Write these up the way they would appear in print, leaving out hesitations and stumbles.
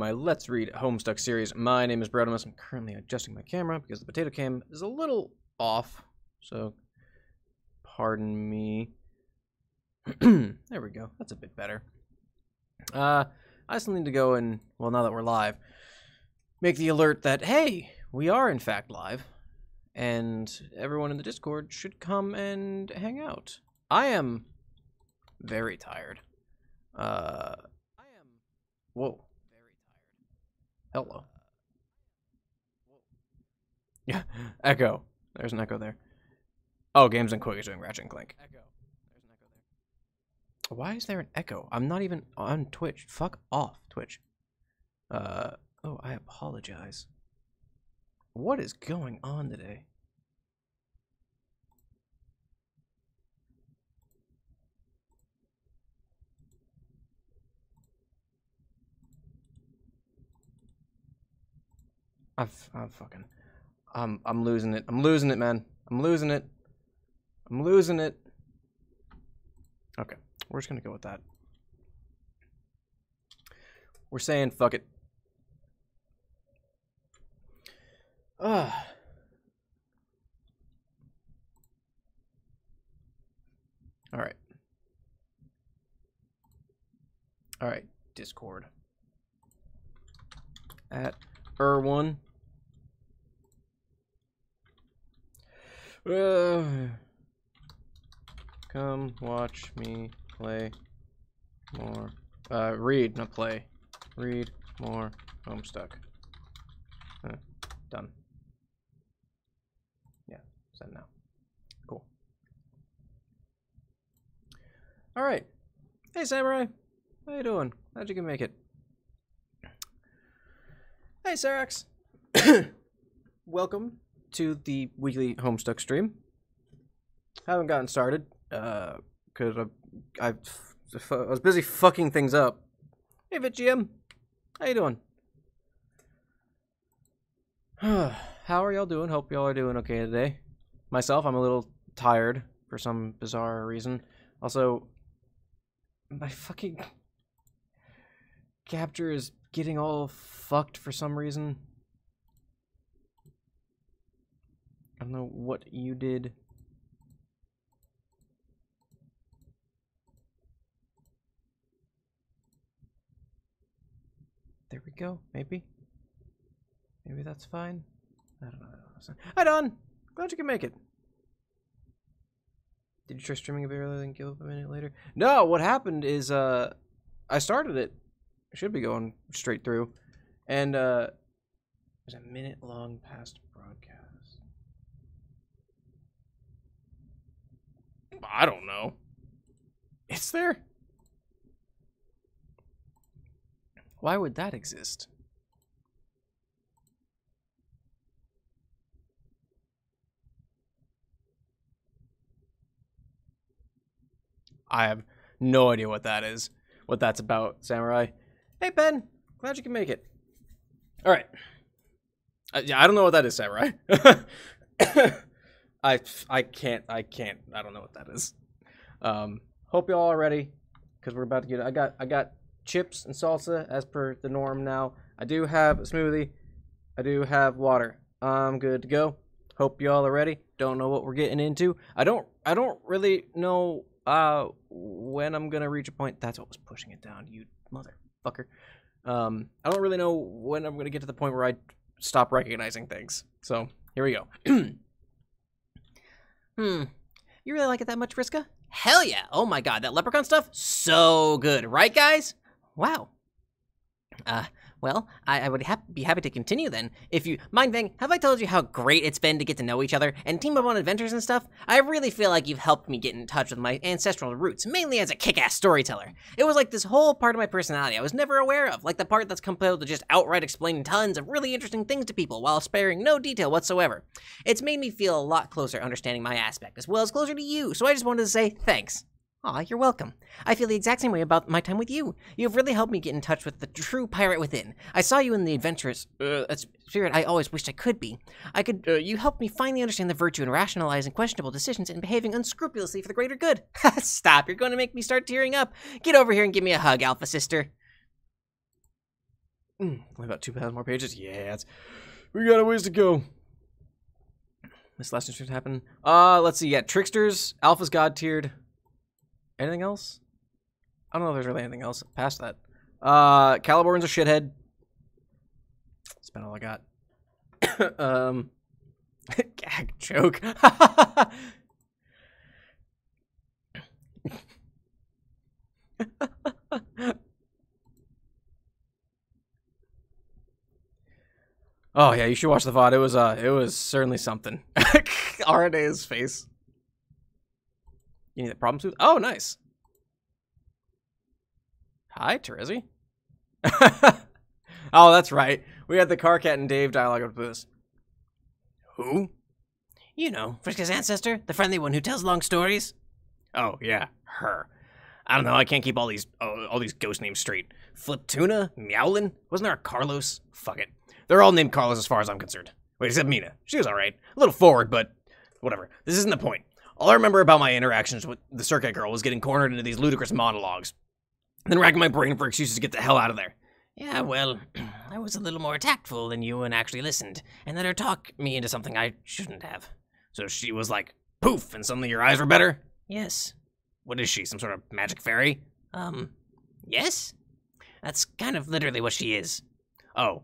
my Let's Read Homestuck series. My name is Brodemus. I'm currently adjusting my camera because the potato cam is a little off, so pardon me. There we go. That's a bit better. I still need to go and, well, now that we're live, make the alert that, hey, we are in fact live, and everyone in the Discord should come and hang out. I am very tired. Whoa. Very tired. Hello. Yeah, echo. There's an echo there. Oh, Games and Quick is doing Ratchet and Clank. Echo. There's an echo there. Why is there an echo? I'm not even on Twitch. Fuck off, Twitch. Oh, I apologize. What is going on today? I'm losing it. I'm losing it, man. I'm losing it. I'm losing it. Okay, we're just gonna go with that. We're saying fuck it. All right. All right, Discord. At Erwan. Come watch me play more. Read, not play. Read more Homestuck. Done. Yeah, send now. Cool. All right. Hey, Samurai. How you doing? How'd you make it? Hey, Sarax. Welcome to the weekly Homestuck stream. Haven't gotten started because I was busy fucking things up. Hey, VitGM. How you doing? How are y'all doing? Hope y'all are doing okay today. Myself, I'm a little tired for some bizarre reason. Also, my fucking capture is getting all fucked for some reason. I don't know what you did. There we go. Maybe that's fine. I don't know. Hi, Don. Glad you can make it. Did you try streaming a bit earlier and give up a minute later? No, what happened is I started it. It should be going straight through. And there's a minute long past broadcast. I don't know. Is there? Why would that exist? I have no idea what that is. What that's about, Samurai. Hey, Ben. Glad you can make it. All right. Yeah, I don't know what that is, Samurai. I can't. I don't know what that is. Hope y'all are ready, because we're about to get. I got chips and salsa as per the norm now. I do have a smoothie. I do have water. I'm good to go. Hope y'all are ready. Don't know what we're getting into. I don't really know when I'm gonna reach a point. That's what was pushing it down, you motherfucker. I don't really know when I'm gonna get to the point where I stop recognizing things. So here we go. You really like it that much, Vriska? Hell yeah! Oh my god, that leprechaun stuff? So good, right guys? Wow. Well, I would be happy to continue then. If you mind, Vang, have I told you how great it's been to get to know each other and team up on adventures and stuff? I really feel like you've helped me get in touch with my ancestral roots, mainly as a kick-ass storyteller. It was like this whole part of my personality I was never aware of, like the part that's compelled to just outright explain tons of really interesting things to people while sparing no detail whatsoever. It's made me feel a lot closer understanding my aspect, as well as closer to you, so I just wanted to say thanks. Aw, you're welcome. I feel the exact same way about my time with you. You've really helped me get in touch with the true pirate within. I saw you in the adventurous spirit I always wished I could be. You helped me finally understand the virtue in rationalizing questionable decisions and behaving unscrupulously for the greater good. Stop, you're going to make me start tearing up. Get over here and give me a hug, Alpha Sister. Only about 2,000 more pages. Yeah, we got a ways to go. This last instance happened. Let's see. Yeah, tricksters. Alpha's god tiered. Anything else? I don't know if there's really anything else past that. Caliborn's a shithead. That's about all I got. Gag joke. Oh yeah, you should watch the VOD. It was certainly something. RNA's face. You need that problem tooth? Oh, nice. Hi, Terezi. Oh, that's right. We had the Car Cat and Dave dialogue up to this. Who? You know, Vriska's ancestor, the friendly one who tells long stories. Oh yeah, her. I don't know. I can't keep all these ghost names straight. Fliptuna, Meowlin. Wasn't there a Carlos? Fuck it. They're all named Carlos as far as I'm concerned. Wait, except Mina. She was all right. A little forward, but whatever. This isn't the point. All I remember about my interactions with the circuit girl was getting cornered into these ludicrous monologues, and then racking my brain for excuses to get the hell out of there. Yeah, well, I was a little more tactful than you and actually listened, and let her talk me into something I shouldn't have. So she was like, poof, and suddenly your eyes were better? Yes. What is she, some sort of magic fairy? Yes? That's kind of literally what she is. Oh.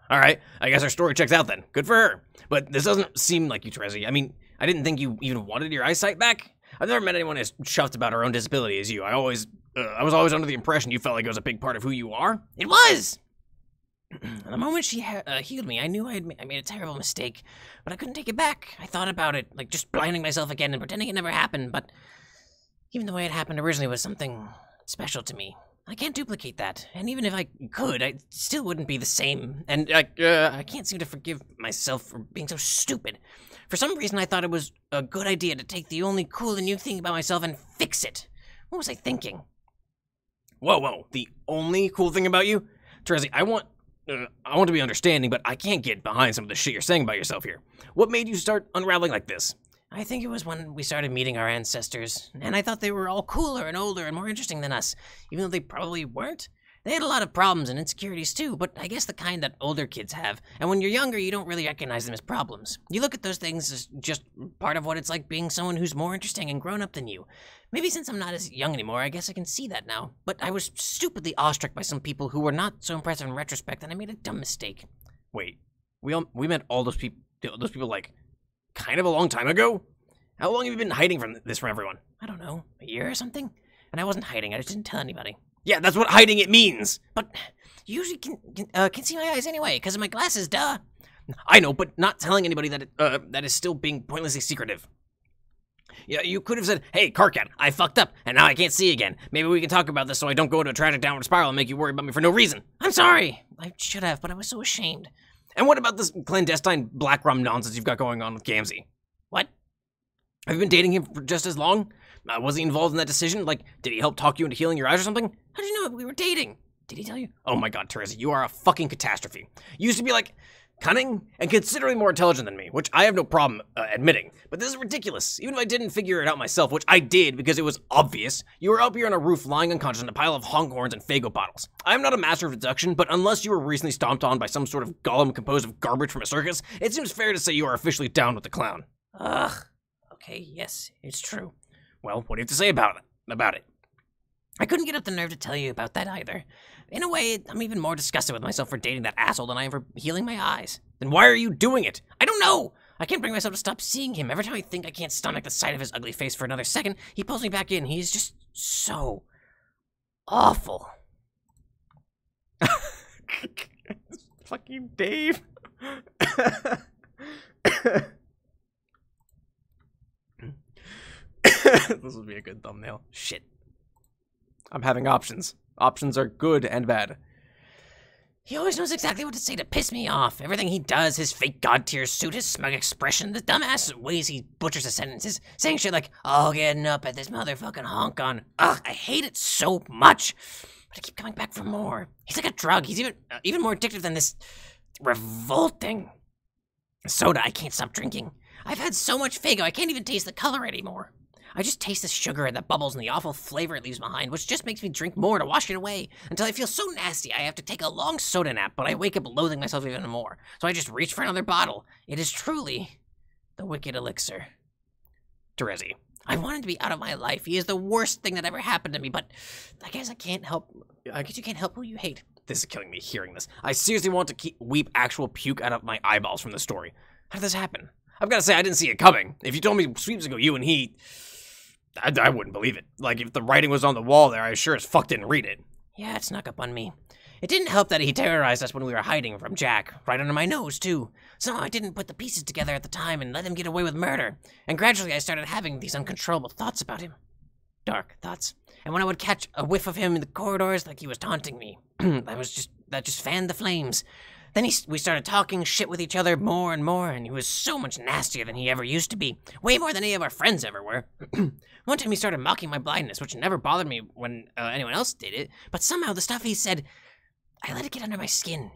Alright, I guess our story checks out then. Good for her. But this doesn't seem like you, Terezi. I mean, I didn't think you even wanted your eyesight back. I've never met anyone as chuffed about her own disability as you. I was always under the impression you felt like it was a big part of who you are. It was! The moment she healed me, I knew I made a terrible mistake, but I couldn't take it back. I thought about it, like just blinding myself again and pretending it never happened, but even the way it happened originally was something special to me. I can't duplicate that, and even if I could, I still wouldn't be the same, and I can't seem to forgive myself for being so stupid. For some reason, I thought it was a good idea to take the only cool and new thing about myself and fix it. What was I thinking? Whoa, the only cool thing about you? Terezi, I want to be understanding, but I can't get behind some of the shit you're saying about yourself here. What made you start unraveling like this? I think it was when we started meeting our ancestors, and I thought they were all cooler and older and more interesting than us, even though they probably weren't. They had a lot of problems and insecurities too, but I guess the kind that older kids have, and when you're younger, you don't really recognize them as problems. You look at those things as just part of what it's like being someone who's more interesting and grown up than you. Maybe since I'm not as young anymore, I guess I can see that now, but I was stupidly awestruck by some people who were not so impressive in retrospect, and I made a dumb mistake. Wait, we met all those people like, kind of a long time ago? How long have you been hiding from everyone? I don't know, a year or something? And I wasn't hiding, I just didn't tell anybody. Yeah, that's what hiding it means! But you usually can see my eyes anyway, because of my glasses, duh! I know, but not telling anybody that is still being pointlessly secretive. Yeah, you could have said, hey, Carcat, I fucked up, and now I can't see again. Maybe we can talk about this so I don't go into a tragic downward spiral and make you worry about me for no reason. I'm sorry! I should have, but I was so ashamed. And what about this clandestine black rum nonsense you've got going on with Gamzee? What? Have you been dating him for just as long? Was he involved in that decision? Like, did he help talk you into healing your eyes or something? How did you know we were dating? Did he tell you? Oh my god, Terezi, you are a fucking catastrophe. You used to be, like, cunning and considerably more intelligent than me, which I have no problem admitting. But this is ridiculous. Even if I didn't figure it out myself, which I did because it was obvious, you were up here on a roof lying unconscious in a pile of honk horns and Faygo bottles. I am not a master of deduction, but unless you were recently stomped on by some sort of golem composed of garbage from a circus, it seems fair to say you are officially down with the clown. Ugh. Okay, yes, it's true. Well, what do you have to say about it? I couldn't get up the nerve to tell you about that either. In a way, I'm even more disgusted with myself for dating that asshole than I am for healing my eyes. Then why are you doing it? I don't know! I can't bring myself to stop seeing him. Every time I think I can't stomach the sight of his ugly face for another second, he pulls me back in. He's just so awful. Fucking Dave. This would be a good thumbnail. Shit. I'm having options. Options are good and bad. He always knows exactly what to say to piss me off. Everything he does, his fake god-tier suit, his smug expression, the dumbass ways he butchers his sentences, saying shit like, oh, getting up at this motherfucking honk on. Ugh, I hate it so much. But I keep coming back for more. He's like a drug. He's even more addictive than this revolting soda I can't stop drinking. I've had so much Faygo, I can't even taste the color anymore. I just taste the sugar and the bubbles and the awful flavor it leaves behind, which just makes me drink more to wash it away, until I feel so nasty I have to take a long soda nap, but I wake up loathing myself even more. So I just reach for another bottle. It is truly the wicked elixir. Terezi. I want him to be out of my life. He is the worst thing that ever happened to me, but I guess you can't help who you hate. This is killing me hearing this. I seriously want to weep actual puke out of my eyeballs from the story. How did this happen? I've got to say, I didn't see it coming. If you told me sweeps ago you and he, I wouldn't believe it. Like, if the writing was on the wall there, I sure as fuck didn't read it. Yeah, it snuck up on me. It didn't help that he terrorized us when we were hiding from Jack, right under my nose, too. So I didn't put the pieces together at the time and let him get away with murder. And gradually I started having these uncontrollable thoughts about him. Dark thoughts. And when I would catch a whiff of him in the corridors like he was taunting me, that just fanned the flames. Then we started talking shit with each other more and more, and he was so much nastier than he ever used to be. Way more than any of our friends ever were. One time he started mocking my blindness, which never bothered me when anyone else did it, but somehow the stuff he said, I let it get under my skin.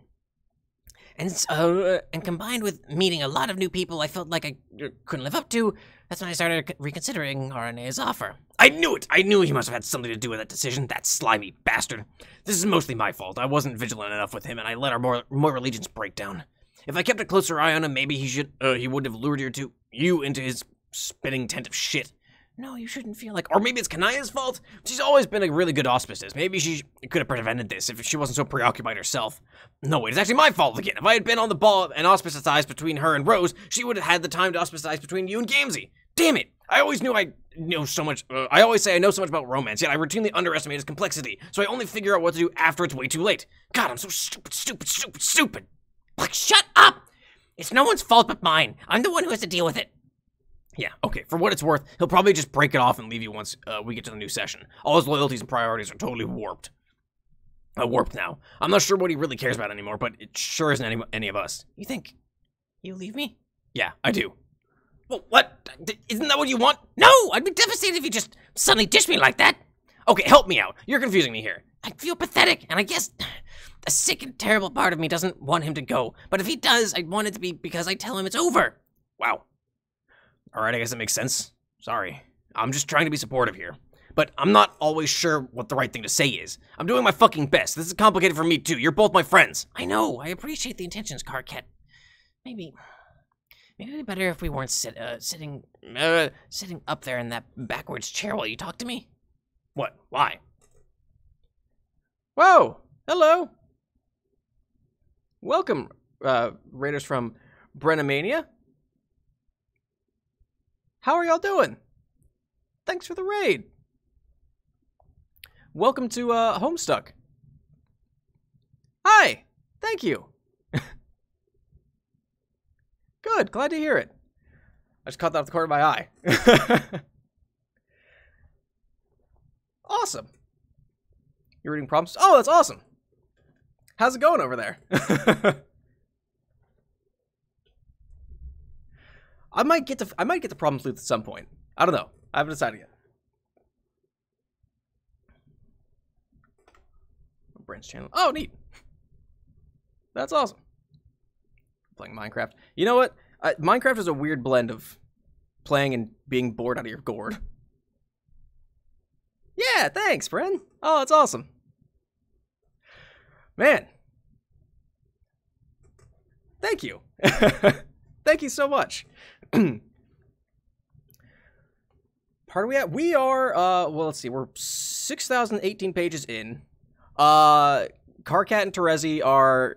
And combined with meeting a lot of new people I felt like I couldn't live up to, that's when I started reconsidering RNA's offer. I knew it! I knew he must have had something to do with that decision, that slimy bastard. This is mostly my fault. I wasn't vigilant enough with him, and I let our moral allegiance break down. If I kept a closer eye on him, maybe he would have lured you into his spinning tent of shit. No, you shouldn't feel like... Or maybe it's Kanaya's fault? She's always been a really good auspicist. Maybe she could have prevented this if she wasn't so preoccupied herself. No, wait, it's actually my fault again. If I had been on the ball and auspicized between her and Rose, she would have had the time to auspicize between you and Gamzee. Damn it! I always knew I know so much... I always say I know so much about romance, yet I routinely underestimate its complexity, so I only figure out what to do after it's way too late. God, I'm so stupid. Like, shut up! It's no one's fault but mine. I'm the one who has to deal with it. Yeah, okay, for what it's worth, he'll probably just break it off and leave you once we get to the new session. All his loyalties and priorities are totally warped. Warped now. I'm not sure what he really cares about anymore, but it sure isn't any of us. You think he'll leave me? Yeah, I do. Well, what? Isn't that what you want? No! I'd be devastated if you just suddenly dished me like that. Okay, help me out. You're confusing me here. I feel pathetic, and I guess the sick and terrible part of me doesn't want him to go. But if he does, I want it to be because I tell him it's over. Wow. Alright, I guess that makes sense. Sorry. I'm just trying to be supportive here. But I'm not always sure what the right thing to say is. I'm doing my fucking best. This is complicated for me, too. You're both my friends. I know. I appreciate the intentions, Carcat. Maybe it'd be better if we weren't sitting up there in that backwards chair while you talk to me. What? Why? Whoa! Hello! Welcome, raiders from Brennomania. How are y'all doing? Thanks for the raid. Welcome to Homestuck. Hi. Thank you. Good. Glad to hear it. I just caught that off the corner of my eye. Awesome. You're reading prompts? Oh, that's awesome. How's it going over there? I might get the problem sleuth at some point. I don't know. I haven't decided yet. Brent's channel. Oh, neat. That's awesome. Playing Minecraft. You know what? Minecraft is a weird blend of playing and being bored out of your gourd. Yeah, thanks, friend. Oh, that's awesome. Man. Thank you. Thank you so much. Part are we at? We are, well, let's see. We're 6,018 pages in. Carcat and Terezi are,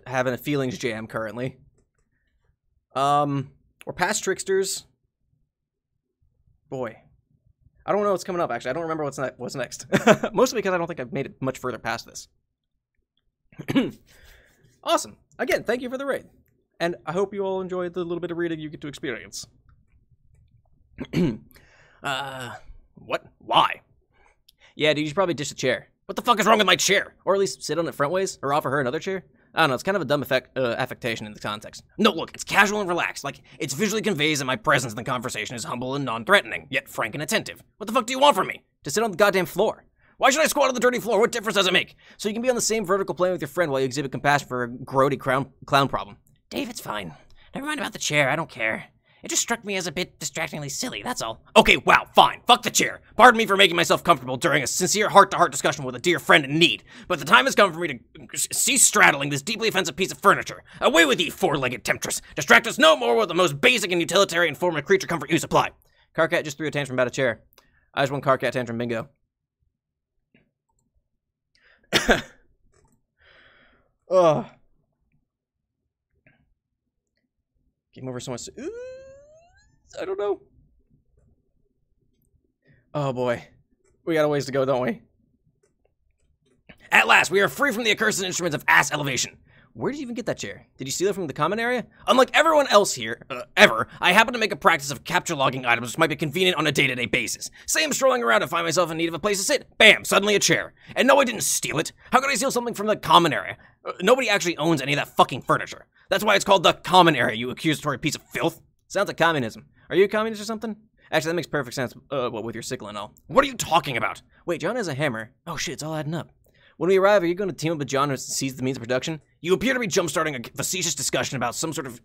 having a feelings jam currently. We're past Tricksters. Boy. I don't know what's coming up, actually. I don't remember what's next. Mostly because I don't think I've made it much further past this. Awesome. Again, thank you for the raid. And I hope you all enjoyed the little bit of reading you get to experience. What? Why? Yeah, dude, you should probably dish the chair. What the fuck is wrong with my chair? Or at least sit on it front-ways, or offer her another chair? I don't know, it's kind of a dumb affectation in the context. No, look, it's casual and relaxed. Like, it visually conveys that my presence in the conversation is humble and non-threatening, yet frank and attentive. What the fuck do you want from me? To sit on the goddamn floor? Why should I squat on the dirty floor? What difference does it make? So you can be on the same vertical plane with your friend while you exhibit compassion for a grody clown problem. Dave, it's fine. Never mind about the chair, I don't care. It just struck me as a bit distractingly silly, that's all. Okay, wow, fine. Fuck the chair. Pardon me for making myself comfortable during a sincere heart-to-heart discussion with a dear friend in need, but the time has come for me to cease straddling this deeply offensive piece of furniture. Away with ye, four-legged temptress. Distract us no more with the most basic and utilitarian form of creature comfort you supply. Carcat just threw a tantrum about a chair. I just won Carcat tantrum bingo. Ugh. Game over so much. I don't know. Oh boy. We got a ways to go, don't we? At last, we are free from the accursed instruments of ass elevation. Where did you even get that chair? Did you steal it from the common area? Unlike everyone else here, ever, I happen to make a practice of capture logging items which might be convenient on a day-to-day basis. Say I'm strolling around and find myself in need of a place to sit. Bam! Suddenly a chair. And no, I didn't steal it. How could I steal something from the common area? Nobody actually owns any of that fucking furniture. That's why it's called the common area, you accusatory piece of filth. Sounds like communism. Are you a communist or something? Actually, that makes perfect sense, what with your sickle and all. What are you talking about? Wait, John has a hammer. Oh shit, it's all adding up. When we arrive, are you going to team up with John to seize the means of production? You appear to be jump-starting a facetious discussion about some sort of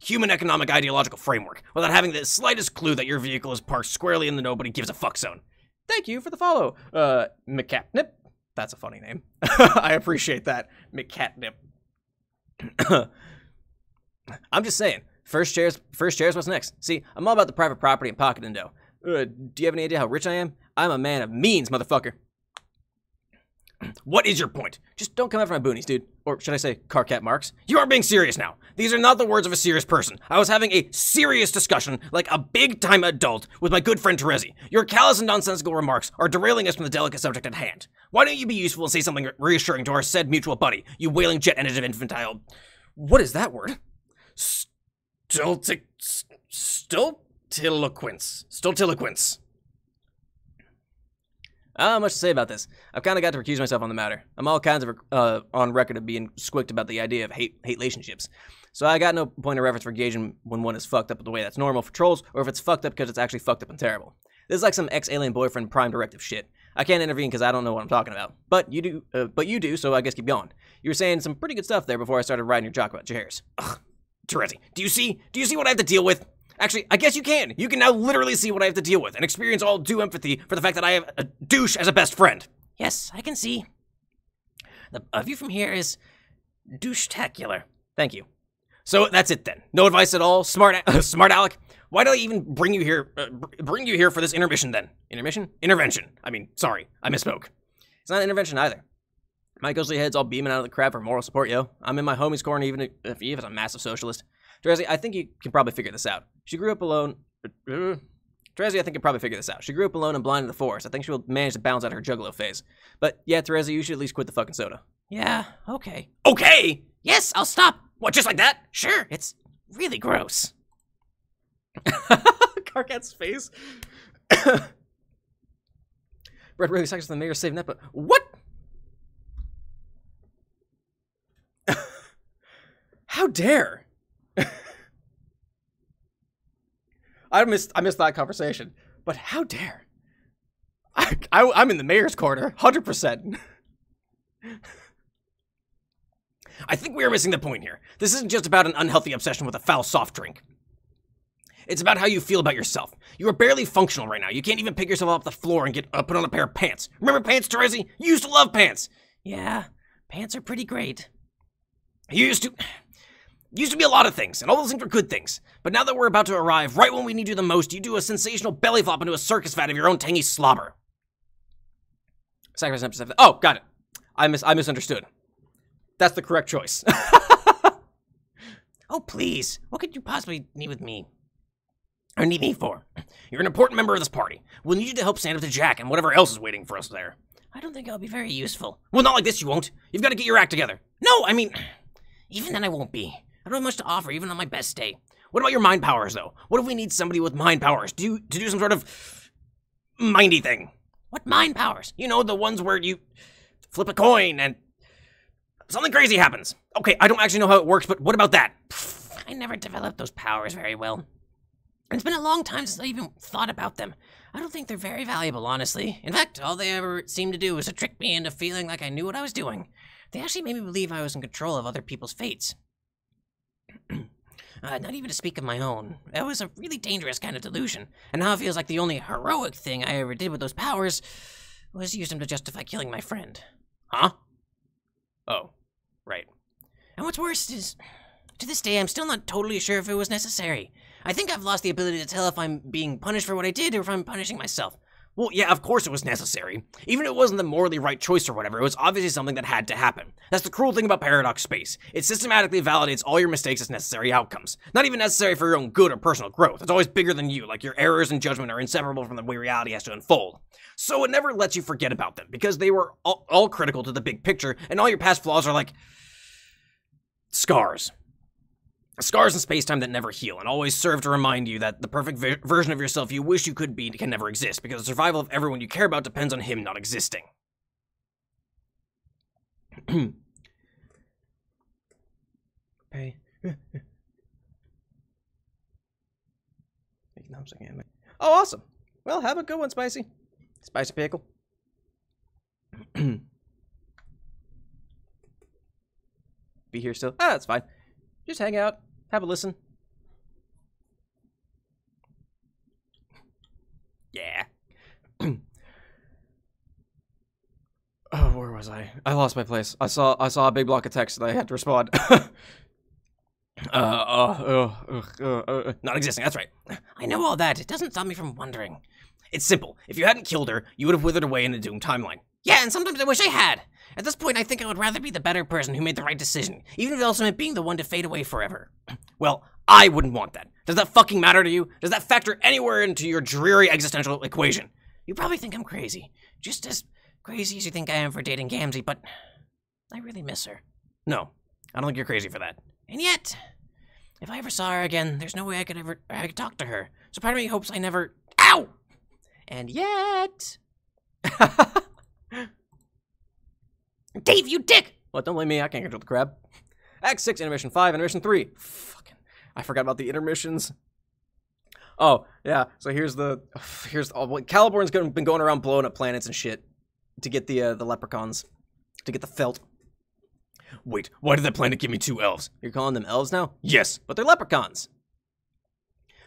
human economic ideological framework, without having the slightest clue that your vehicle is parked squarely in the nobody gives a fuck zone. Thank you for the follow, McCatnip. That's a funny name. I appreciate that, McCatnip. I'm just saying, first chairs, what's next? See, I'm all about the private property and pocket endo. Do you have any idea how rich I am? I'm a man of means, motherfucker. What is your point? Just don't come after my boonies, dude. Or should I say, Carcat marks? You are being serious now. These are not the words of a serious person. I was having a serious discussion, like a big-time adult, with my good friend Terezi. Your callous and nonsensical remarks are derailing us from the delicate subject at hand. Why don't you be useful and say something reassuring to our said mutual buddy, you wailing jet-engine of infantile... What is that word? Stultiloquence. I don't have much to say about this. I've kind of got to recuse myself on the matter. I'm all kinds of on record of being squicked about the idea of hate-lationships. So I got no point of reference for gauging when one is fucked up the way that's normal for trolls, or if it's fucked up because it's actually fucked up and terrible. This is like some ex-alien boyfriend prime directive shit. I can't intervene because I don't know what I'm talking about. But you do, so I guess keep going. You were saying some pretty good stuff there before I started riding your jock about chairs. Ugh, Terezi, do you see what I have to deal with? Actually, I guess you can. You can now literally see what I have to deal with and experience all due empathy for the fact that I have a douche as a best friend. Yes, I can see. The view from here is douche-tacular. Thank you. So that's it then. No advice at all, smart Alec. Why did I even bring you here for this intermission then? Intermission? Intervention. I mean, sorry, I misspoke. It's not an intervention either. My ghostly head's all beaming out of the crowd for moral support, yo. I'm in my homie's corner even if he is a massive socialist. Terezi, I think you can probably figure this out. She grew up alone. Terezi, I think you can probably figure this out. She grew up alone and blind in the forest. I think she will manage to balance out her juggalo phase. But yeah, Terezi, you should at least quit the fucking soda. Yeah, okay. Okay? Yes, I'll stop. What, just like that? Sure, it's really gross. Carcat's face. Brett really sucks the mayor saving that, but what? How dare? I missed that conversation, but how dare? I'm in the mayor's corner, 100%. I think we are missing the point here. This isn't just about an unhealthy obsession with a foul soft drink. It's about how you feel about yourself. You are barely functional right now. You can't even pick yourself up off the floor and get put on a pair of pants. Remember pants, Terezi? You used to love pants. Yeah, pants are pretty great. You used to be a lot of things, and all those things were good things. But now that we're about to arrive, right when we need you the most, you do a sensational belly flop into a circus vat of your own tangy slobber. Sacrifice episode. Oh, got it. I misunderstood. That's the correct choice. Oh, please. What could you possibly need with me? Or need me for? You're an important member of this party. We'll need you to help stand up to Jack and whatever else is waiting for us there. I don't think I'll be very useful. Well, not like this, you won't. You've got to get your act together. No, I mean, even then I won't be. I don't have much to offer, even on my best day. What about your mind powers, though? What if we need somebody with mind powers to do some sort of mindy thing? What mind powers? You know, the ones where you flip a coin and something crazy happens. Okay, I don't actually know how it works, but what about that? I never developed those powers very well. It's been a long time since I even thought about them. I don't think they're very valuable, honestly. In fact, all they ever seemed to do was to trick me into feeling like I knew what I was doing. They actually made me believe I was in control of other people's fates. not even to speak of my own. That was a really dangerous kind of delusion, and now it feels like the only heroic thing I ever did with those powers was use them to justify killing my friend. Huh? Oh, right. And what's worse is, to this day, I'm still not totally sure if it was necessary. I think I've lost the ability to tell if I'm being punished for what I did or if I'm punishing myself. Well, yeah, of course it was necessary. Even if it wasn't the morally right choice or whatever, it was obviously something that had to happen. That's the cruel thing about Paradox Space. It systematically validates all your mistakes as necessary outcomes. Not even necessary for your own good or personal growth. It's always bigger than you, like your errors and judgment are inseparable from the way reality has to unfold. So it never lets you forget about them, because they were all critical to the big picture, and all your past flaws are like scars. Scars in space-time that never heal, and always serve to remind you that the perfect version of yourself you wish you could be can never exist, because the survival of everyone you care about depends on him not existing. Okay. Oh, awesome. Well, have a good one, Spicy. Spicy Pickle. Be here still? Ah, that's fine. Just hang out, have a listen. Yeah. Oh, where was I? I lost my place. I saw a big block of text and I had to respond. Not existing, that's right. I know all that. It doesn't stop me from wondering. It's simple. If you hadn't killed her, you would have withered away in a doomed timeline. Yeah, and sometimes I wish I had. At this point, I think I would rather be the better person who made the right decision, even if it also meant being the one to fade away forever. Well, I wouldn't want that. Does that fucking matter to you? Does that factor anywhere into your dreary existential equation? You probably think I'm crazy. Just as crazy as you think I am for dating Gamzee, but I really miss her. No, I don't think you're crazy for that. And yet, if I ever saw her again, there's no way I could talk to her. So part of me hopes I never... Ow! And yet... Dave, you dick! What, don't blame me, I can't control the crab. Act 6, Intermission 5, Intermission 3. Fucking, I forgot about the intermissions. Oh, yeah, so here's Caliborn's been going around blowing up planets and shit to get the leprechauns, to get the felt. Wait, why did that planet give me 2 elves? You're calling them elves now? Yes, but they're leprechauns.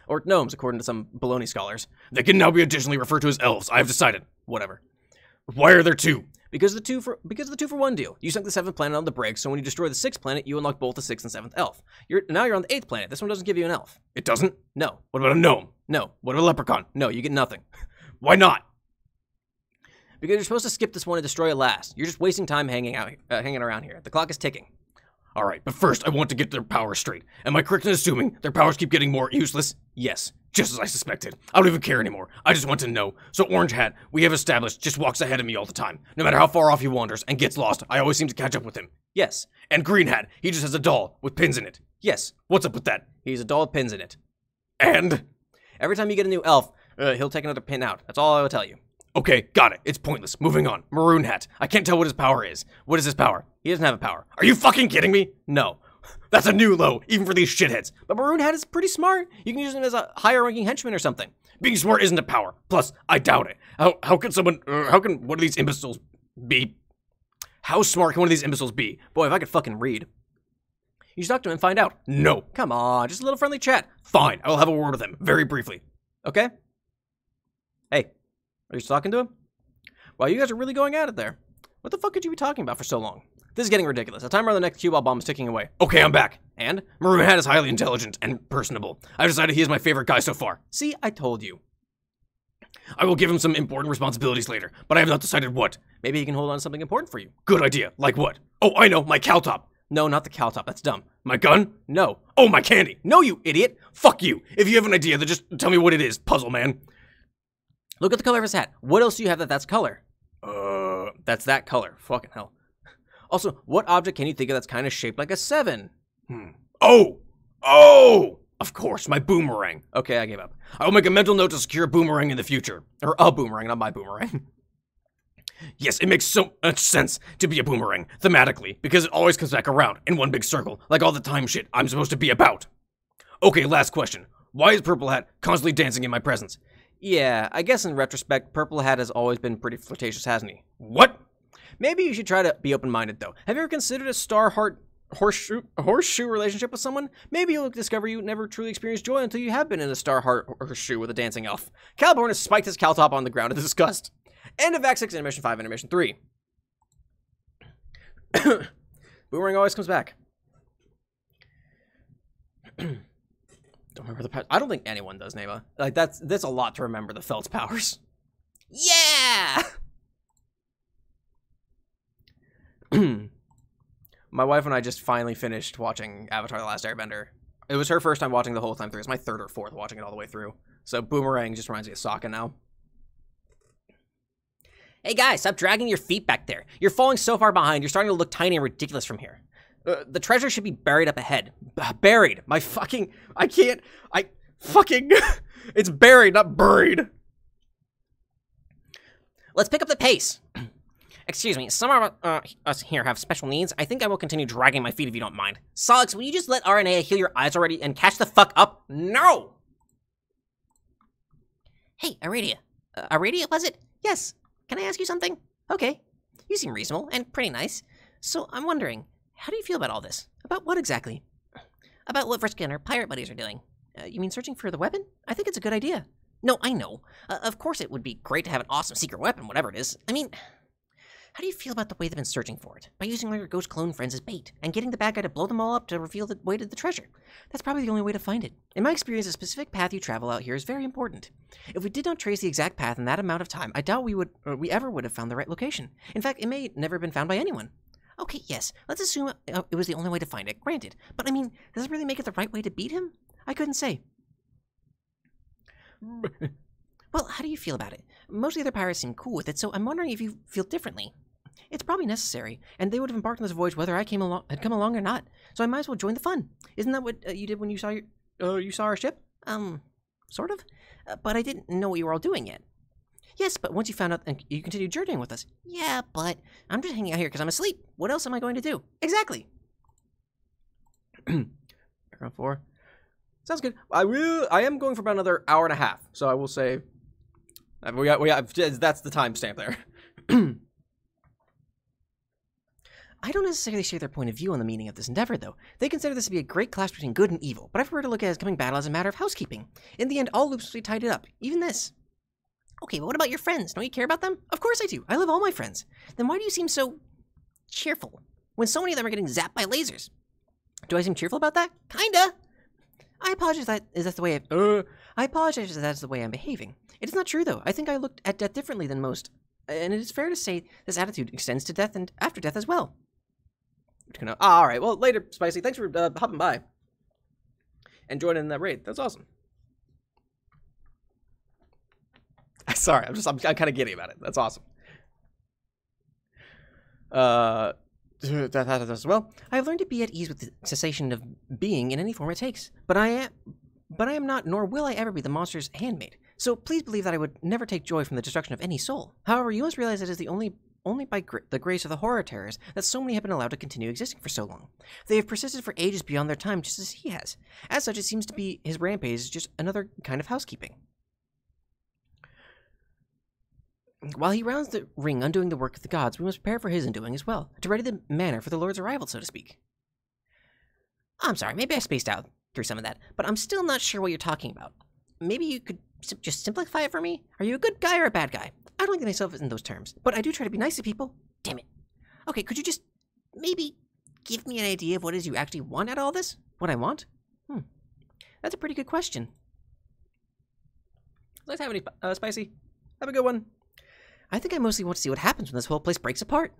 Or gnomes, according to some baloney scholars. They can now be additionally referred to as elves, I have decided. Whatever. Why are there 2? Because of the 2 for 1 deal. You sunk the 7th planet on the brig, so when you destroy the 6th planet, you unlock both the 6th and 7th elf. Now you're on the 8th planet. This one doesn't give you an elf. It doesn't? No. What about a gnome? No. What about a leprechaun? No, you get nothing. Why not? Because you're supposed to skip this one and destroy it last. You're just wasting time hanging around here. The clock is ticking. Alright, but first I want to get their powers straight. Am I correct in assuming their powers keep getting more useless? Yes, just as I suspected. I don't even care anymore. I just want to know. So Orange Hat, we have established, just walks ahead of me all the time. No matter how far off he wanders and gets lost, I always seem to catch up with him. Yes. And Green Hat, he just has a doll with pins in it. Yes. What's up with that? He's a doll with pins in it. And? Every time you get a new elf, he'll take another pin out. That's all I will tell you. Okay, got it. It's pointless. Moving on. Maroon Hat. I can't tell what his power is. What is his power? He doesn't have a power. Are you fucking kidding me? No. That's a new low, even for these shitheads. But Maroon Hat is pretty smart. You can use him as a higher-ranking henchman or something. Being smart isn't a power. Plus, I doubt it. How can one of these imbeciles be? How smart can one of these imbeciles be? Boy, if I could fucking read. You should talk to him and find out. No. Come on, just a little friendly chat. Fine, I will have a word with him, very briefly. Okay? Hey. Are you talking to him? Wow, you guys are really going at it there. What the fuck could you be talking about for so long? This is getting ridiculous. The timer on the next cue ball bomb is ticking away. Okay, I'm back. And? Maroon Hat is highly intelligent and personable. I've decided he is my favorite guy so far. See, I told you. I will give him some important responsibilities later, but I have not decided what. Maybe he can hold on to something important for you. Good idea. Like what? Oh, I know, my cow top. No, not the cow top. That's dumb. My gun? No. Oh, my candy. No, you idiot. Fuck you. If you have an idea, then just tell me what it is, puzzle man. Look at the color of his hat. What else do you have that's color? That's that color. Fucking hell. Also, what object can you think of that's kind of shaped like a 7? Oh! Of course, my boomerang. Okay, I gave up. I will make a mental note to secure a boomerang in the future. Or a boomerang, not my boomerang. Yes, it makes so much sense to be a boomerang, thematically, because it always comes back around, in one big circle, like all the time shit I'm supposed to be about. Okay, last question. Why is Purple Hat constantly dancing in my presence? Yeah, I guess in retrospect, Purple Hat has always been pretty flirtatious, hasn't he? What? Maybe you should try to be open-minded, though. Have you ever considered a star heart horseshoe relationship with someone, maybe you'll discover you never truly experienced joy until you have been in a star heart horseshoe with a dancing elf. Caliborn has spiked his caltop on the ground in disgust. End of Act 6, Intermission 5, Intermission 3. Boomerang always comes back. Don't remember the powers. I don't think anyone does, Nema. Like, that's a lot to remember, the Felt's powers. Yeah! My wife and I just finally finished watching Avatar: The Last Airbender. It was her first time watching the whole time through. It's my third or fourth watching it all the way through. So Boomerang just reminds me of Sokka now. Hey guys, stop dragging your feet back there. You're falling so far behind, you're starting to look tiny and ridiculous from here. The treasure should be buried up ahead. Buried. It's buried, not buried. Let's pick up the pace. Excuse me, some of us here have special needs. I think I will continue dragging my feet if you don't mind. Solix, will you just let RNA heal your eyes already and catch the fuck up? No! Hey, Aradia. Aradia, was it? Yes. Can I ask you something? Okay. You seem reasonable and pretty nice. So I'm wondering, how do you feel about all this? About what exactly? About what Vriska and her pirate buddies are doing. You mean searching for the weapon? I think it's a good idea. No, I know. Of course it would be great to have an awesome secret weapon, whatever it is. I mean, how do you feel about the way they've been searching for it? By using their ghost clone friends as bait, and getting the bad guy to blow them all up to reveal the way to the treasure. That's probably the only way to find it. In my experience, the specific path you travel out here is very important. If we did not trace the exact path in that amount of time, I doubt we ever would have found the right location. In fact, it may never have been found by anyone. Okay, yes, let's assume it was the only way to find it, granted. But I mean, does it really make it the right way to beat him? I couldn't say. Well, how do you feel about it? Most of the other pirates seem cool with it, so I'm wondering if you feel differently. It's probably necessary, and they would have embarked on this voyage whether I had come along or not. So I might as well join the fun. Isn't that what you did when you saw our ship? Sort of. But I didn't know what you were all doing yet. Yes, but once you found out, you continued journeying with us. Yeah, but I'm just hanging out here because I'm asleep. What else am I going to do? Exactly. Background 4. Sounds good. I am going for about another hour and a half, so I will say we got that's the timestamp there. I don't necessarily share their point of view on the meaning of this endeavor, though. They consider this to be a great clash between good and evil, but I prefer to look at it as coming battle as a matter of housekeeping. In the end, all loops will be tied up, even this. Okay, but what about your friends? Don't you care about them? Of course I do. I love all my friends. Then why do you seem so cheerful when so many of them are getting zapped by lasers? Do I seem cheerful about that? Kinda. I apologize if that's the way I'm behaving. It is not true, though. I think I looked at death differently than most, and it is fair to say this attitude extends to death and after death as well. All right. Well, later, Spicy. Thanks for hopping by and joining in that raid. That's awesome. Sorry, I'm kind of giddy about it. That's awesome. That as well. I have learned to be at ease with the cessation of being in any form it takes. But I am not, nor will I ever be the monster's handmaid. So please believe that I would never take joy from the destruction of any soul. However, you must realize it is only by the grace of the horror terrors that so many have been allowed to continue existing for so long. They have persisted for ages beyond their time, just as he has. As such, it seems to be his rampage is just another kind of housekeeping. While he rounds the ring undoing the work of the gods, we must prepare for his undoing as well, to ready the manor for the Lord's arrival, so to speak. I'm sorry, maybe I spaced out through some of that, but I'm still not sure what you're talking about. Maybe you could just simplify it for me? Are you a good guy or a bad guy? I don't think of myself in those terms, but I do try to be nice to people. Damn it. Okay, could you just maybe give me an idea of what it is you actually want out of all this? What I want? That's a pretty good question. Let's have any Spicy. Have a good one. I think I mostly want to see what happens when this whole place breaks apart.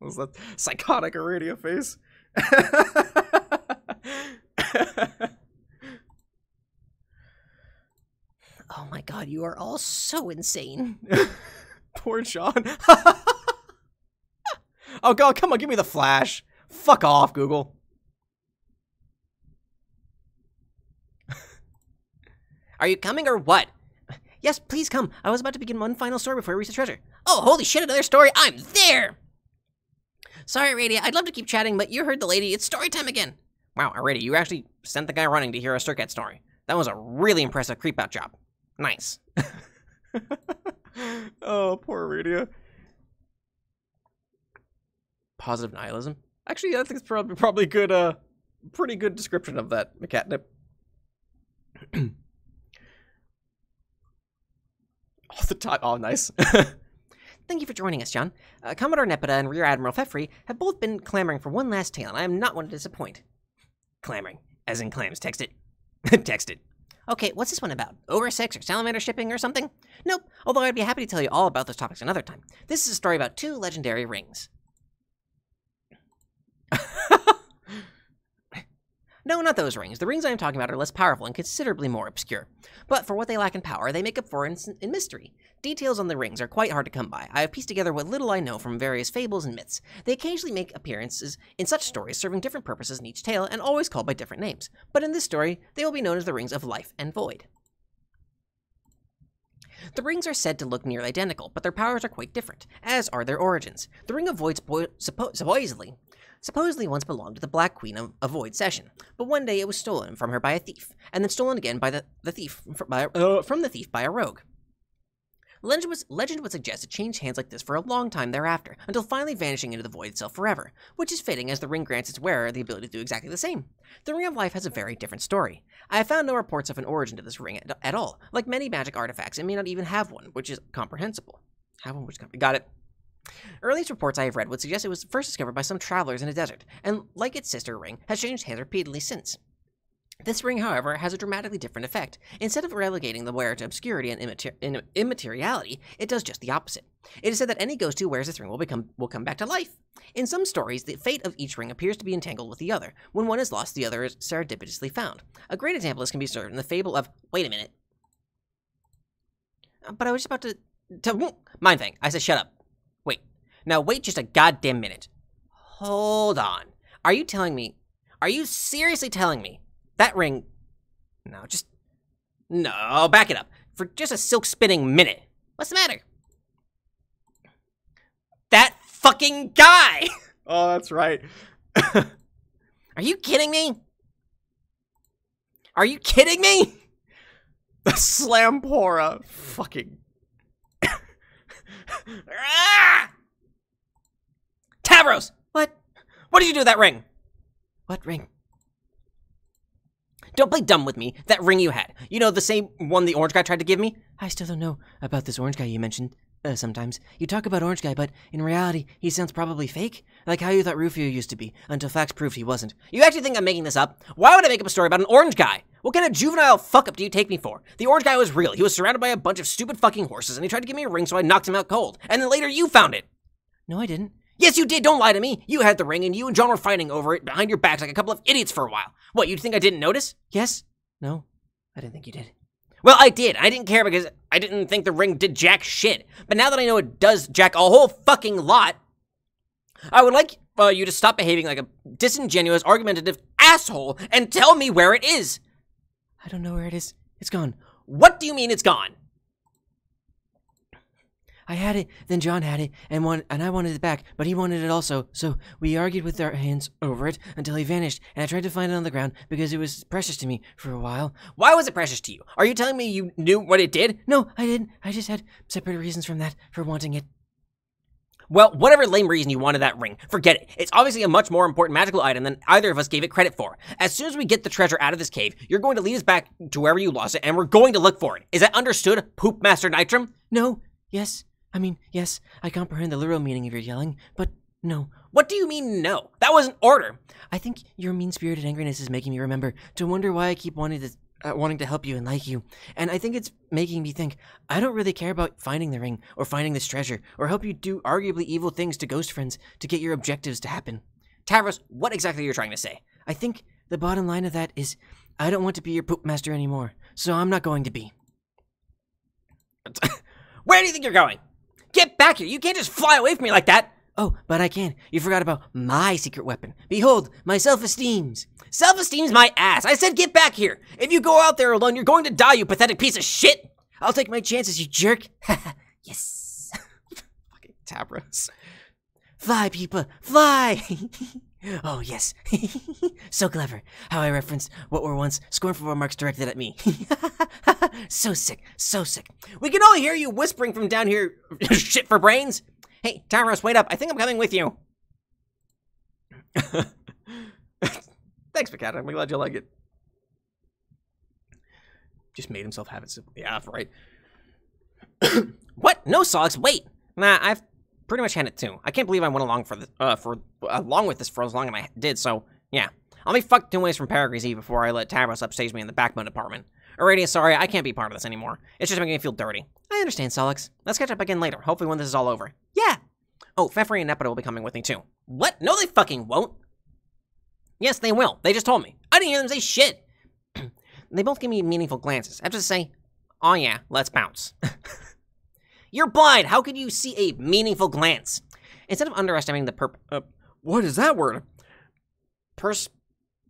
Was that psychotic radio face? Oh my god, you are all so insane. Poor Sean. Oh god, come on, give me the flash. Fuck off, Google. Are you coming or what? Yes, please come. I was about to begin one final story before I reach the treasure. Oh, holy shit, another story. I'm there. Sorry, Radia. I'd love to keep chatting, but you heard the lady. It's story time again. Wow, Radia, you actually sent the guy running to hear a Sturcat story. That was a really impressive creep-out job. Nice. Oh, poor Radia. Positive nihilism. Actually, I think it's probably good, pretty good description of that, McCatnip. All the time. Oh, nice. Thank you for joining us, John. Commodore Nepeta and Rear Admiral Feffrey have both been clamoring for one last tale, and I am not one to disappoint. Clamoring. As in clams. Text it. Text it. Okay, what's this one about? Ogre sex or salamander shipping or something? Nope, although I'd be happy to tell you all about those topics another time. This is a story about 2 legendary rings. No, not those rings. The rings I am talking about are less powerful and considerably more obscure. But for what they lack in power, they make up for in mystery. Details on the rings are quite hard to come by. I have pieced together what little I know from various fables and myths. They occasionally make appearances in such stories, serving different purposes in each tale, and always called by different names. But in this story, they will be known as the Rings of Life and Void. The rings are said to look nearly identical, but their powers are quite different, as are their origins. The Ring of Void supposedly once belonged to the Black Queen of Void Session, but one day it was stolen from her by a thief, and then stolen again by from the thief by a rogue. Legend would suggest it changed hands like this for a long time thereafter, until finally vanishing into the void itself forever, which is fitting as the ring grants its wearer the ability to do exactly the same. The Ring of Life has a very different story. I have found no reports of an origin to this ring at all. Like many magic artifacts, it may not even have one, which is comprehensible. Got it. Earliest reports I have read would suggest it was first discovered by some travelers in a desert, and like its sister ring, has changed hands repeatedly since. This ring, however, has a dramatically different effect. Instead of relegating the wearer to obscurity and immateriality, it does just the opposite. It is said that any ghost who wears this ring will come back to life. In some stories, the fate of each ring appears to be entangled with the other. When one is lost, the other is serendipitously found. A great example of this can be observed in the fable of... Wait a minute. But I was just about to... Mind thing. I said shut up. Wait. Now wait just a goddamn minute. Hold on. Are you seriously telling me that ring... No, back it up. For just a silk spinning minute. What's the matter? That fucking guy! Oh, that's right. Are you kidding me? Are you kidding me? The Slampora. Fucking... Tavros! What? What did you do with that ring? What ring? Don't play dumb with me. That ring you had. You know, the same one the orange guy tried to give me? I still don't know about this orange guy you mentioned. Sometimes. You talk about orange guy, but in reality, he sounds probably fake. Like how you thought Rufio used to be, until facts proved he wasn't. You actually think I'm making this up? Why would I make up a story about an orange guy? What kind of juvenile fuck-up do you take me for? The orange guy was real. He was surrounded by a bunch of stupid fucking horses, and he tried to give me a ring, so I knocked him out cold. And then later you found it. No, I didn't. Yes, you did. Don't lie to me. You had the ring, and you and John were fighting over it behind your backs like a couple of idiots for a while. What, you'd think I didn't notice? Yes? No, I didn't think you did. Well, I did. I didn't care because I didn't think the ring did jack shit. But now that I know it does jack a whole fucking lot, I would like you to stop behaving like a disingenuous, argumentative asshole and tell me where it is. I don't know where it is. It's gone. What do you mean it's gone? I had it, then John had it, and I wanted it back, but he wanted it also, so we argued with our hands over it until he vanished, and I tried to find it on the ground because it was precious to me for a while. Why was it precious to you? Are you telling me you knew what it did? No, I didn't. I just had separate reasons from that for wanting it. Well, whatever lame reason you wanted that ring, forget it. It's obviously a much more important magical item than either of us gave it credit for. As soon as we get the treasure out of this cave, you're going to lead us back to wherever you lost it, and we're going to look for it. Is that understood, Poop Master Nitram? No. Yes. Yes, I comprehend the literal meaning of your yelling, but no. What do you mean, no? That was an order. I think your mean-spirited angriness is making me remember to wonder why I keep wanting to help you and like you. And I think it's making me think, I don't really care about finding the ring or finding this treasure or help you do arguably evil things to ghost friends to get your objectives to happen. Tavros, what exactly are you trying to say? I think the bottom line of that is I don't want to be your poop master anymore, so I'm not going to be. Where do you think you're going? Get back here! You can't just fly away from me like that! Oh, but I can. You forgot about my secret weapon. Behold, my self-esteems. Self-esteem's my ass! I said get back here! If you go out there alone, you're going to die, you pathetic piece of shit! I'll take my chances, you jerk! Yes! Fucking Tabros. Fly, Peepa! Fly! Oh, yes. So clever. How I referenced what were once scornful remarks directed at me. So sick. So sick. We can all hear you whispering from down here. Shit for brains. Hey, Tavros, wait up. I think I'm coming with you. Thanks, McCat. I'm glad you like it. Just made himself have it simple. Yeah, right. What? No, Sogs, wait. Nah, I've pretty much had it too. I can't believe I went along along with this for as long as I did, so yeah. I'll be fucked 2 ways from Paragree's Eve before I let Tavros upstage me in the backbone department. Alrighty, sorry, I can't be part of this anymore. It's just making me feel dirty. I understand, Solix. Let's catch up again later, hopefully when this is all over. Yeah! Oh, Pfeffery and Nepeta will be coming with me too. What? No, they fucking won't! Yes, they will. They just told me. I didn't hear them say shit! They both give me meaningful glances. I have to say, oh yeah, let's bounce. You're blind! How could you see a meaningful glance? Instead of underestimating the what is that word?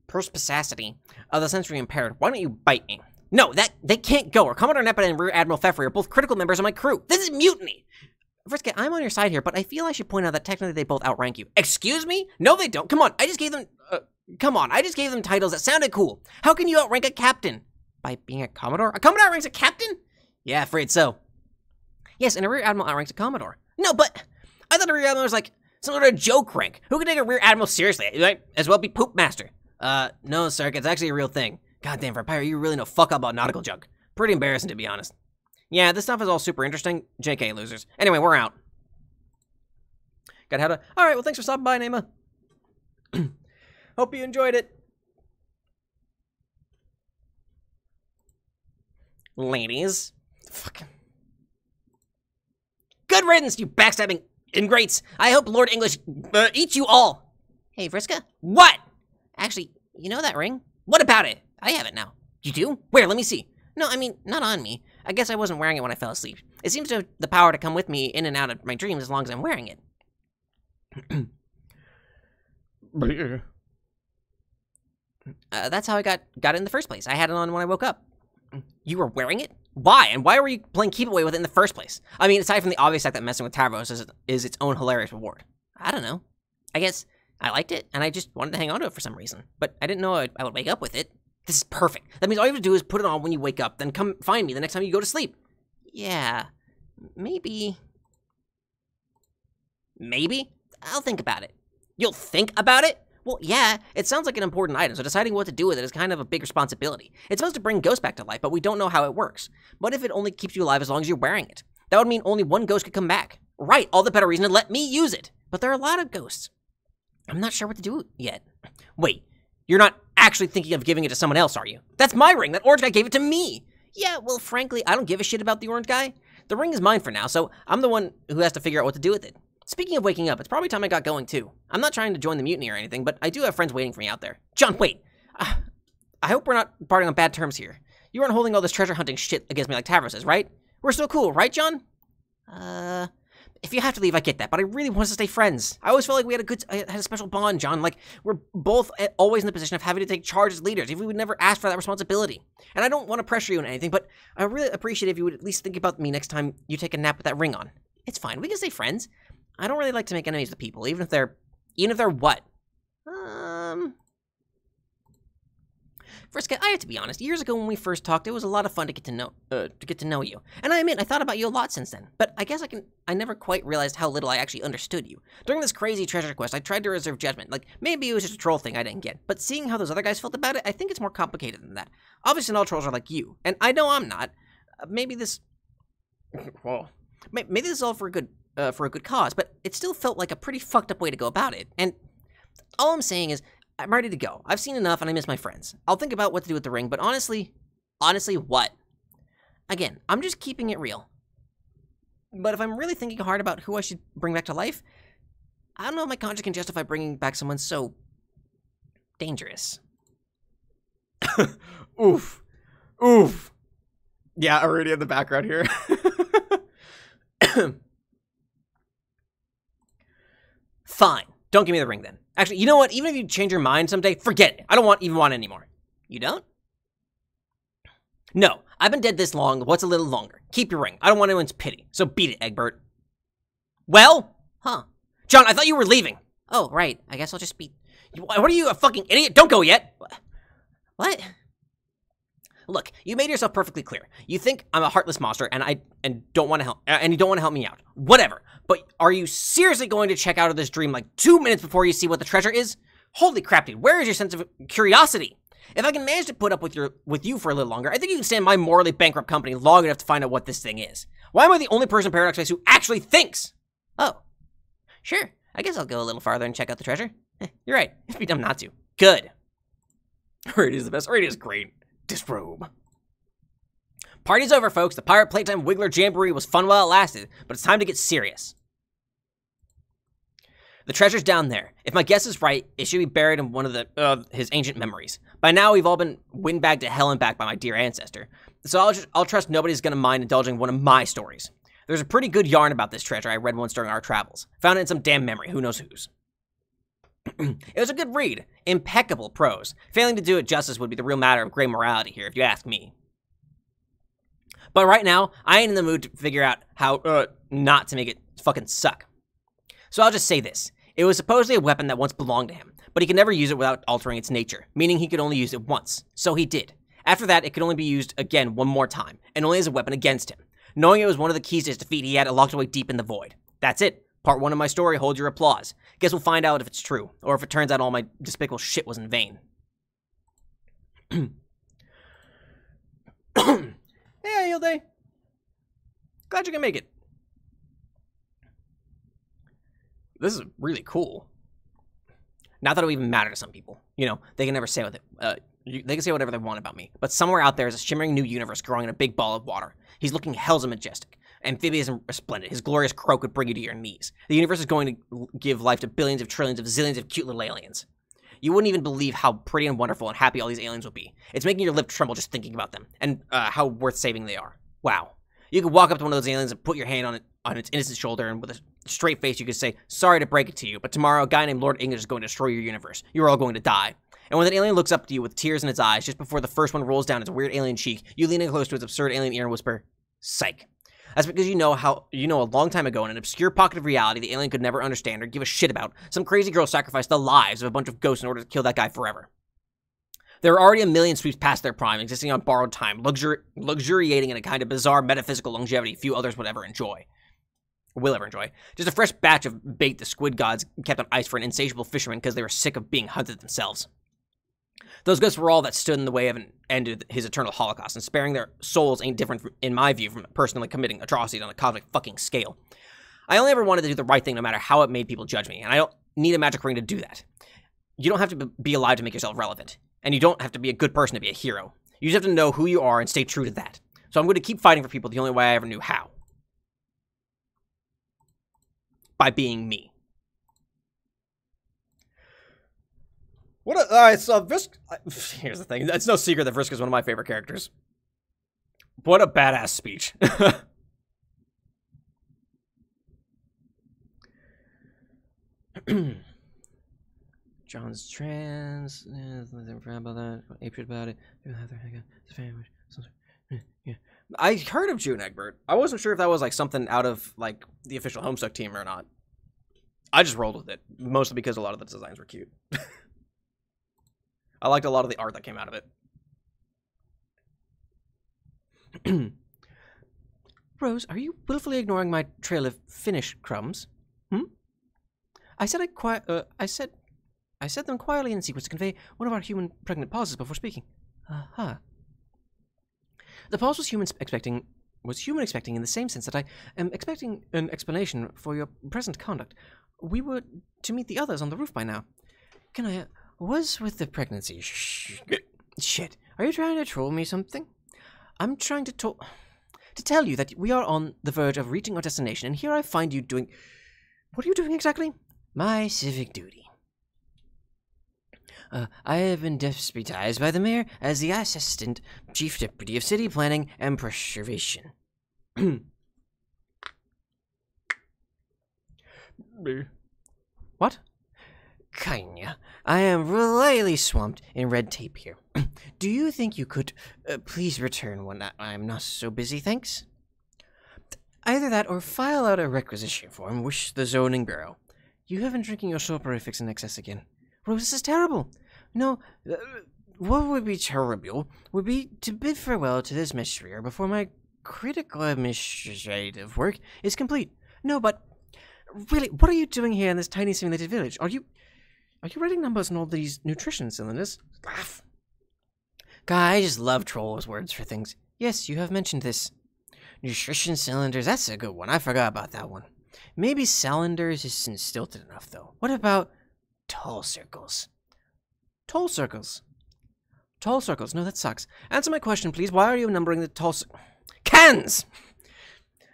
Perspicacity of the sensory impaired, why don't you bite me? No, they can't go, or Commodore Nepeta and Rear Admiral Pfeffery are both critical members of my crew. This is mutiny! Vriska, I'm on your side here, but I feel I should point out that technically they both outrank you. Excuse me? No, they don't. Come on, I just gave them, titles that sounded cool. How can you outrank a captain? By being a Commodore? A Commodore outranks a captain? Yeah, afraid so. Yes, and a Rear Admiral outranks a Commodore. No, but I thought a Rear Admiral was like some sort of joke rank. Who can take a Rear Admiral seriously? You might as well be Poop Master. No, sir, it's actually a real thing. Goddamn, Vampire, you really know fuck up about nautical junk. Pretty embarrassing, to be honest. Yeah, this stuff is all super interesting. JK, losers. Anyway, we're out. Got how to... Alright, well, thanks for stopping by, Nema. Hope you enjoyed it. Ladies. Fucking... Good riddance, you backstabbing ingrates. I hope Lord English eats you all. Hey, Vriska? What? Actually, you know that ring? What about it? I have it now. You do? Where? Let me see. No, I mean, not on me. I guess I wasn't wearing it when I fell asleep. It seems to have the power to come with me in and out of my dreams as long as I'm wearing it. That's how I got it in the first place. I had it on when I woke up. You were wearing it? Why? And why were you playing keep away with it in the first place? I mean, aside from the obvious fact that messing with Tavros is its own hilarious reward. I don't know. I guess I liked it, and I just wanted to hang on to it for some reason. But I didn't know I would wake up with it. This is perfect. That means all you have to do is put it on when you wake up, then come find me the next time you go to sleep. Yeah, maybe. Maybe? I'll think about it. You'll think about it? Well, yeah, it sounds like an important item, so deciding what to do with it is kind of a big responsibility. It's supposed to bring ghosts back to life, but we don't know how it works. What if it only keeps you alive as long as you're wearing it? That would mean only one ghost could come back. Right, all the better reason to let me use it. But there are a lot of ghosts. I'm not sure what to do yet. Wait, you're not actually thinking of giving it to someone else, are you? That's my ring. That orange guy gave it to me. Yeah, well, frankly, I don't give a shit about the orange guy. The ring is mine for now, so I'm the one who has to figure out what to do with it. Speaking of waking up, it's probably time I got going, too. I'm not trying to join the mutiny or anything, but I do have friends waiting for me out there. John, wait. I hope we're not parting on bad terms here. You aren't holding all this treasure hunting shit against me like Tavros is, right? We're still cool, right, John? If you have to leave, I get that, but I really want us to stay friends. I always felt like we had a special bond, John. Like, we're both always in the position of having to take charge as leaders, if we would never ask for that responsibility. And I don't want to pressure you on anything, but I really appreciate if you would at least think about me next time you take a nap with that ring on. It's fine, we can stay friends. I don't really like to make enemies with people, even if they're what? Vriska, I have to be honest. Years ago when we first talked, it was a lot of fun to get to know you. And I admit, I thought about you a lot since then. But I guess I never quite realized how little I actually understood you. During this crazy treasure quest, I tried to reserve judgment. Like, maybe it was just a troll thing I didn't get. But seeing how those other guys felt about it, I think it's more complicated than that. Obviously, not all trolls are like you. And I know I'm not. Maybe this is all for a good cause, but it still felt like a pretty fucked up way to go about it. And all I'm saying is, I'm ready to go. I've seen enough and I miss my friends. I'll think about what to do with the ring, but honestly, what? Again, I'm just keeping it real. But if I'm really thinking hard about who I should bring back to life, I don't know if my conscience can justify bringing back someone so dangerous. Oof. Oof. Yeah, already in the background here. Fine. Don't give me the ring then. Actually, you know what? Even if you change your mind someday, forget it. I don't even want it anymore. You don't? No. I've been dead this long. What's a little longer? Keep your ring. I don't want anyone's pity. So beat it, Egbert. Well? Huh. John, I thought you were leaving. Oh, right. I guess I'll just be... What are you, a fucking idiot? Don't go yet. What? Look, you made yourself perfectly clear. You think I'm a heartless monster, and you don't want to help me out. Whatever. But are you seriously going to check out of this dream like 2 minutes before you see what the treasure is? Holy crap, dude, where is your sense of curiosity? If I can manage to put up with you for a little longer, I think you can stand my morally bankrupt company long enough to find out what this thing is. Why am I the only person in Paradox Space who actually thinks? Oh, sure. I guess I'll go a little farther and check out the treasure. You're right. It'd be dumb not to. Good. Radio's the best. Radio's great. Disrobe. Party's over, folks. The Pirate Playtime Wiggler Jamboree was fun while it lasted, but it's time to get serious. The treasure's down there. If my guess is right, it should be buried in one of his ancient memories. By now, we've all been windbagged to hell and back by my dear ancestor, so I'll trust nobody's gonna mind indulging one of my stories. There's a pretty good yarn about this treasure I read once during our travels. Found it in some damn memory, who knows whose. It was a good read. Impeccable prose. Failing to do it justice would be the real matter of gray morality here, if you ask me. But right now, I ain't in the mood to figure out how not to make it fucking suck. So I'll just say this. It was supposedly a weapon that once belonged to him, but he could never use it without altering its nature, meaning he could only use it once. So he did. After that, it could only be used again one more time, and only as a weapon against him. Knowing it was one of the keys to his defeat, he had it locked away deep in the void. That's it. Part 1 of my story holds your applause. Guess we'll find out if it's true, or if it turns out all my despicable shit was in vain. Hey, Hilde. Glad you can make it. This is really cool. Not that it would even matter to some people. You know, they can never say what they can say whatever they want about me. But somewhere out there is a shimmering new universe growing in a big ball of water. He's looking hells and majestic, amphibious and resplendent. His glorious croak would bring you to your knees. The universe is going to give life to billions of trillions of zillions of cute little aliens. You wouldn't even believe how pretty and wonderful and happy all these aliens will be. It's making your lip tremble just thinking about them, and how worth saving they are. Wow. You could walk up to one of those aliens and put your hand on its innocent shoulder, and with a straight face you could say, sorry to break it to you, but tomorrow a guy named Lord English is going to destroy your universe. You're all going to die. And when that alien looks up to you with tears in its eyes, just before the first one rolls down its weird alien cheek, you lean in close to its absurd alien ear and whisper, psych. That's because you know a long time ago in an obscure pocket of reality the alien could never understand or give a shit about, some crazy girl sacrificed the lives of a bunch of ghosts in order to kill that guy forever. There are already a million sweeps past their prime, existing on borrowed time, luxuriating in a kind of bizarre metaphysical longevity few others will ever enjoy. Just a fresh batch of bait the squid gods kept on ice for an insatiable fisherman because they were sick of being hunted themselves. Those ghosts were all that stood in the way of an end to his eternal holocaust, and sparing their souls ain't different, in my view, from personally committing atrocities on a cosmic fucking scale. I only ever wanted to do the right thing no matter how it made people judge me, and I don't need a magic ring to do that. You don't have to be alive to make yourself relevant, and you don't have to be a good person to be a hero. You just have to know who you are and stay true to that. So I'm going to keep fighting for people the only way I ever knew how. By being me. Alright, so Vriska... Here's the thing. It's no secret that Vriska is one of my favorite characters. What a badass speech. John's trans... about that. Apeshit about it. I heard of June Egbert. I wasn't sure if that was like something out of like the official Homestuck team or not. I just rolled with it, mostly because a lot of the designs were cute. I liked a lot of the art that came out of it. Rose, are you willfully ignoring my trail of Finnish crumbs? I said I said them quietly in sequence to convey one of our human pregnant pauses before speaking. The pause was human expecting in the same sense that I am expecting an explanation for your present conduct. We were to meet the others on the roof by now. Can I, was with the pregnancy. Shit. Are you trying to troll me something? I'm trying to tell you that we are on the verge of reaching our destination, and here I find you doing... What are you doing exactly? My civic duty. I have been deputized by the mayor as the Assistant Chief Deputy of City Planning and Preservation. What? Kanya, I am royally swamped in red tape here. Do you think you could please return when I'm not so busy, thanks? Either that or file out a requisition form, wish the zoning bureau. You have been drinking your soporifics in excess again. Rose, this is terrible. No, what would be terrible would be to bid farewell to this mystery before my critical administrative work is complete. No, but really, what are you doing here in this tiny simulated village? Are you Are you writing numbers on all these nutrition cylinders? Laugh. God, I just love Troll's words for things. Yes, you have mentioned this. Nutrition cylinders, that's a good one. I forgot about that one. Maybe cylinders isn't stilted enough, though. What about tall circles? Tall circles? Tall circles. No, that sucks. Answer my question, please. Why are you numbering the tall cans?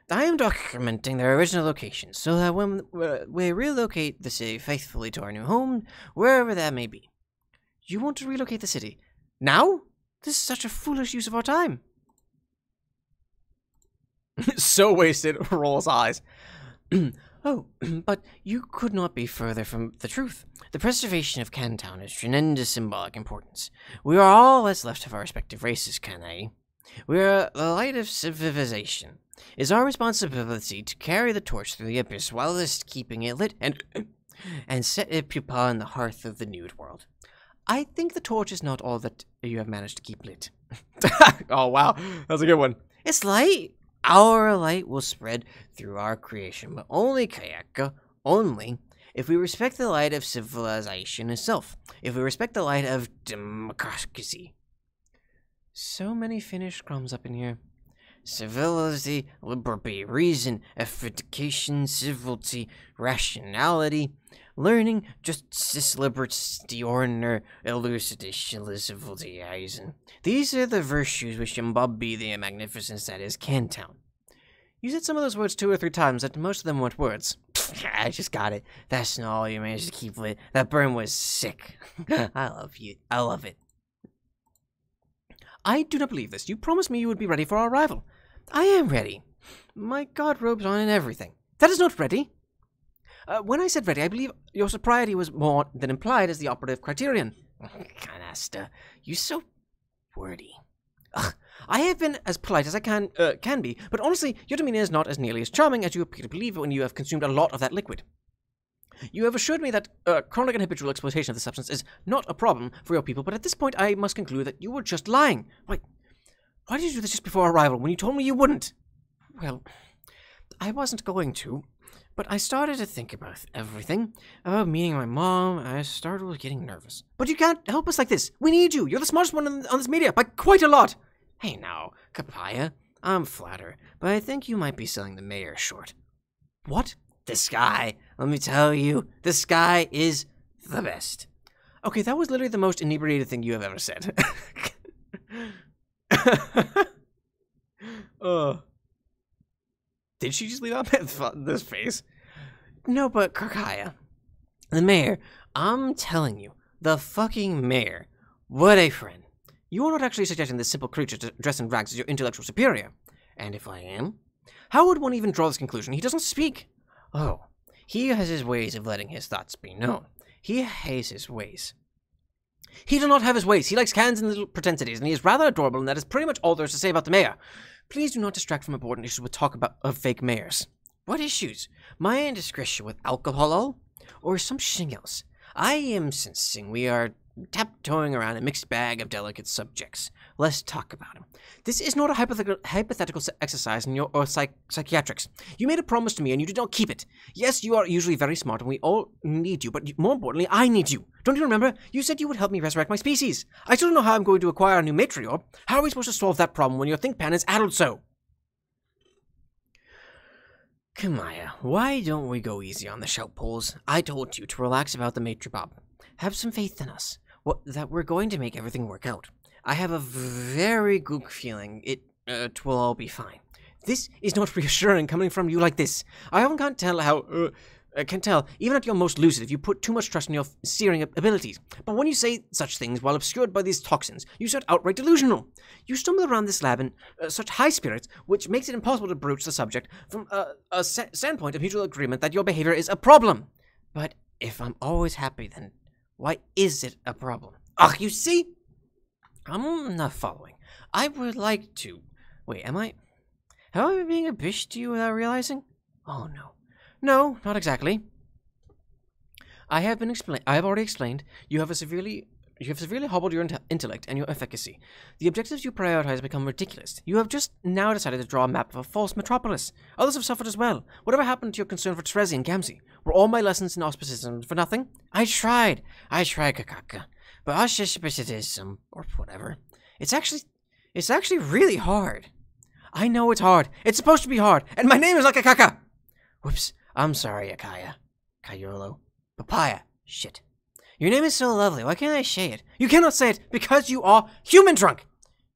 I am documenting their original locations so that when we relocate the city faithfully to our new home, wherever that may be. You want to relocate the city? Now? This is such a foolish use of our time. So wasted, rolls eyes. Oh, but you could not be further from the truth. The preservation of Cantown is tremendous symbolic importance. We are all that's left of our respective races, Canai. We are the light of civilization. It is our responsibility to carry the torch through the abyss while thus keeping it lit and set a pupa in the hearth of the nude world. I think the torch is not all that you have managed to keep lit. Oh, wow. That's a good one. It's light. Our light will spread through our creation, but only, Kayaka, only if we respect the light of civilization itself. If we respect the light of democracy. So many Finnish crumbs up in here. Civility, liberty, reason, edification, civility, rationality, learning, justice, liberty, honor, elucidation, civility, eisen. These are the virtues which embody the magnificence that is Cantown. You said some of those words 2 or 3 times, that most of them weren't words. I just got it. That's not all you managed to keep lit. That burn was sick. I love you. I love it. I do not believe this. You promised me you would be ready for our arrival. I am ready. My god robes on and everything. That is not ready. When I said ready, I believe your sobriety was more than implied as the operative criterion. Canasta, you so wordy. Ugh, I have been as polite as I can be, but honestly, your demeanor is not as nearly as charming as you appear to believe when you have consumed a lot of that liquid. You have assured me that chronic and habitual exploitation of the substance is not a problem for your people, but at this point I must conclude that you were just lying. Why did you do this just before arrival when you told me you wouldn't? Well, I wasn't going to, but I started to think about everything, about meeting my mom, and I started getting nervous. But you can't help us like this. We need you. You're the smartest one on this media, by quite a lot. Hey now, Kapaya, I'm flattered, but I think you might be selling the mayor short. What? This guy, let me tell you, this guy is the best. Okay, that was literally the most inebriated thing you have ever said. Did she just leave out this face? No, but Kakaya, the mayor, I'm telling you, the fucking mayor, what a friend. You are not actually suggesting this simple creature to dress in rags as your intellectual superior. And if I am, how would one even draw this conclusion? He doesn't speak. Oh, he has his ways of letting his thoughts be known. He has his ways. He does not have his ways. He likes cans and little pretensities, and he is rather adorable, and that is pretty much all there is to say about the mayor. Please do not distract from important issues with talk of fake mayors. What issues? My indiscretion with alcohol, or something else? I am sensing we are tiptoeing around a mixed bag of delicate subjects. Let's talk about him. This is not a hypothetical exercise in your psychiatrics. You made a promise to me and you did not keep it. Yes, you are usually very smart and we all need you, but more importantly, I need you. Don't you remember? You said you would help me resurrect my species. I still don't know how I'm going to acquire a new matriarch. How are we supposed to solve that problem when your think pan is addled so? Kamaya, why don't we go easy on the shout poles? I told you to relax about the matriarch. Have some faith in us. That we're going to make everything work out. I have a very good feeling it will all be fine. This is not reassuring coming from you like this. I often can't tell, even at your most lucid, if you put too much trust in your searing abilities. But when you say such things while obscured by these toxins, you sound outright delusional. You stumble around this lab in such high spirits, which makes it impossible to broach the subject from a standpoint of mutual agreement that your behavior is a problem. But if I'm always happy, then why is it a problem? Ugh, you see? I'm not following. I would like to... Wait, am I being a bitch to you without realizing? Oh, no. No, not exactly. I have already explained. You have You have severely hobbled your intellect and your efficacy. The objectives you prioritize become ridiculous. You have just now decided to draw a map of a false metropolis. Others have suffered as well. Whatever happened to your concern for Trezzy and Gamzee? Were all my lessons in auspicism for nothing? I tried, Kakaka. But auspicism, or whatever. It's actually really hard. I know it's hard. It's supposed to be hard. And my name is like a Kakaka. Whoops. I'm sorry, Akaya. Kayolo. Papaya. Shit. Your name is so lovely, why can't I say it? You cannot say it because you are human drunk!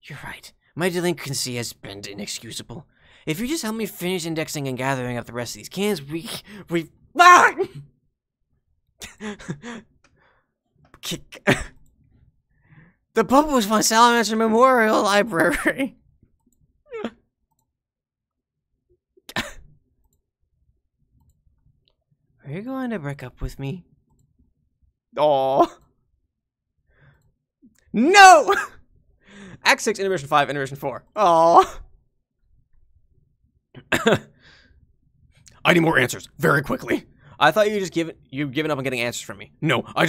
You're right. My delinquency has been inexcusable. If you just help me finish indexing and gathering up the rest of these cans, we... Ah! The pup was my Salamander Memorial Library. Are you going to break up with me? Oh no! Act 6, Intermission 5, Intermission 4. Oh. I need more answers, very quickly. I thought you'd given up on getting answers from me. No, I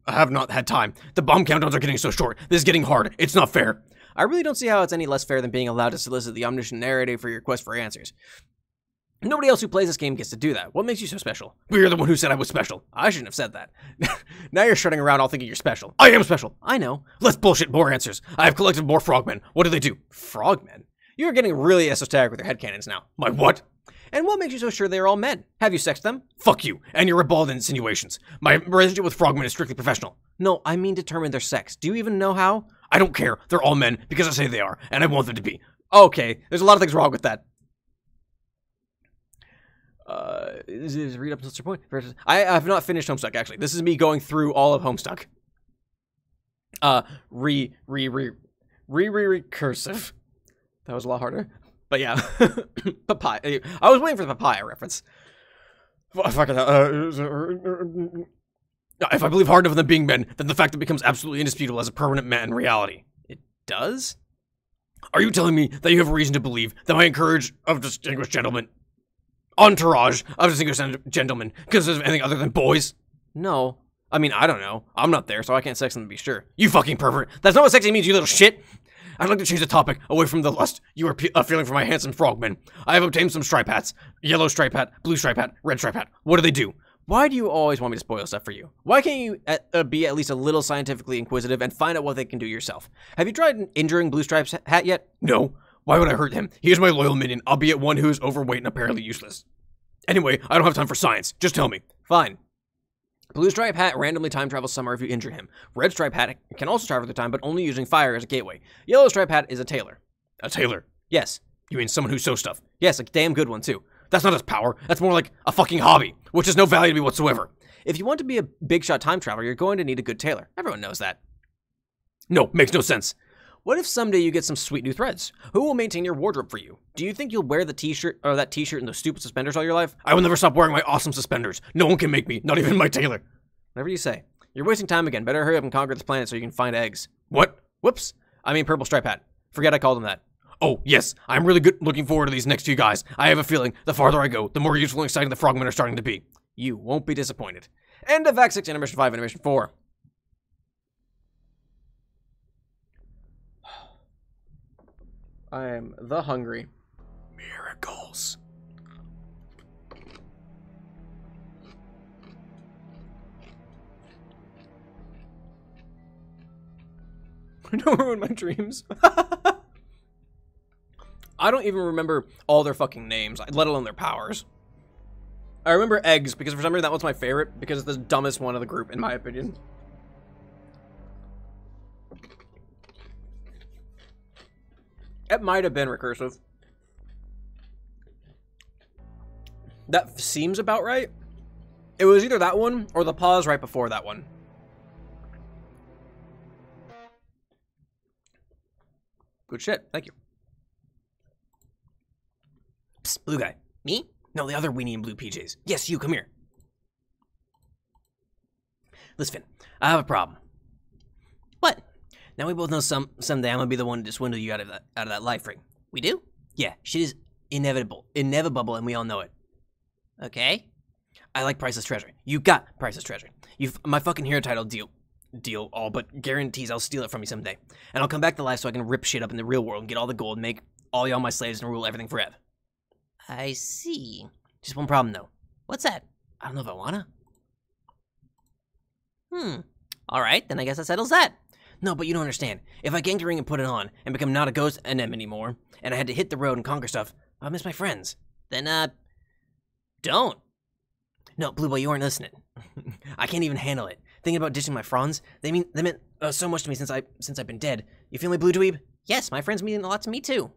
have not had time. The bomb countdowns are getting so short. This is getting hard. It's not fair. I really don't see how it's any less fair than being allowed to solicit the omniscient narrative for your quest for answers. Nobody else who plays this game gets to do that. What makes you so special? But you're the one who said I was special. I shouldn't have said that. Now you're strutting around all thinking you're special. I am special. I know. Let's bullshit more answers. I have collected more frogmen. What do they do? Frogmen? You're getting really esoteric with your headcanons now. My what? And what makes you so sure they are all men? Have you sexed them? Fuck you. And your ribald insinuations. My relationship with frogmen is strictly professional. No, I mean determine their sex. Do you even know how? I don't care. They're all men because I say they are. And I want them to be. Okay. There's a lot of things wrong with that. Read up until a point. I have not finished Homestuck, actually. This is me going through all of Homestuck. Recursive. That was a lot harder. But yeah. Papaya. I was waiting for the papaya reference. If I believe hard enough in them being men, then the fact that becomes absolutely indisputable as a permanent man reality. It does? Are you telling me that you have reason to believe that my encourage of distinguished gentlemen entourage of distinguished gentlemen consists of anything other than boys? No. I mean, I don't know. I'm not there, so I can't sex them to be sure. You fucking pervert. That's not what sexy means, you little shit. I'd like to change the topic away from the lust you are feeling for my handsome frogmen. I have obtained some stripe hats. Yellow stripe hat, blue stripe hat, red stripe hat. What do they do? Why do you always want me to spoil stuff for you? Why can't you be at least a little scientifically inquisitive and find out what they can do yourself? Have you tried injuring Blue Stripe's hat yet? No. Why would I hurt him? He is my loyal minion, albeit one who is overweight and apparently useless. Anyway, I don't have time for science. Just tell me. Fine. Blue Stripe Hat randomly time travels somewhere if you injure him. Red Stripe Hat can also travel through time, but only using fire as a gateway. Yellow Stripe Hat is a tailor. A tailor? Yes. You mean someone who sews stuff? Yes, a damn good one, too. That's not his power. That's more like a fucking hobby, which has no value to me whatsoever. If you want to be a big shot time traveler, you're going to need a good tailor. Everyone knows that. No, makes no sense. What if someday you get some sweet new threads? Who will maintain your wardrobe for you? Do you think you'll wear the t-shirt or that t-shirt and those stupid suspenders all your life? I will never stop wearing my awesome suspenders. No one can make me, not even my tailor. Whatever you say. You're wasting time again. Better hurry up and conquer this planet so you can find eggs. What? Whoops. I mean purple stripe hat. Forget I called him that. Oh, yes. I'm really good looking forward to these next few guys. I have a feeling the farther I go, the more useful and exciting the frogmen are starting to be. You won't be disappointed. End of Act 6, Intermission 5, Intermission 4. I am the hungry. Miracles. Don't ruin my dreams. I don't even remember all their fucking names, let alone their powers. I remember eggs because for some reason that was my favorite because it's the dumbest one of the group, in my opinion. It might have been recursive. That seems about right. It was either that one or the pause right before that one. Good shit. Thank you. Psst, blue guy. Me? No, the other weenie in blue PJs. Yes, you, come here. Listen, I have a problem. What? Now we both know someday I'm gonna be the one to swindle you out of that life ring. We do? Yeah, shit is inevitable, and we all know it. Okay. I like Priceless Treasure. You got Priceless Treasure. My fucking hero title deal all, but guarantees I'll steal it from you someday. And I'll come back to life so I can rip shit up in the real world and get all the gold, make all y'all my slaves, and rule everything forever. I see. Just one problem, though. What's that? I don't know if I wanna. Alright, then I guess that settles that. No, but you don't understand. If I ganked a ring and put it on, and become not a ghost NM anymore, and I had to hit the road and conquer stuff, I'll miss my friends. Then, don't. No, Blue Boy, you aren't listening. I can't even handle it. Thinking about ditching my fronds, they meant so much to me since I've been dead. You feel me, Blue Dweeb? Yes, my friends mean a lot to me, too.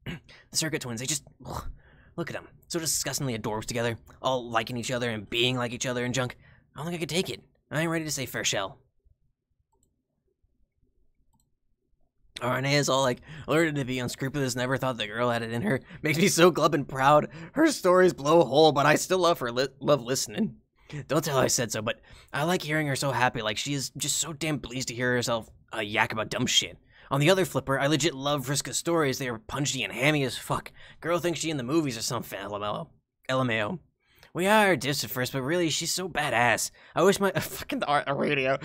The Circuit Twins, they just... Ugh, look at them. So disgustingly adorable together, all liking each other and being like each other and junk. I don't think I could take it. I ain't ready to say farewell. RNA is all like, alerted to be unscrupulous, never thought the girl had it in her. Makes me so glub and proud. Her stories blow a hole, but I still love her, love listening. Don't tell her I said so, but I like hearing her so happy, like she is just so damn pleased to hear herself yak about dumb shit. On the other flipper, I legit love Vriska's stories. They are punchy and hammy as fuck. Girl thinks she in the movies or something, LMAO. We are dissed at first, but really, she's so badass. I wish my fucking radio.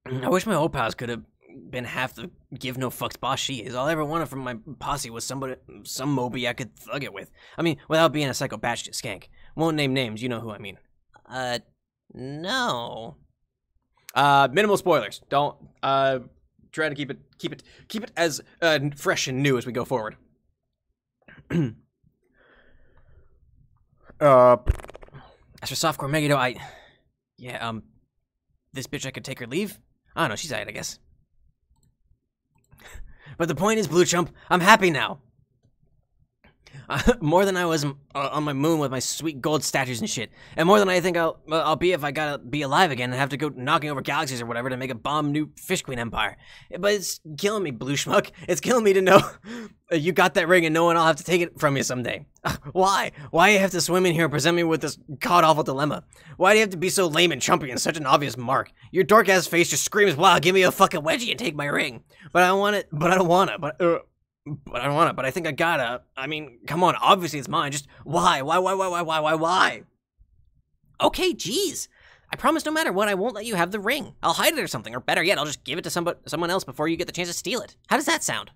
I wish my old pals could have been half the give no fucks boss she is. All I ever wanted from my posse was some Moby I could thug it with. I mean, without being a psycho batshit skank. Won't name names, you know who I mean. No. Minimal spoilers. Don't, try to keep it as, fresh and new as we go forward. As for softcore Megiddo, this bitch I could take her leave? I don't know, she's alright, I guess. But the point is, Blue Chump, I'm happy now. More than I was on my moon with my sweet gold statues and shit. And more than I think I'll be if I gotta be alive again and have to go knocking over galaxies or whatever to make a bomb new Fish Queen empire. But it's killing me, Blue Schmuck. It's killing me to know you got that ring and no one will have to take it from you someday. Why? Why do you have to swim in here and present me with this god-awful dilemma? Why do you have to be so lame and chumpy and such an obvious mark? Your dork-ass face just screams, wow, give me a fucking wedgie and take my ring. But I want it, but I don't want it, but I don't want it, but I think I gotta. I mean, come on, obviously it's mine. Just why? Why? Okay, geez. I promise no matter what, I won't let you have the ring. I'll hide it or something, or better yet, I'll just give it to someone else before you get the chance to steal it. How does that sound?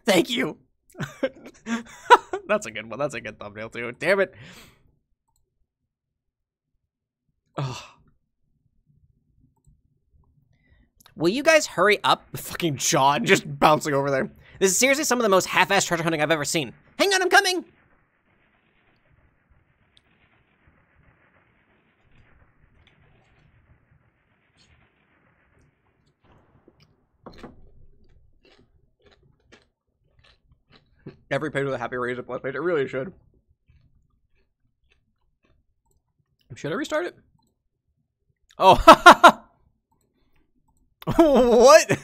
Thank you. That's a good one. That's a good thumbnail too. Damn it. Oh. Will you guys hurry up? Fucking John just bouncing over there. This is seriously some of the most half-assed treasure hunting I've ever seen. Hang on, I'm coming! Every page with a happy raise plus page. It really should. Should I restart it? Oh, what?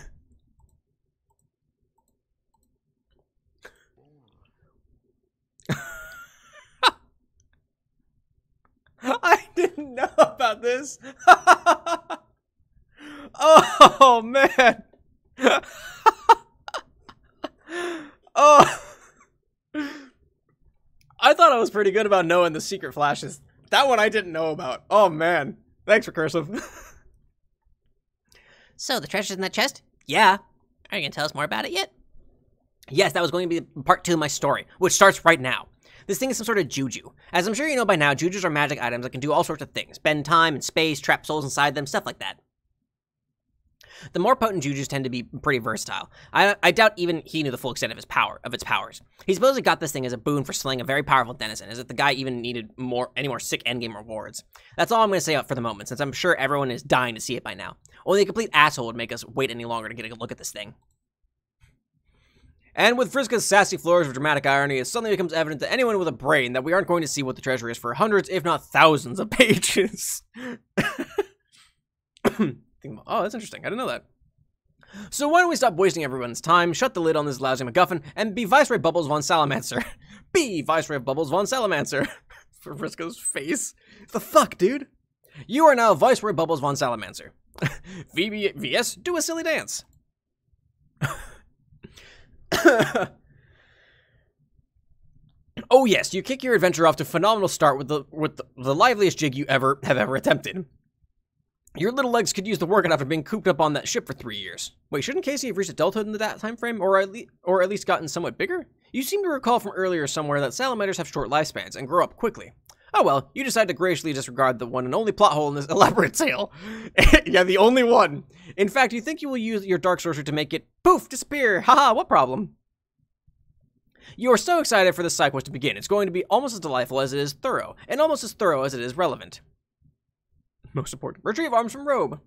I didn't know about this. Oh, man. Oh. I thought I was pretty good about knowing the secret flashes. That one I didn't know about. Oh, man. Thanks, Recursive. So, the treasure's in that chest? Yeah. Are you going to tell us more about it yet? Yes, that was going to be part 2 of my story, which starts right now. This thing is some sort of juju. As I'm sure you know by now, jujus are magic items that can do all sorts of things. Bend time and space, trap souls inside them, stuff like that. The more potent jujus tend to be pretty versatile. I doubt even he knew the full extent of its powers. He supposedly got this thing as a boon for slaying a very powerful denizen, as if the guy even needed any more sick endgame rewards. That's all I'm going to say for the moment, since I'm sure everyone is dying to see it by now. Only a complete asshole would make us wait any longer to get a look at this thing. And with Vriska's sassy flourish of dramatic irony, it suddenly becomes evident to anyone with a brain that we aren't going to see what the treasure is for hundreds, if not thousands of pages. Oh, that's interesting. I didn't know that. So why don't we stop wasting everyone's time, shut the lid on this lousy MacGuffin, and be Viceroy Bubbles von Salamancer. Be Viceroy Bubbles von Salamancer. For Vriska's face. The fuck, dude? You are now Viceroy Bubbles von Salamancer. VS, do a silly dance. Oh yes, you kick your adventure off to a phenomenal start with the liveliest jig you have ever attempted. Your little legs could use the workout after being cooped up on that ship for 3 years. Wait, shouldn't Casey have reached adulthood in that time frame, or at least gotten somewhat bigger? You seem to recall from earlier somewhere that salamanders have short lifespans and grow up quickly. Oh well, you decide to graciously disregard the one and only plot hole in this elaborate tale. Yeah, the only one. In fact, you think you will use your dark sorcery to make it, poof, disappear. Haha, what problem? You are so excited for this side quest to begin. It's going to be almost as delightful as it is thorough, and almost as thorough as it is relevant. Most important. Retrieve arms from Robe.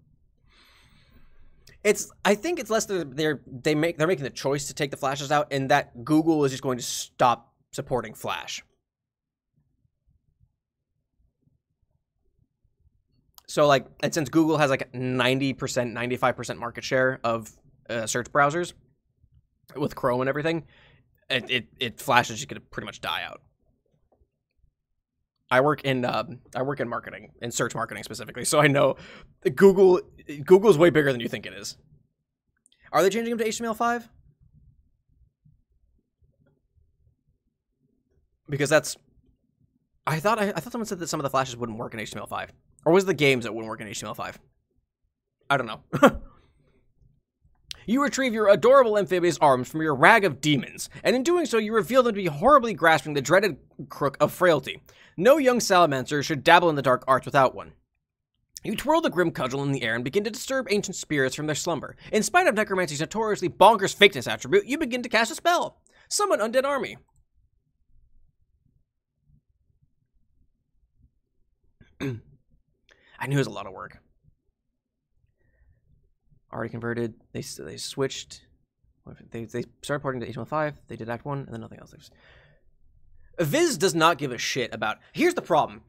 I think it's less that they're making the choice to take the flashes out, and that Google is just going to stop supporting Flash. So, like, and since Google has like 90%, 95% market share of search browsers with Chrome and everything, Flash is just gonna pretty much die out. I work in marketing, in search marketing specifically, so I know Google's way bigger than you think it is. Are they changing them to HTML5? Because that's I thought someone said that some of the flashes wouldn't work in HTML5. Or was it the games that wouldn't work in HTML5? I don't know. You retrieve your adorable amphibious arms from your rag of demons, and in doing so, you reveal them to be horribly grasping the dreaded crook of frailty. No young salamander should dabble in the dark arts without one. You twirl the grim cudgel in the air and begin to disturb ancient spirits from their slumber. In spite of necromancy's notoriously bonkers fakeness attribute, you begin to cast a spell. Summon Undead Army. I knew it was a lot of work. Already converted. They switched. They started porting to HTML5. They did Act 1, and then nothing else. Viz does not give a shit about... Here's the problem.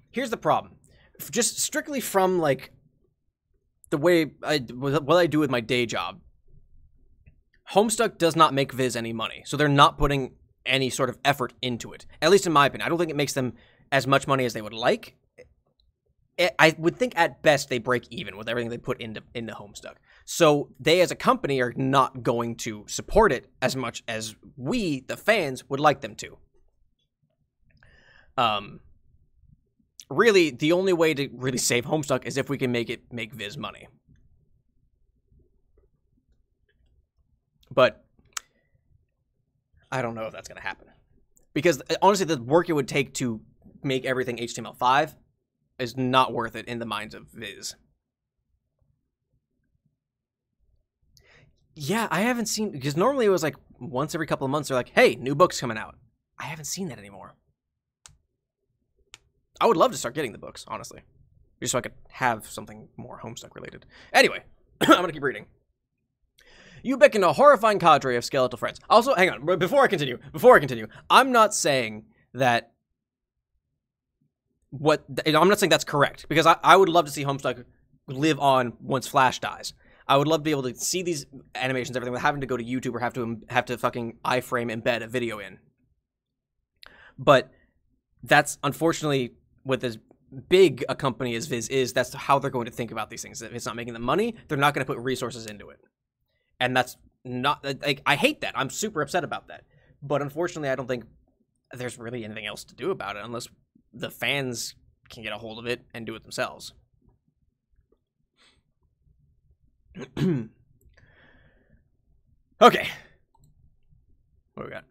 Just strictly from, like, the way what I do with my day job. Homestuck does not make Viz any money, so they're not putting any sort of effort into it. At least in my opinion. I don't think it makes them as much money as they would like. I would think at best they break even with everything they put into Homestuck. So they as a company are not going to support it as much as we, the fans, would like them to. Really, the only way to really save Homestuck is if we can make Viz money. But I don't know if that's going to happen. Because honestly, the work it would take to make everything HTML5 is not worth it in the minds of Viz. Yeah, I haven't seen... Because normally it was like once every couple of months they're like, hey, new book's coming out. I haven't seen that anymore. I would love to start getting the books, honestly. Just so I could have something more Homestuck related. Anyway, I'm going to keep reading. You beckon a horrifying cadre of skeletal friends. Also, hang on, before I continue, I'm not saying that... I'm not saying that's correct, because I would love to see Homestuck live on once Flash dies. I would love to be able to see these animations, everything, without having to go to YouTube or have to fucking iframe embed a video in. But that's unfortunately with as big a company as Viz is, that's how they're going to think about these things. If it's not making them money, they're not going to put resources into it, and that's not like, I hate that. I'm super upset about that. But unfortunately, I don't think there's really anything else to do about it unless the fans can get a hold of it and do it themselves. Okay. What do we got?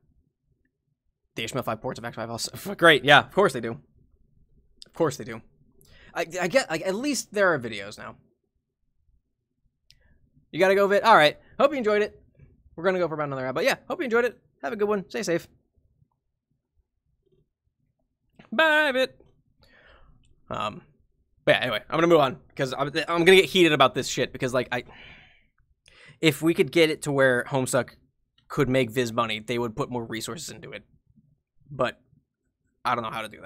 The HTML5 ports of Act 5 also. Great, yeah, of course they do. Of course they do. I get, like, at least there are videos now. You gotta go, Vit? Alright. Hope you enjoyed it. We're gonna go for about another hour, but yeah, hope you enjoyed it. Have a good one. Stay safe. Bye, Vit. But yeah, anyway, I'm gonna move on, because I'm gonna get heated about this shit, because, like, if we could get it to where Homestuck could make Viz money, they would put more resources into it. But I don't know how to do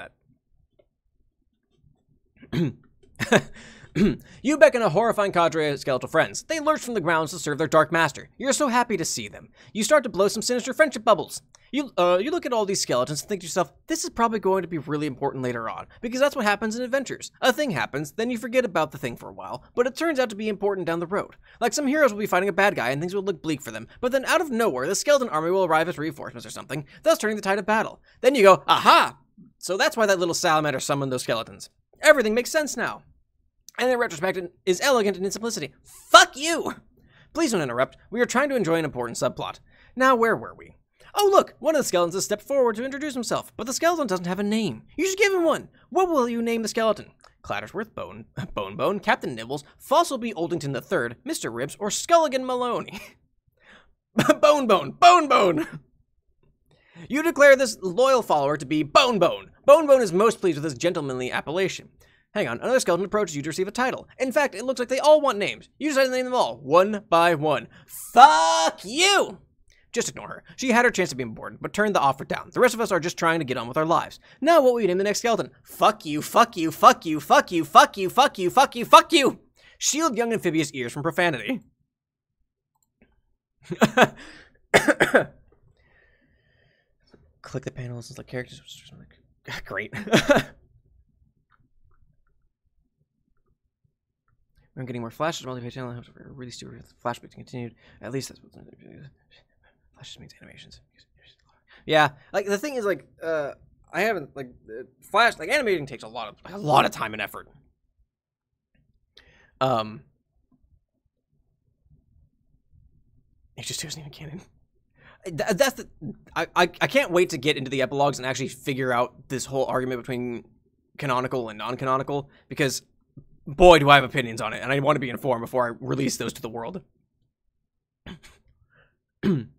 that. You beckon a horrifying cadre of skeletal friends. They lurch from the grounds to serve their dark master. You're so happy to see them. You start to blow some sinister friendship bubbles. You look at all these skeletons and think to yourself, this is probably going to be really important later on, because that's what happens in adventures. A thing happens, then you forget about the thing for a while, but it turns out to be important down the road. Like some heroes will be fighting a bad guy and things will look bleak for them, but then out of nowhere, the skeleton army will arrive as reinforcements or something, thus turning the tide of battle. Then you go, aha! So that's why that little salamander summoned those skeletons. Everything makes sense now. And in retrospect, it is elegant in its simplicity. Fuck you! Please don't interrupt. We are trying to enjoy an important subplot. Now, where were we? Oh, look! One of the skeletons has stepped forward to introduce himself, but the skeleton doesn't have a name. You should give him one. What will you name the skeleton? Clattersworth, Bone, Captain Nibbles, Fossilby Oldington III, Mr. Ribs, or Sculligan Maloney? Bone! You declare this loyal follower to be Bone. Bone is most pleased with his gentlemanly appellation. Hang on, another skeleton approaches you to receive a title. In fact, it looks like they all want names. You decide to name them all, one by one. Fuck you! Just ignore her. She had her chance to be important, but turned the offer down. The rest of us are just trying to get on with our lives. Now what will you name the next skeleton? Fuck you. Shield young amphibious ears from profanity. Click the panels and select characters. Great. I'm getting more flashes. Multi-page channel. I have to really stupid flashback continued. At least that's what flashes means animations. Yeah, like the thing is, like, I haven't like flash. Like animating takes a lot of time and effort. H2 isn't even canon. That's the. I can't wait to get into the epilogues and actually figure out this whole argument between canonical and non-canonical, because boy, do I have opinions on it, and I want to be informed before I release those to the world. And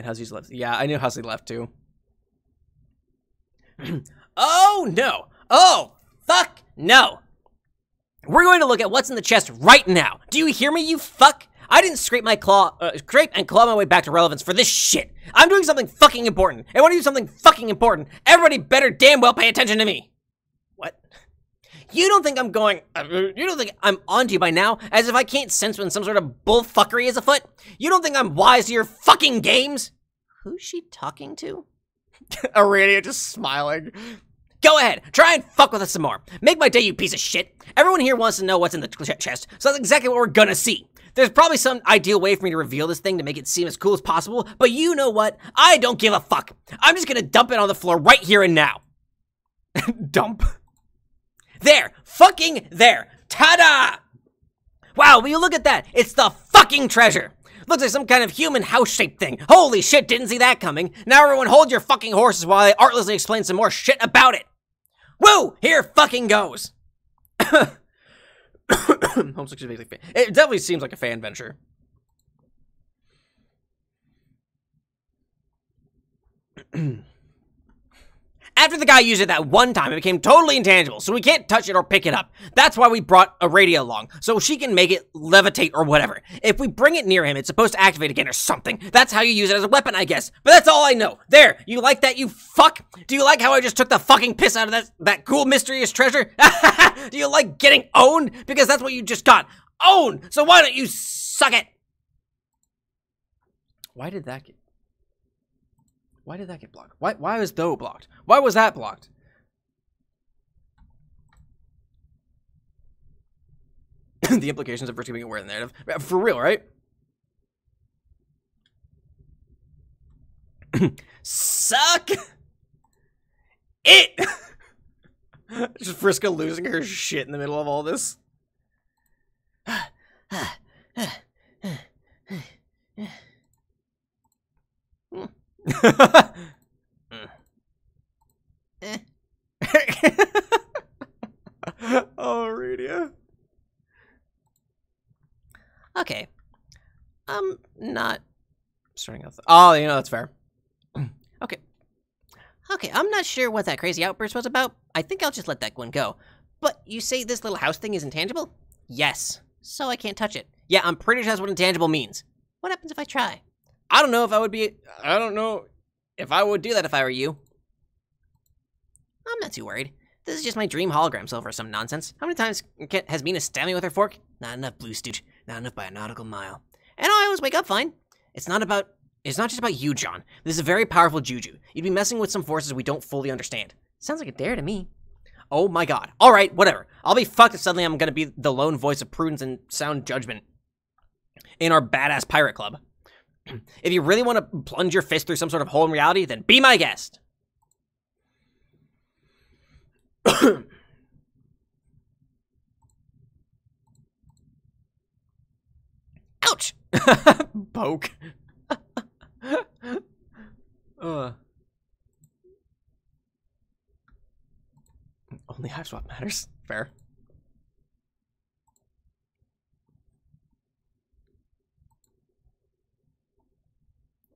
Hussie's left. Yeah, I knew Hussie left too. Oh no! Oh fuck no! We're going to look at what's in the chest right now. Do you hear me, you fuck? I didn't scrape and claw my way back to relevance for this shit. I'm doing something fucking important. And when I do something fucking important, everybody better damn well pay attention to me. What? You don't think I'm going, you don't think I'm onto you by now, as if I can't sense when some sort of bullfuckery is afoot? You don't think I'm wise to your fucking games? Who's she talking to? Aurelia just smiling. Go ahead, try and fuck with us some more. Make my day, you piece of shit. Everyone here wants to know what's in the chest, so that's exactly what we're gonna see. There's probably some ideal way for me to reveal this thing to make it seem as cool as possible, but you know what? I don't give a fuck. I'm just gonna dump it on the floor right here and now. Dump. There, fucking there. Ta-da! Wow, will you look at that? It's the fucking treasure. Looks like some kind of human house-shaped thing. Holy shit, didn't see that coming. Now everyone hold your fucking horses while I artlessly explain some more shit about it. Woo! Here fucking goes. Homestuck is basically it definitely seems like a fan venture. After the guy used it that one time, it became totally intangible, so we can't touch it or pick it up. That's why we brought Aurelia along, so she can make it levitate or whatever. If we bring it near him, it's supposed to activate again or something. That's how you use it as a weapon, I guess. But that's all I know. There, you like that, you fuck? Do you like how I just took the fucking piss out of that cool mysterious treasure? Do you like getting owned? Because that's what you just got. Owned! So why don't you suck it? Why did that get blocked? Why was Though blocked? Why was that blocked? The implications of Vriska being aware of the narrative. For real, right? Suck it! Just Vriska losing her shit in the middle of all this. Oh, radio. Okay. I'm not starting off. Oh, you know, that's fair. Okay. Okay, I'm not sure what that crazy outburst was about. I think I'll just let that one go. But you say this little house thing is intangible? Yes. So I can't touch it. Yeah, I'm pretty sure that's what intangible means. What happens if I try? I don't know if I would be... I don't know if I would do that if I were you. I'm not too worried. This is just my dream hologram self or some nonsense. How many times has Mina stabbed me with her fork? Not enough, Blue Stooge. Not enough by a nautical mile. And I always wake up fine. It's not just about you, John. This is a very powerful juju. You'd be messing with some forces we don't fully understand. Sounds like a dare to me. Oh my god. Alright, whatever. I'll be fucked if suddenly I'm gonna be the lone voice of prudence and sound judgment in our badass pirate club. If you really want to plunge your fist through some sort of hole in reality, then be my guest. Ouch! Poke. Only hive swap matters. Fair.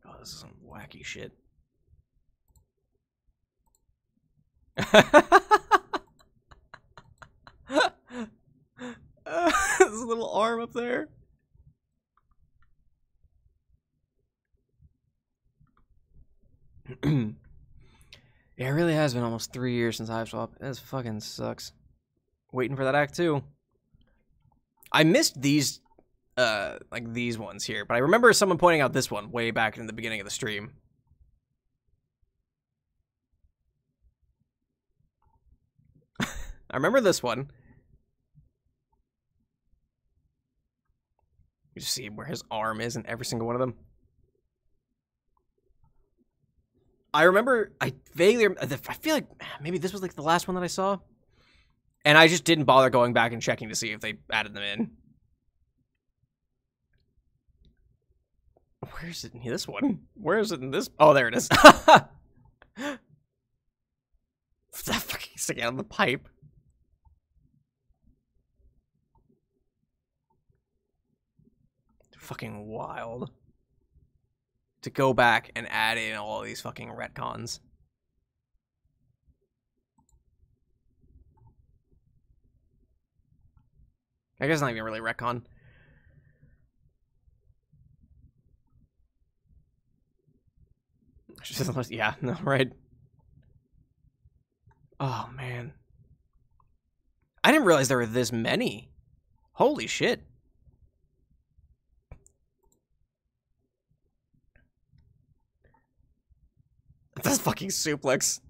Oh, this is some wacky shit. This little arm up there. Yeah, it really has been almost 3 years since Hive Swap. This fucking sucks. Waiting for that Act 2. I missed these, like these ones here, but I remember someone pointing out this one way back in the beginning of the stream. I remember this one. You see where his arm is in every single one of them. I remember, I feel like maybe this was like the last one that I saw. And I just didn't bother going back and checking to see if they added them in. Where is it in this one? Where is it in this? Oh, there it is. That fucking sticking out of the pipe. Fucking wild. To go back and add in all these fucking retcons. I guess it's not even really retcon. Yeah, no, right. Oh, man. I didn't realize there were this many. Holy shit. That's fucking suplex.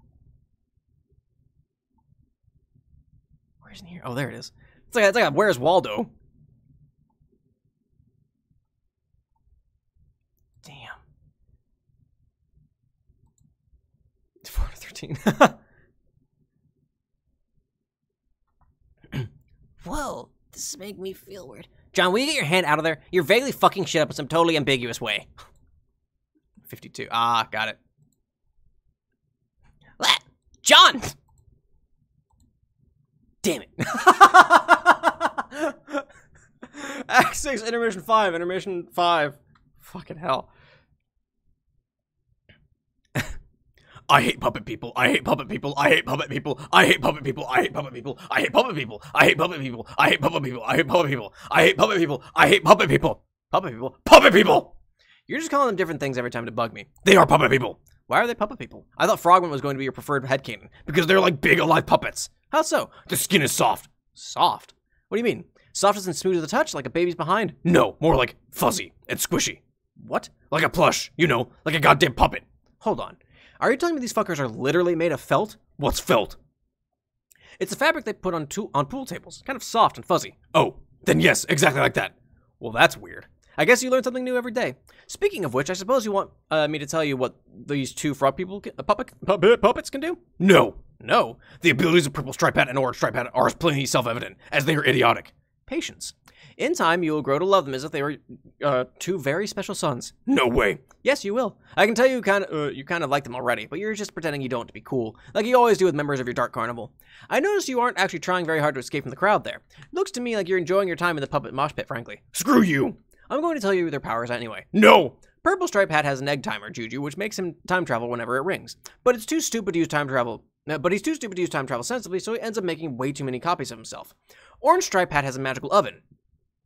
Where's in here? Oh, there it is. It's like a Where's Waldo? Damn. 4 to 13. Whoa, this is making me feel weird. John, will you get your hand out of there? You're vaguely fucking shit up in some totally ambiguous way. 52. Ah, got it. John! Damn it. Act 6, intermission 5, intermission 5. Fucking hell. I hate puppet people. I hate puppet people. I hate puppet people. I hate puppet people. I hate puppet people. I hate puppet people. I hate puppet people. I hate puppet people. I hate puppet people. I hate puppet people. I hate puppet people. Puppet people. Puppet people! You're just calling them different things every time to bug me. They are puppet people. Why are they puppet people? I thought Frogman was going to be your preferred headcanon, because they're like big alive puppets. How so? The skin is soft. Soft? What do you mean? Soft as and smooth to the touch, like a baby's behind? No, more like fuzzy and squishy. What? Like a plush, you know, like a goddamn puppet. Hold on. Are you telling me these fuckers are literally made of felt? What's felt? It's a fabric they put on pool tables, kind of soft and fuzzy. Oh, then yes, exactly like that. Well, that's weird. I guess you learn something new every day. Speaking of which, I suppose you want me to tell you what these two frog people, puppets can do? No. No. The abilities of Purple Stripe Hat and Orange Stripe Hat are as plainly self-evident, as they are idiotic. Patience. In time, you will grow to love them as if they were two very special sons. No way. Yes, you will. I can tell you kind of like them already, but you're just pretending you don't to be cool, like you always do with members of your Dark Carnival. I notice you aren't actually trying very hard to escape from the crowd there. Looks to me like you're enjoying your time in the puppet mosh pit, frankly. Screw you. I'm going to tell you their powers anyway. No! Purple Stripe Hat has an egg timer, Juju, which makes him time travel whenever it rings. But it's too stupid to use time travel. But he's too stupid to use time travel sensibly, so he ends up making way too many copies of himself. Orange Stripe Hat has a magical oven,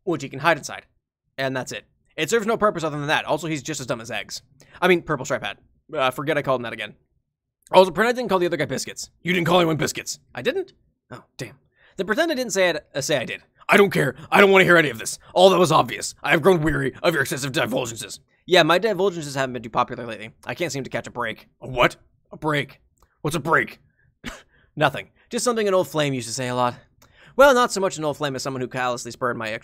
which he can hide inside. And that's it. It serves no purpose other than that. Also, he's just as dumb as eggs. I mean, Purple Stripe Hat. Forget I called him that again. Also, pretend I didn't call the other guy Biscuits. You didn't call anyone Biscuits. I didn't? Oh, damn. Then pretend I didn't say I did. I don't care. I don't want to hear any of this. All that was obvious. I have grown weary of your excessive divulgences. Yeah, my divulgences haven't been too popular lately. I can't seem to catch a break. A what? A break. What's a break? Nothing. Just something an old flame used to say a lot. Well, not so much an old flame as someone who callously spurned my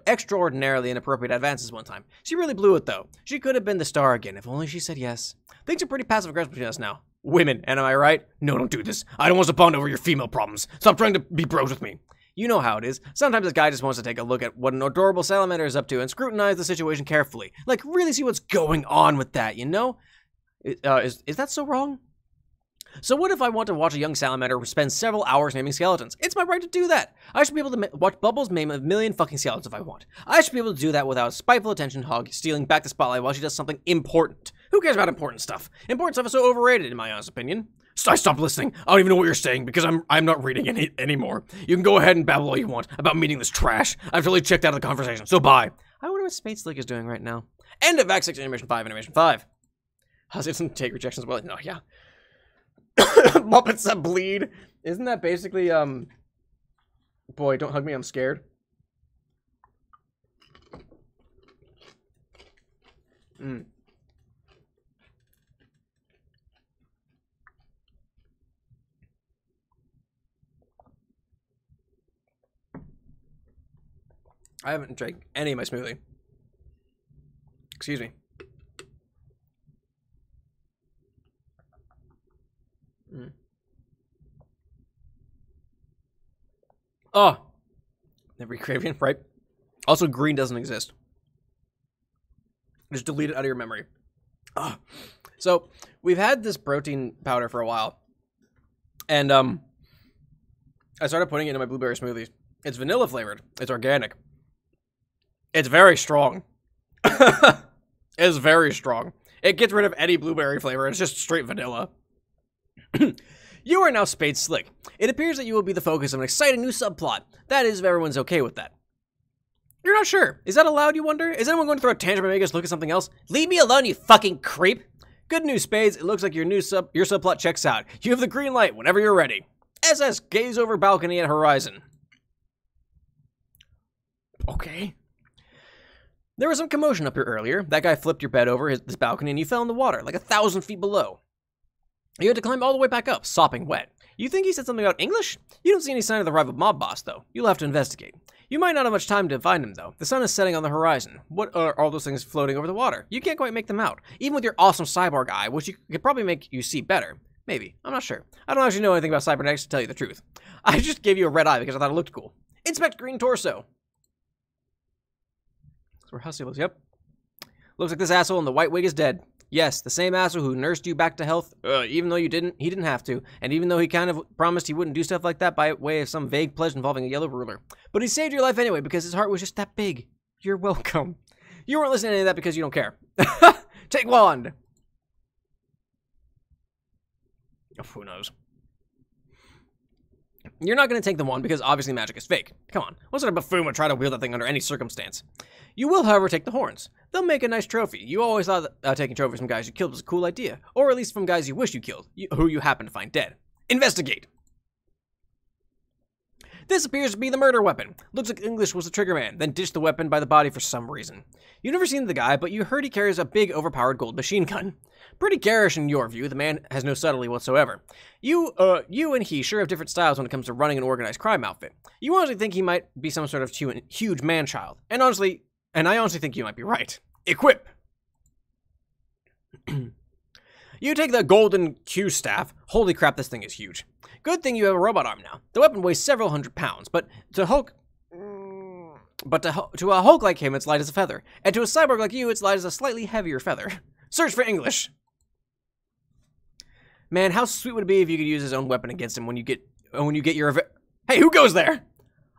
extraordinarily inappropriate advances one time. She really blew it, though. She could have been the star again, if only she said yes. Things are pretty passive-aggressive between us now. Women, and am I right? No, don't do this. I don't want to bond over your female problems. Stop trying to be bros with me. You know how it is. Sometimes a guy just wants to take a look at what an adorable salamander is up to and scrutinize the situation carefully. Like, really see what's going on with that, you know? Is that so wrong? So what if I want to watch a young salamander spend several hours naming skeletons? It's my right to do that. I should be able to watch Bubbles name a million fucking skeletons if I want. I should be able to do that without a spiteful attention hog stealing back the spotlight while she does something important. Who cares about important stuff? Important stuff is so overrated, in my honest opinion. Stop listening. I don't even know what you're saying because I'm not reading anymore. You can go ahead and babble all you want about meeting this trash. I've totally checked out of the conversation, so bye. I wonder what Spade Slick is doing right now. End of Act 6, Animation 5, Animation 5. How's it doesn't take rejections well? No, yeah. Muppets that bleed. Isn't that basically, boy, don't hug me, I'm scared. I haven't drank any of my smoothie. Excuse me. Oh, every Cravian, right? Also, green doesn't exist. Just delete it out of your memory. Oh. So, we've had this protein powder for a while. And, I started putting it into my blueberry smoothies. It's vanilla flavored. It's organic. It's very strong. It's very strong. It gets rid of any blueberry flavor. It's just straight vanilla. You are now Spade Slick. It appears that you will be the focus of an exciting new subplot. That is, if everyone's okay with that. You're not sure. Is that allowed, you wonder? Is anyone going to throw a tantrum and make us look at something else? Leave me alone, you fucking creep! Good news, Spades. It looks like your subplot checks out. You have the green light whenever you're ready. SS, gaze over balcony at horizon. Okay. There was some commotion up here earlier. That guy flipped your bed over this balcony and you fell in the water, like 1,000 feet below. You had to climb all the way back up, sopping wet. You think he said something about English? You don't see any sign of the rival mob boss, though. You'll have to investigate. You might not have much time to find him, though. The sun is setting on the horizon. What are all those things floating over the water? You can't quite make them out. Even with your awesome cyborg eye, which could probably make you see better. Maybe. I'm not sure. I don't actually know anything about cybernetics, to tell you the truth. I just gave you a red eye because I thought it looked cool. Inspect green torso. That's where Hussie lives, yep. Looks like this asshole in the white wig is dead. Yes, the same asshole who nursed you back to health, even though he didn't have to, and even though he kind of promised he wouldn't do stuff like that by way of some vague pledge involving a yellow ruler. But he saved your life anyway because his heart was just that big. You're welcome. You weren't listening to any of that because you don't care. Take wand. Oh, who knows? You're not going to take the wand because obviously magic is fake. Come on, what sort of buffoon would try to wield that thing under any circumstance? You will, however, take the horns. They'll make a nice trophy. You always thought that taking trophies from guys you killed was a cool idea. Or at least from guys you wish you killed, who you happen to find dead. Investigate! This appears to be the murder weapon. Looks like English was the trigger man, then ditched the weapon by the body for some reason. You've never seen the guy, but you heard he carries a big, overpowered gold machine gun. Pretty garish in your view, the man has no subtlety whatsoever. You and he sure have different styles when it comes to running an organized crime outfit. You honestly think he might be some sort of huge man-child. And I honestly think you might be right. Equip! You take the golden Q staff. Holy crap, this thing is huge. Good thing you have a robot arm now. The weapon weighs several hundred pounds, but to a Hulk like him, it's light as a feather. And to a cyborg like you, it's light as a slightly heavier feather. Search for English. Man, how sweet would it be if you could use his own weapon against him when you get your Hey, who goes there?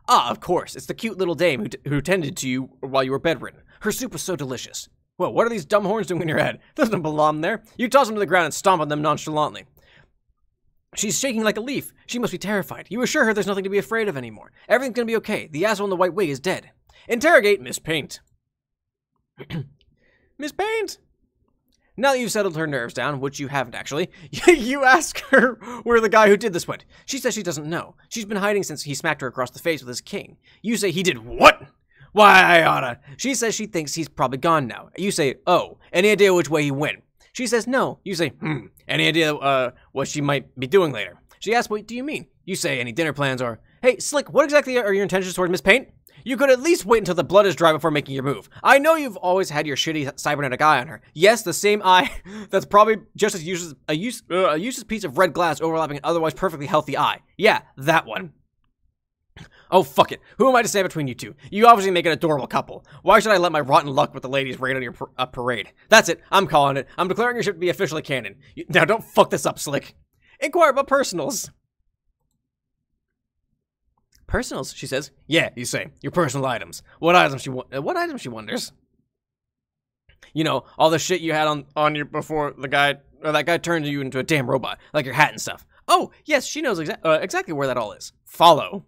Ah, of course, it's the cute little dame who tended to you while you were bedridden. Her soup was so delicious. Whoa, what are these dumb horns doing in your head? Those don't belong there. You toss them to the ground and stomp on them nonchalantly. She's shaking like a leaf. She must be terrified. You assure her there's nothing to be afraid of anymore. Everything's gonna be okay. The asshole in the white wig is dead. Interrogate Miss Paint. Miss Paint? Now that you've settled her nerves down, which you haven't actually, you ask her where the guy who did this went. She says she doesn't know. She's been hiding since he smacked her across the face with his cane. You say he did what? Why, I oughta. She says she thinks he's probably gone now. You say, oh, any idea which way he went? She says no. You say, any idea what she might be doing later? She asks, what do you mean? You say, any dinner plans or, hey, Slick, what exactly are your intentions toward Miss Paint? You could at least wait until the blood is dry before making your move. I know you've always had your shitty cybernetic eye on her. Yes, the same eye that's probably just as useless, a useless piece of red glass overlapping an otherwise perfectly healthy eye. Yeah, that one. Oh, fuck it. Who am I to stand between you two? You obviously make an adorable couple. Why should I let my rotten luck with the ladies rain on your parade? That's it. I'm calling it. I'm declaring your ship to be officially canon. Now, don't fuck this up, Slick. Inquire about personals. Personals, she says. Yeah, you say. Your personal items. What items she wonders? You know, all the shit you had on you before that guy turned you into a damn robot, like your hat and stuff. Oh, yes, she knows exactly where that all is. Follow.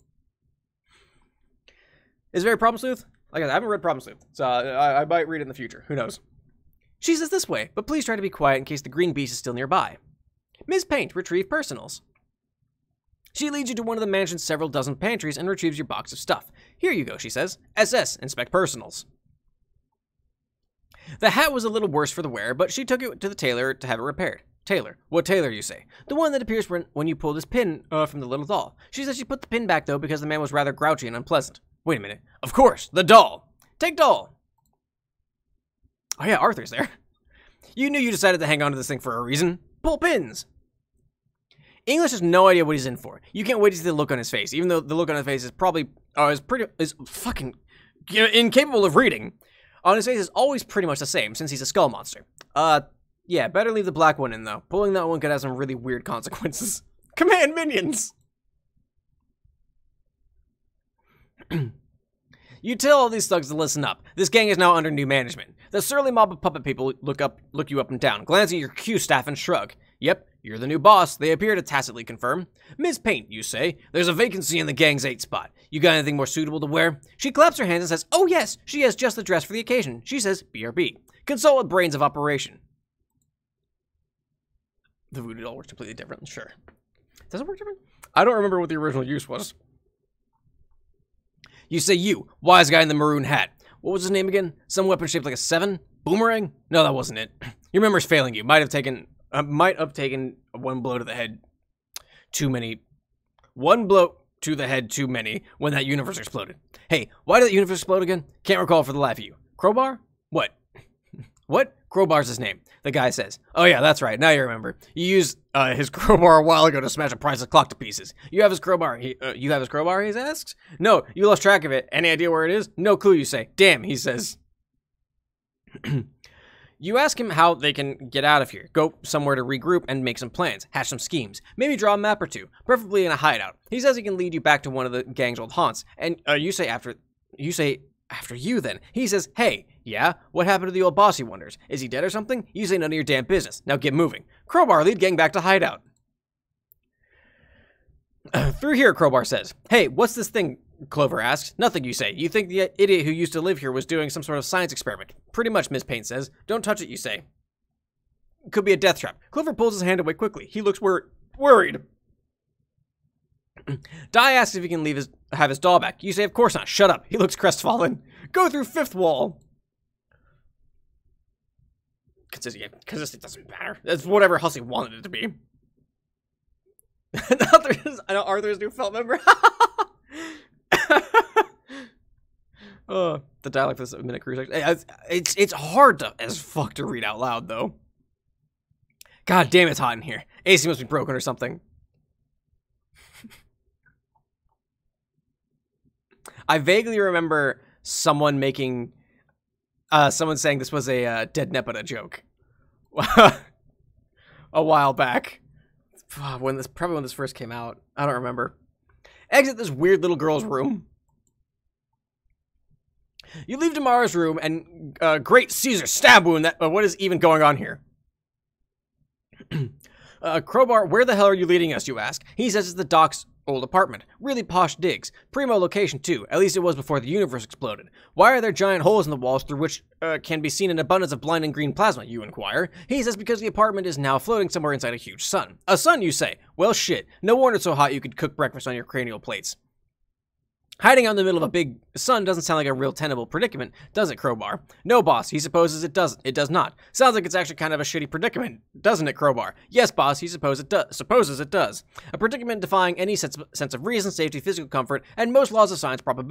Is it very Problem Sleuth? Like I haven't read Problem Sleuth, so I might read it in the future. Who knows? She says this way, but please try to be quiet in case the green beast is still nearby. Ms. Paint, retrieve personals. She leads you to one of the mansion's several dozen pantries and retrieves your box of stuff. Here you go, she says. SS, inspect personals. The hat was a little worse for the wear, but she took it to the tailor to have it repaired. Tailor. What tailor, you say? The one that appears when you pull this pin from the little doll. She says she put the pin back, though, because the man was rather grouchy and unpleasant. Wait a minute. Of course, the doll. Take doll. Oh yeah, Arthur's there. You knew you decided to hang on to this thing for a reason. Pull pins. English has no idea what he's in for. You can't wait to see the look on his face, even though the look on his face is probably is fucking incapable of reading. On his face is always pretty much the same, since he's a skull monster. Yeah, better leave the black one in, though. Pulling that one could have some really weird consequences. Command minions! You tell all these thugs to listen up. This gang is now under new management. The surly mob of puppet people look you up and down, glance at your Q staff and shrug. Yep, you're the new boss, they appear to tacitly confirm. Ms. Paint, you say, there's a vacancy in the gang's 8 spot. You got anything more suitable to wear? She claps her hands and says, oh yes, she has just the dress for the occasion. She says, BRB. Consult with brains of operation. The voodoo doll works completely different, sure. Does it work different? I don't remember what the original use was. You say you, wise guy in the maroon hat. What was his name again? Some weapon shaped like a 7? Boomerang? No, that wasn't it. Your memory's failing you. Might have taken one blow to the head too many. One blow to the head too many when that universe exploded. Hey, why did that universe explode again? Can't recall for the life of you. Crowbar? What? What? Crowbar's his name. The guy says. Oh yeah, that's right. Now you remember. You used his crowbar a while ago to smash a priceless clock to pieces. You have his crowbar. You have his crowbar, he asks? No, you lost track of it. Any idea where it is? No clue, you say. Damn, he says. You ask him how they can get out of here. Go somewhere to regroup and make some plans. Hatch some schemes. Maybe draw a map or two. Preferably in a hideout. He says he can lead you back to one of the gang's old haunts. And you say after you then. He says, hey, yeah, what happened to the old boss, he wonders. Is he dead or something? You say none of your damn business. Now get moving. Crowbar, lead gang back to hideout. Through here, Crowbar says. Hey, what's this thing? Clover asks. Nothing, you say. You think the idiot who used to live here was doing some sort of science experiment. Pretty much, Miss Paint says. Don't touch it, you say. Could be a death trap. Clover pulls his hand away quickly. He looks worried. Di asks if he can have his doll back. You say, of course not. Shut up. He looks crestfallen. Go through 5th wall. Because it doesn't matter. That's whatever Hussie wanted it to be. Arthur's new felt member. The dialogue for this minute cruise. It's hard as fuck to read out loud, though. God damn, it's hot in here. AC must be broken or something. I vaguely remember someone saying this was a dead Nepeta joke a while back. Probably when this first came out. I don't remember. Exit this weird little girl's room. You leave Damara's room and great Caesar stab wound. What is even going on here? Crowbar, where the hell are you leading us, you ask? He says it's the docks old apartment. Really posh digs. Primo location, too. At least it was before the universe exploded. Why are there giant holes in the walls through which can be seen an abundance of blinding green plasma, you inquire? He says because the apartment is now floating somewhere inside a huge sun. A sun, you say? Well, shit. No wonder it's so hot you could cook breakfast on your cranial plates. Hiding out in the middle of a big sun doesn't sound like a real tenable predicament, does it, Crowbar? No, boss, he supposes it doesn't. It does not. Sounds like it's actually kind of a shitty predicament, doesn't it, Crowbar? Yes, boss, he supposes it does. A predicament defying any sense of reason, safety, physical comfort, and most laws of science probably.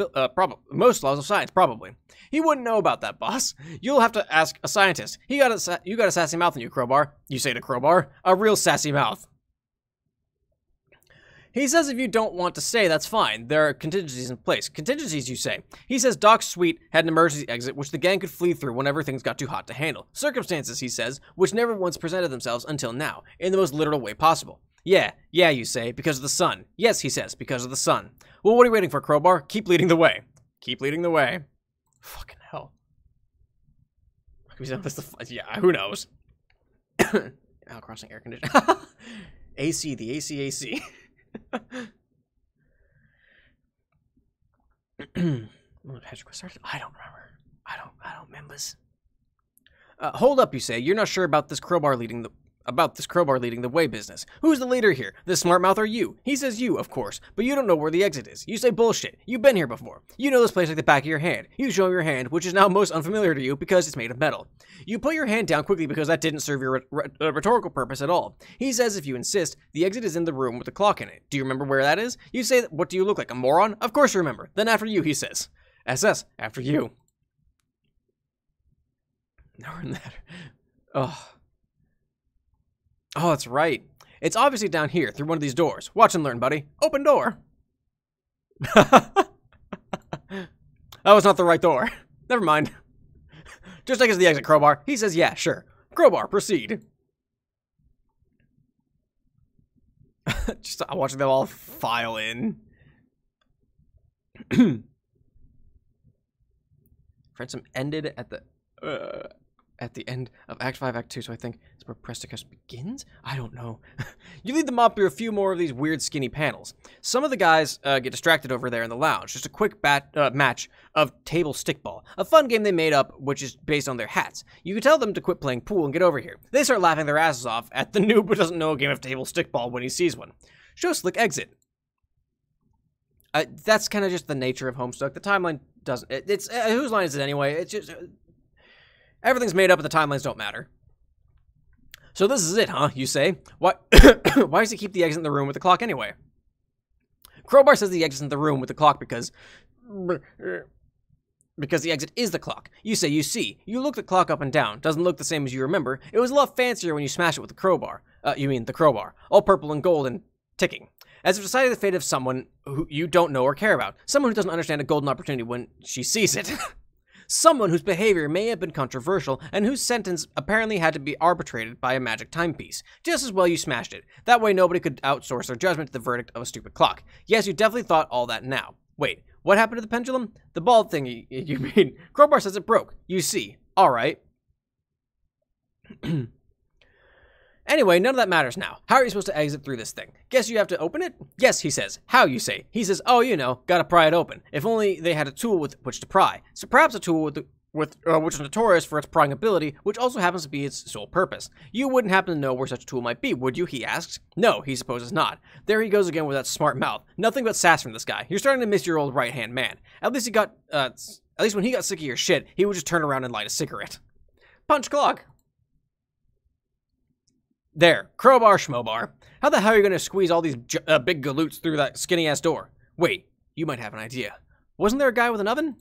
He wouldn't know about that, boss. You'll have to ask a scientist. You got a sassy mouth in you, Crowbar. You say to Crowbar, a real sassy mouth. He says if you don't want to say, that's fine. There are contingencies in place. Contingencies, you say. He says Doc's suite had an emergency exit which the gang could flee through whenever things got too hot to handle. Circumstances, he says, which never once presented themselves until now, in the most literal way possible. Yeah, you say, because of the sun. Yes, he says, because of the sun. Well, what are you waiting for, Crowbar? Keep leading the way. Keep leading the way. Fucking hell. Yeah, who knows? Now crossing air conditioning. AC, the AC. When the patch started? I don't remember. I don't remember. Hold up, you say. You're not sure about this crowbar leading the way business. Who's the leader here? The smart mouth or you? He says you, of course, but you don't know where the exit is. You say bullshit. You've been here before. You know this place like the back of your hand. You show him your hand, which is now most unfamiliar to you because it's made of metal. You put your hand down quickly because that didn't serve your rhetorical purpose at all. He says if you insist, the exit is in the room with the clock in it. Do you remember where that is? You say, what do you look like, a moron? Of course you remember. Then after you, he says. SS, after you. No, Oh, that's right. It's obviously down here, through one of these doors. Watch and learn, buddy. Open door. That was not the right door. Never mind. Just take us to the exit, Crowbar. He says, yeah, sure. Crowbar, proceed. Just watching them all file in. Ransom ended at the end of Act 5, Act 2, so I think it's where Presticus begins? I don't know. You lead them up through a few more of these weird skinny panels. Some of the guys get distracted over there in the lounge. Just a quick match of table stickball. A fun game they made up, which is based on their hats. You can tell them to quit playing pool and get over here. They start laughing their asses off at the noob who doesn't know a game of table stickball when he sees one. Show slick exit. That's kind of just the nature of Homestuck. The timeline doesn't... It's whose line is it anyway? It's just... Everything's made up and the timelines don't matter. So this is it, huh, you say? Why does he keep the exit in the room with the clock anyway? Crowbar says the exit's in the room with the clock because the exit is the clock. You say you see. You look the clock up and down. Doesn't look the same as you remember. It was a lot fancier when you smash it with the crowbar. You mean the crowbar. All purple and gold and ticking. As if deciding the fate of someone who you don't know or care about. Someone who doesn't understand a golden opportunity when she sees it. Someone whose behavior may have been controversial and whose sentence apparently had to be arbitrated by a magic timepiece. Just as well you smashed it. That way nobody could outsource their judgment to the verdict of a stupid clock. Yes, you definitely thought all that now. Wait, what happened to the pendulum? The ball thing you mean. Crowbar says it broke. You see. Alright. Anyway, none of that matters now. How are you supposed to exit through this thing? Guess you have to open it? Yes, he says. How, you say? He says, oh, you know, gotta pry it open. If only they had a tool with which to pry. So perhaps a tool which is notorious for its prying ability, which also happens to be its sole purpose. You wouldn't happen to know where such a tool might be, would you? He asks. No, he supposes not. There he goes again with that smart mouth. Nothing but sass from this guy. You're starting to miss your old right-hand man. At least when he got sick of your shit, he would just turn around and light a cigarette. Punch clock. There, crowbar schmobar. How the hell are you going to squeeze all these big galoots through that skinny-ass door? Wait, you might have an idea. Wasn't there a guy with an oven?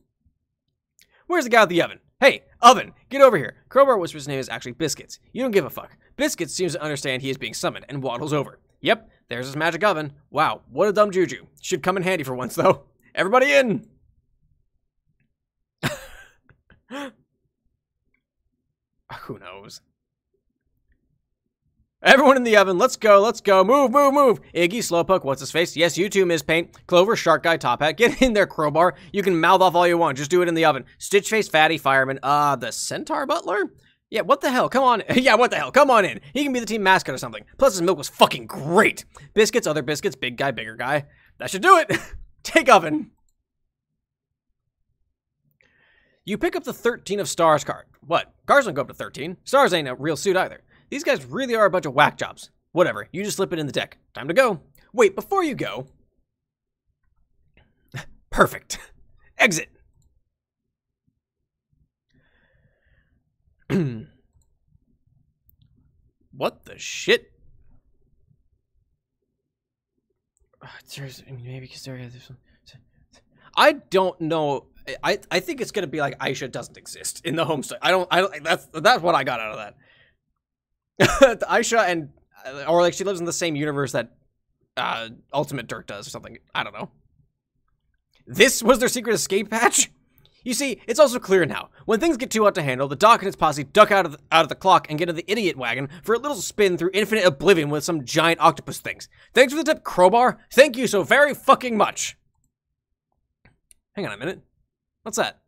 Where's the guy with the oven? Hey, oven, get over here. Crowbar whispers his name is actually Biscuits. You don't give a fuck. Biscuits seems to understand he is being summoned and waddles over. Yep, there's his magic oven. Wow, what a dumb juju. Should come in handy for once, though. Everybody in! Who knows? Everyone in the oven, let's go, move, move, move. Iggy, Slowpoke, what's his face? Yes, you too, Ms. Paint. Clover, Shark Guy, Top Hat. Get in there, Crowbar. You can mouth off all you want, just do it in the oven. Stitchface, Fatty, Fireman, the Centaur Butler? Yeah, what the hell, come on. Yeah, what the hell, come on in. He can be the team mascot or something. Plus his milk was fucking great. Biscuits, other biscuits, big guy, bigger guy. That should do it. Take oven. You pick up the 13 of stars card. What? Cards don't go up to 13. Stars ain't a real suit either. These guys really are a bunch of whack jobs. Whatever, you just slip it in the deck. Time to go. Wait, before you go. Perfect. Exit. What the shit? Maybe because there is some. I don't know. I think it's gonna be like Aisha doesn't exist in the Homestuck. I don't. That's what I got out of that. Aisha and or like she lives in the same universe that Ultimate Dirk does or something. I don't know. This was their secret escape hatch? You see, it's also clear now. When things get too out to handle, the Doc and his posse duck out of the clock and get in the idiot wagon for a little spin through infinite oblivion with some giant octopus things. Thanks for the tip, Crowbar. Thank you so very fucking much. Hang on a minute. What's that?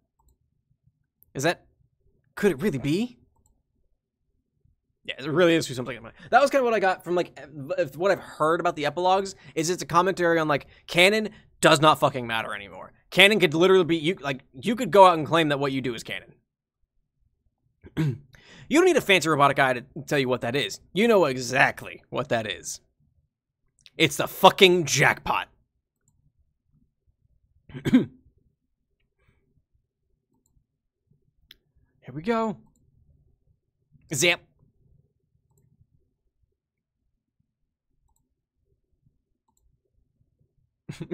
Is that... Could it really be? Yeah, it really is something. That was kind of what I got from, like, what I've heard about the epilogues, is it's a commentary on, like, canon does not fucking matter anymore. Canon could literally be, you could go out and claim that what you do is canon. You don't need a fancy robotic guy to tell you what that is. You know exactly what that is. It's the fucking jackpot. Here we go. Zap.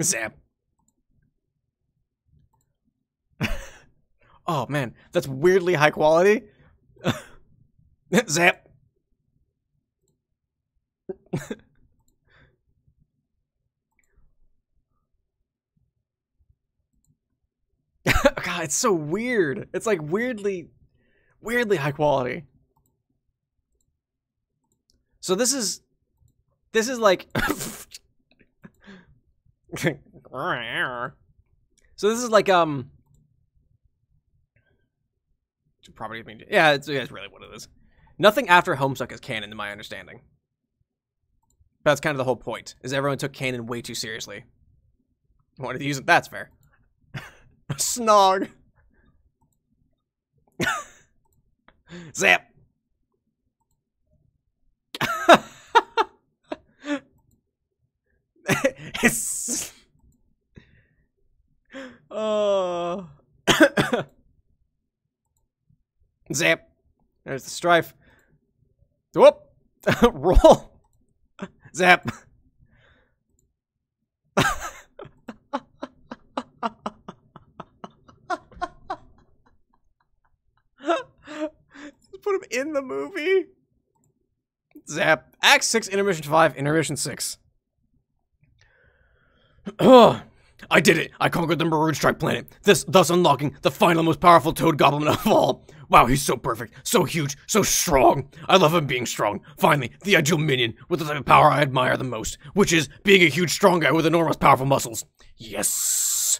Zap. Oh man, that's weirdly high quality. Zap. God, it's so weird. It's like weirdly high quality. So this is like so this is like property of being, yeah, it's really what it is. Nothing after Homestuck is canon, in my understanding. That's kind of the whole point, is everyone took canon way too seriously. Wanted to use it, that's fair. Snog. Zap. It's... Oh. Zap. There's the strife. Whoop. Roll. Zap. Just put him in the movie. Zap. Act 6, Intermission 5, Intermission 6. Oh, I did it! I conquered the Maroon Stripe planet, thus unlocking the final most powerful toad goblin of all. Wow, he's so perfect, so huge, so strong. I love him being strong. Finally, the ideal minion with the type of power I admire the most, which is being a huge, strong guy with enormous, powerful muscles. Yes!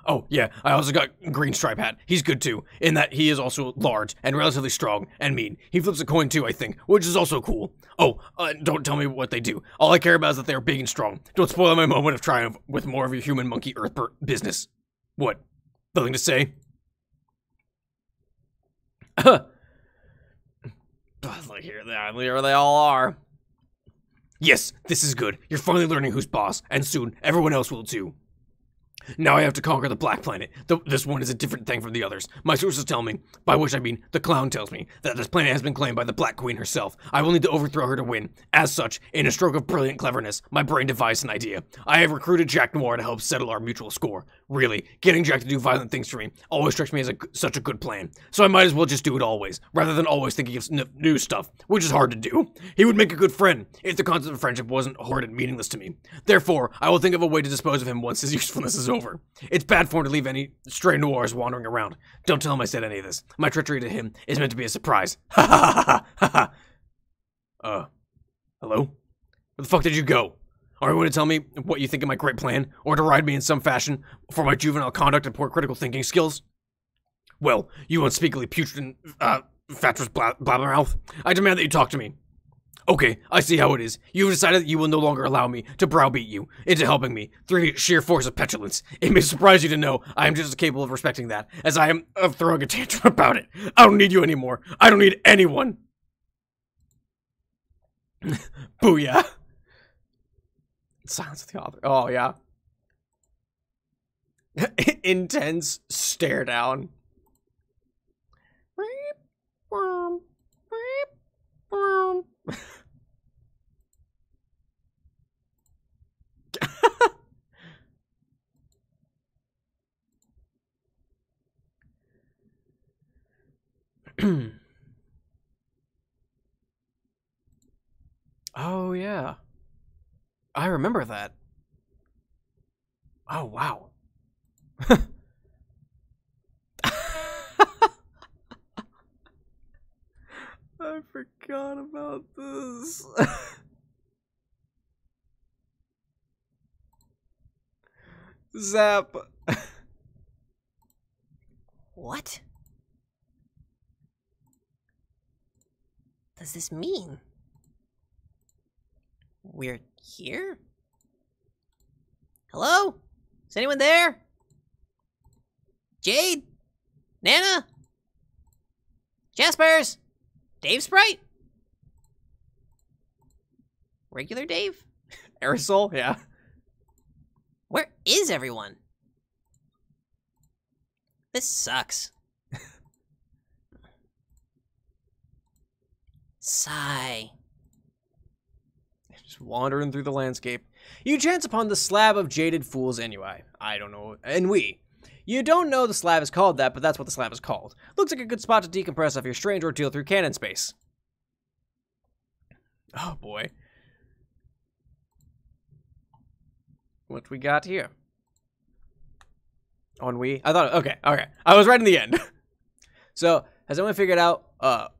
Oh, yeah, I also got Green Stripe Hat. He's good too, in that he is also large and relatively strong and mean. He flips a coin too, I think, which is also cool. Oh, don't tell me what they do. All I care about is that they are big and strong. Don't spoil my moment of triumph with more of your human monkey earth business. What? Nothing to say? Look, here they all are. Yes, this is good. You're finally learning who's boss, and soon everyone else will too. Now I have to conquer the Black Planet. This one is a different thing from the others. My sources tell me, by which I mean the clown tells me, that this planet has been claimed by the Black Queen herself. I will need to overthrow her to win. As such, in a stroke of brilliant cleverness, my brain devised an idea. I have recruited Jack Noir to help settle our mutual score. Really, getting Jack to do violent things for me always strikes me as such a good plan. So I might as well just do it always, rather than always thinking of new stuff, which is hard to do. He would make a good friend, if the concept of friendship wasn't horrid and meaningless to me. Therefore, I will think of a way to dispose of him once his usefulness is over. It's bad form to leave any stray noirs wandering around. Don't tell him I said any of this. My treachery to him is meant to be a surprise. Ha ha ha ha ha. Hello? Where the fuck did you go? Are you going to tell me what you think of my great plan, or deride me in some fashion for my juvenile conduct and poor critical thinking skills? Well, you unspeakably putrid and fatuous blabbermouth, I demand that you talk to me. Okay, I see how it is. You've decided that you will no longer allow me to browbeat you into helping me through sheer force of petulance. It may surprise you to know I am just as capable of respecting that as I am of throwing a tantrum about it. I don't need you anymore. I don't need anyone. Booyah. Silence of the author. Oh, yeah. Intense stare down. Oh, yeah. I remember that. Oh, wow. I forgot about this. Zap. What does this mean? We're here? Hello? Is anyone there? Jade? Nana? Jaspers? Dave Sprite? Regular Dave? Aerosol? Yeah. Where is everyone? This sucks. Sigh. Just wandering through the landscape. You chance upon the slab of jaded fool's ennui. I don't know. Ennui. You don't know the slab is called that, but that's what the slab is called. Looks like a good spot to decompress off your strange ordeal through canon space. Oh boy. What we got here? Ennui? I thought, okay. I was right in the end. So, has anyone figured out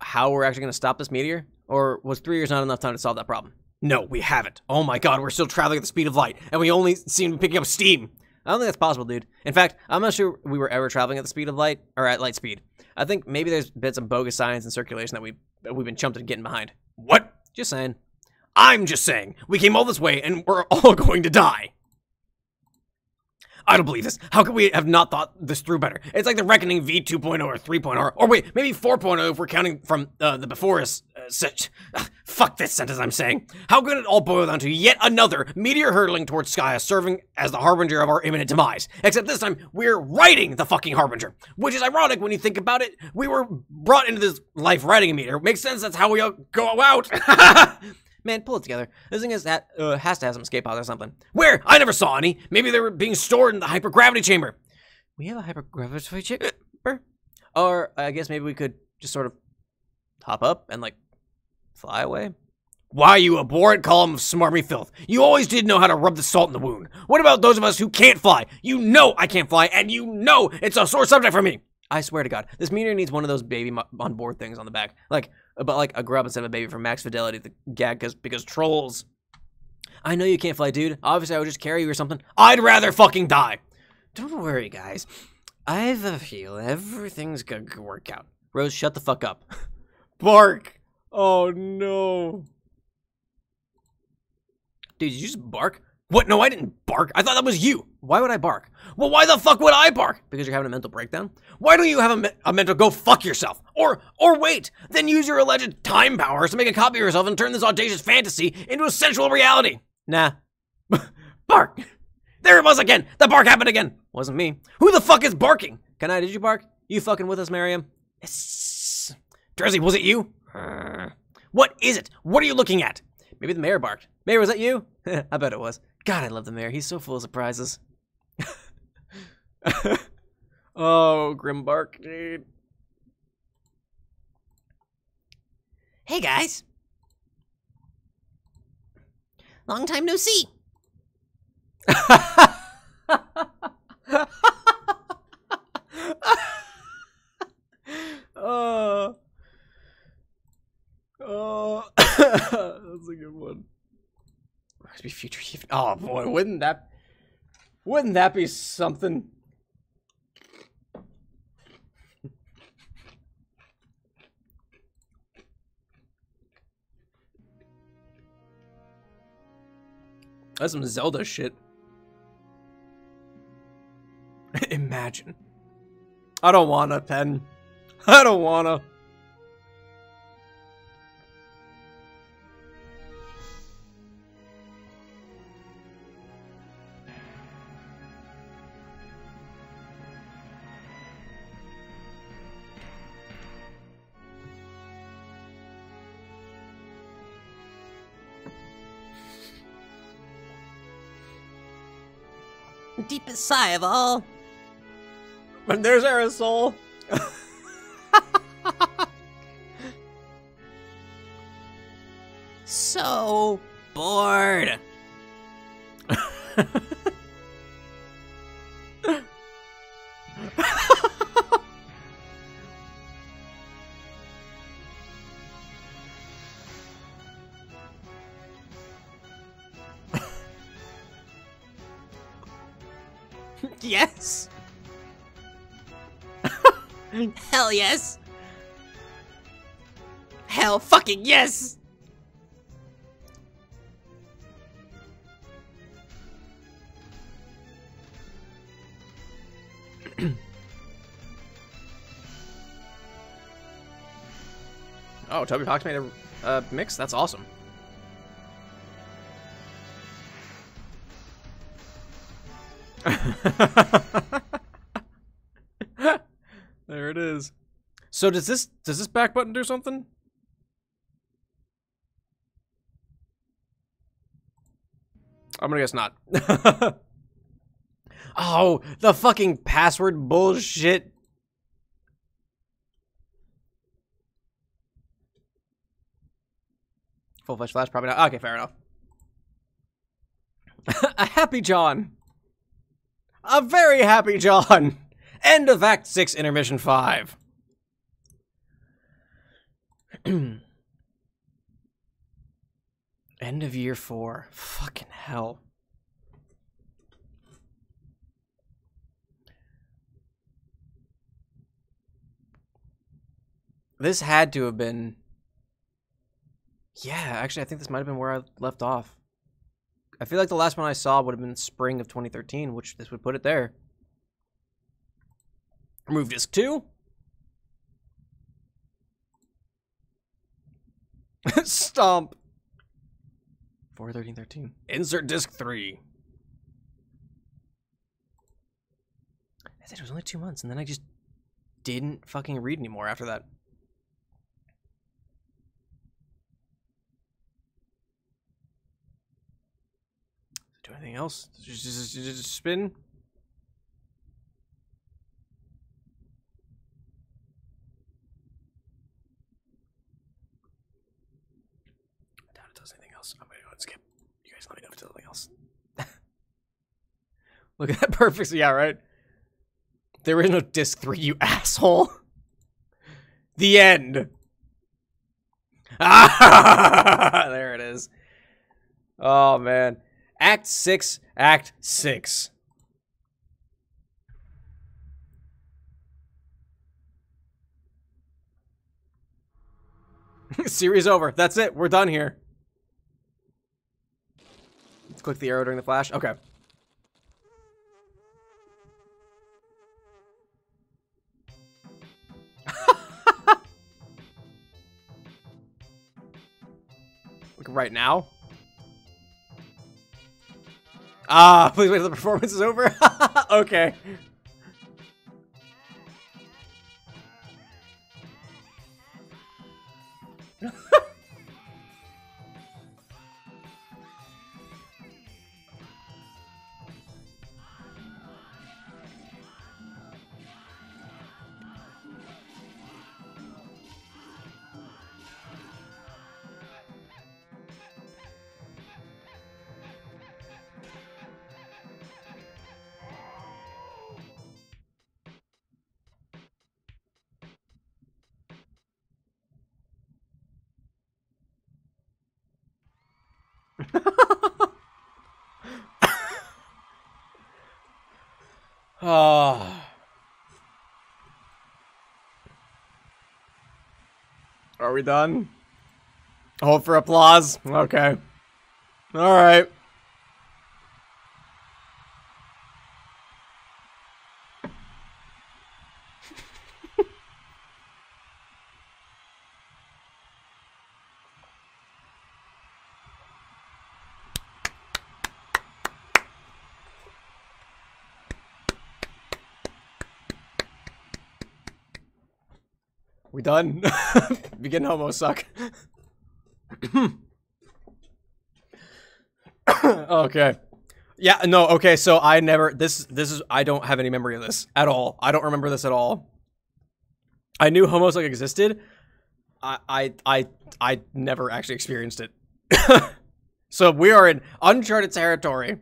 how we're actually going to stop this meteor? Or was 3 years not enough time to solve that problem? No, we haven't. Oh my god, we're still traveling at the speed of light, and we only seem to be picking up steam. I don't think that's possible, dude. In fact, I'm not sure we were ever traveling at the speed of light, or at light speed. I think maybe there's been some bogus science in circulation that we've been chumped and getting behind. What? Just saying. I'm just saying. We came all this way, and we're all going to die. I don't believe this. How could we have not thought this through better? It's like the Reckoning V 2.0 or 3.0, or wait, maybe 4.0 if we're counting from the before us. Fuck this sentence I'm saying. How could it all boil down to yet another meteor hurtling towards Skya, serving as the harbinger of our imminent demise? Except this time, we're riding the fucking harbinger. Which is ironic when you think about it. We were brought into this life riding a meteor. Makes sense, that's how we go out. Man, pull it together. This thing has to have some escape pods or something. Where? I never saw any. Maybe they were being stored in the hypergravity chamber. We have a hypergravity chamber? Or I guess maybe we could just sort of hop up and, like, fly away. Why, you abhorrent column of smarmy filth. You always did know how to rub the salt in the wound. What about those of us who can't fly? You know I can't fly, and you know it's a sore subject for me. I swear to God, this meteor needs one of those baby on board things on the back. Like a grub instead of a baby for max fidelity. The gag because trolls. I know you can't fly, dude. Obviously, I would just carry you or something. I'd rather fucking die. Don't worry, guys. I have a feel everything's gonna work out. Rose, shut the fuck up. Bark. Oh, no. Dude, did you just bark? What? No, I didn't bark. I thought that was you. Why would I bark? Well, why the fuck would I bark? Because you're having a mental breakdown? Why don't you have a mental go fuck yourself? Or wait, then use your alleged time powers to make a copy of yourself and turn this audacious fantasy into a sensual reality. Nah. Bark. There it was again. The bark happened again. Wasn't me. Who the fuck is barking? Did you bark? You fucking with us, Miriam? Yes. Drizzy, was it you? What is it? What are you looking at? Maybe the mayor barked. Mayor, was that you? I bet it was. God, I love the mayor. He's so full of surprises. Oh, Grimbark, dude. Hey, guys. Long time no see. That's a good one. Must be future. Oh boy, wouldn't that be something? That's some Zelda shit. Imagine. I don't wanna, Pen. I don't wanna. Deepest sigh of all. And there's Aerosol. So bored. Yes. Hell yes. Hell fucking yes. Oh, Toby Fox made a mix? That's awesome. There it is. So does this back button do something? I'm gonna guess not. Oh, the fucking password bullshit. Full-fledged flash, probably not. Okay, fair enough. A happy John. A very happy John. End of Act 6, Intermission 5. End of Year 4. Fucking hell. This had to have been... Yeah, actually, I think this might have been where I left off. I feel like the last one I saw would have been spring of 2013, which this would put it there. Remove disc 2. Stomp. 4/13/13. Insert disc 3. I said it was only 2 months, and then I just didn't fucking read anymore after that. Do anything else? Just spin. I doubt it does anything else. I'm gonna go and skip. You guys let me know if it does anything else. Look at that perfect. Yeah, right. There is no disc 3, you asshole. The end. Ah, there it is. Oh man. Act 6, Act 6. Series over. That's it. We're done here. Let's click the arrow during the flash. Okay. Like right now? Ah, please wait till the performance is over. Okay. Oh. Are we done? Hold for applause. Okay. All right. We done? Begin Homestuck. Okay. Yeah, no, okay, so I never, I don't have any memory of this at all. I don't remember this at all. I knew Homestuck existed. I never actually experienced it. So we are in uncharted territory.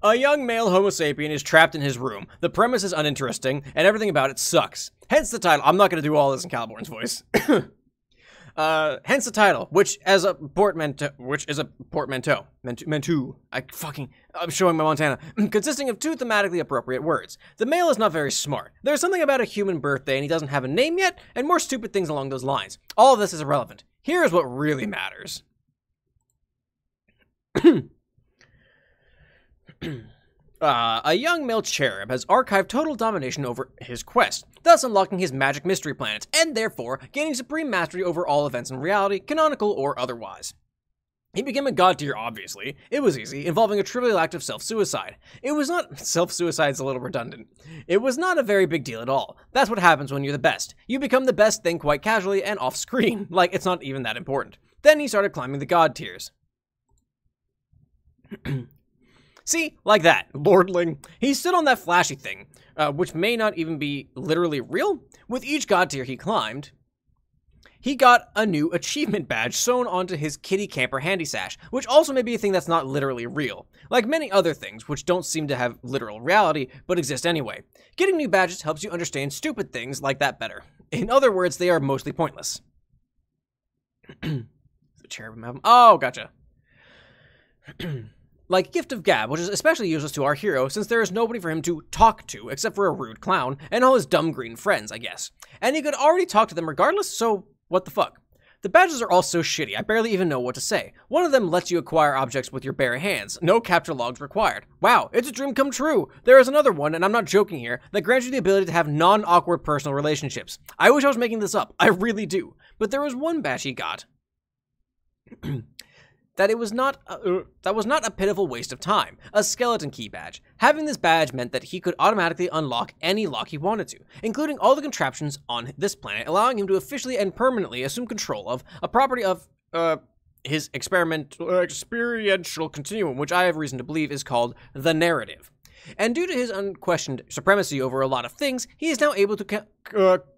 A young male Homo sapien is trapped in his room. The premise is uninteresting, and everything about it sucks. Hence the title. I'm not going to do all this in Caliborn's voice. Hence the title, which is a portmanteau. I'm showing my Montana. Consisting of two thematically appropriate words. The male is not very smart. There's something about a human birthday and he doesn't have a name yet, and more stupid things along those lines. All of this is irrelevant. Here's what really matters. A young male cherub has archived total domination over his quest, thus unlocking his magic mystery planets, and therefore gaining supreme mastery over all events in reality, canonical or otherwise. He became a god tier, obviously. It was easy, involving a trivial act of self-suicide. It was not... Self-suicide's a little redundant. It was not a very big deal at all. That's what happens when you're the best. You become the best thing quite casually and off-screen, like it's not even that important. Then he started climbing the god tiers. See, like that, lordling. He stood on that flashy thing, which may not even be literally real. With each god tier he climbed, he got a new achievement badge sewn onto his kitty camper handy sash, which also may be a thing that's not literally real. Like many other things, which don't seem to have literal reality, but exist anyway. Getting new badges helps you understand stupid things like that better. In other words, they are mostly pointless. The cherubim have them. Oh, gotcha. Like Gift of Gab, which is especially useless to our hero since there is nobody for him to talk to except for a rude clown and all his dumb green friends, I guess. And he could already talk to them regardless, so what the fuck? The badges are all so shitty, I barely even know what to say. One of them lets you acquire objects with your bare hands. No capture logs required. Wow, it's a dream come true. There is another one, and I'm not joking here, that grants you the ability to have non-awkward personal relationships. I wish I was making this up. I really do. But there was one badge he got. That was not a pitiful waste of time. A skeleton key badge. Having this badge meant that he could automatically unlock any lock he wanted to, including all the contraptions on this planet, allowing him to officially and permanently assume control of a property of his experiential continuum, which I have reason to believe is called the narrative. And due to his unquestioned supremacy over a lot of things, he is now able to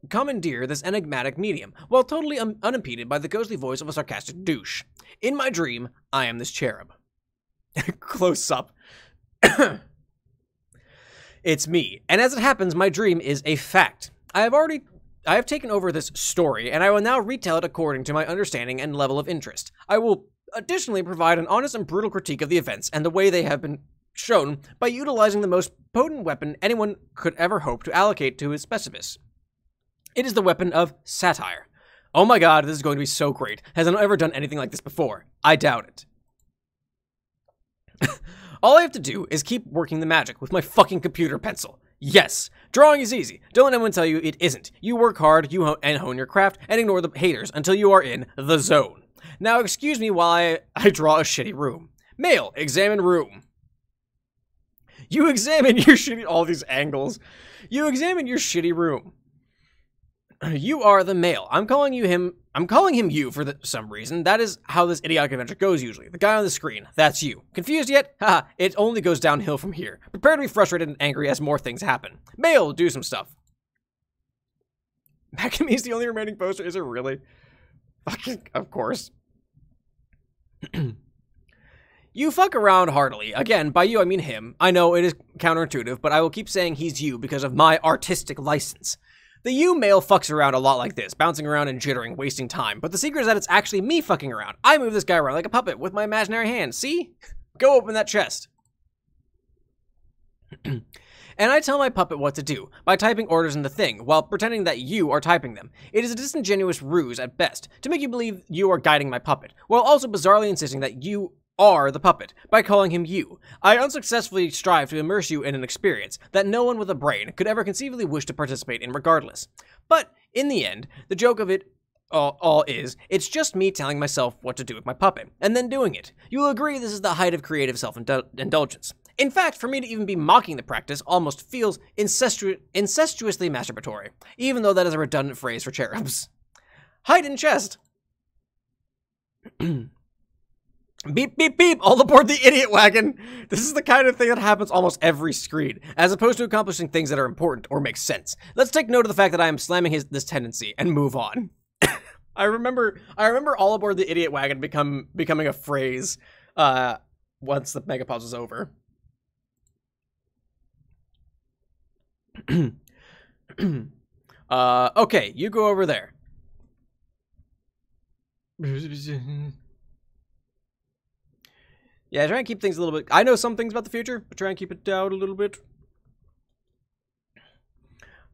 commandeer this enigmatic medium, while totally unimpeded by the ghostly voice of a sarcastic douche. In my dream, I am this cherub. Close up. It's me, and as it happens, my dream is a fact. I have taken over this story, and I will now retell it according to my understanding and level of interest. I will additionally provide an honest and brutal critique of the events and the way they have been shown by utilizing the most potent weapon anyone could ever hope to allocate to his specifics. It is the weapon of satire. Oh my god, this is going to be so great. Has anyone ever done anything like this before? I doubt it. All I have to do is keep working the magic with my fucking computer pencil. Yes, drawing is easy. Don't let anyone tell you it isn't. You work hard, and hone your craft, and ignore the haters until you are in the zone. Now excuse me while I draw a shitty room. Male, examine room. You examine your shitty... All these angles. You examine your shitty room. You are the male. I'm calling him you for some reason. That is how this idiotic adventure goes usually. The guy on the screen. That's you. Confused yet? Haha, it only goes downhill from here. Prepare to be frustrated and angry as more things happen. Male, do some stuff. Macamee is the only remaining poster. Is it really? Fucking, of course. You fuck around heartily. Again, by you I mean him. I know it is counterintuitive, but I will keep saying he's you because of my artistic license. The you male fucks around a lot like this, bouncing around and jittering, wasting time. But the secret is that it's actually me fucking around. I move this guy around like a puppet with my imaginary hand. See? Go open that chest. And I tell my puppet what to do, by typing orders in the thing, while pretending that you are typing them. It is a disingenuous ruse at best, to make you believe you are guiding my puppet, while also bizarrely insisting that you are the puppet, by calling him you. I unsuccessfully strive to immerse you in an experience that no one with a brain could ever conceivably wish to participate in regardless. But, in the end, the joke of it all is, it's just me telling myself what to do with my puppet, and then doing it. You will agree this is the height of creative self-indulgence. In fact, for me to even be mocking the practice almost feels incestuously masturbatory, even though that is a redundant phrase for cherubs. Hide in chest. Beep, beep, beep, all aboard the idiot wagon. This is the kind of thing that happens almost every screen, as opposed to accomplishing things that are important or make sense. Let's take note of the fact that I am slamming this tendency and move on. I remember all aboard the idiot wagon becoming a phrase once the megapause was over. Okay, you go over there. Yeah, try and keep things a little bit... I know some things about the future, but try and keep it down a little bit.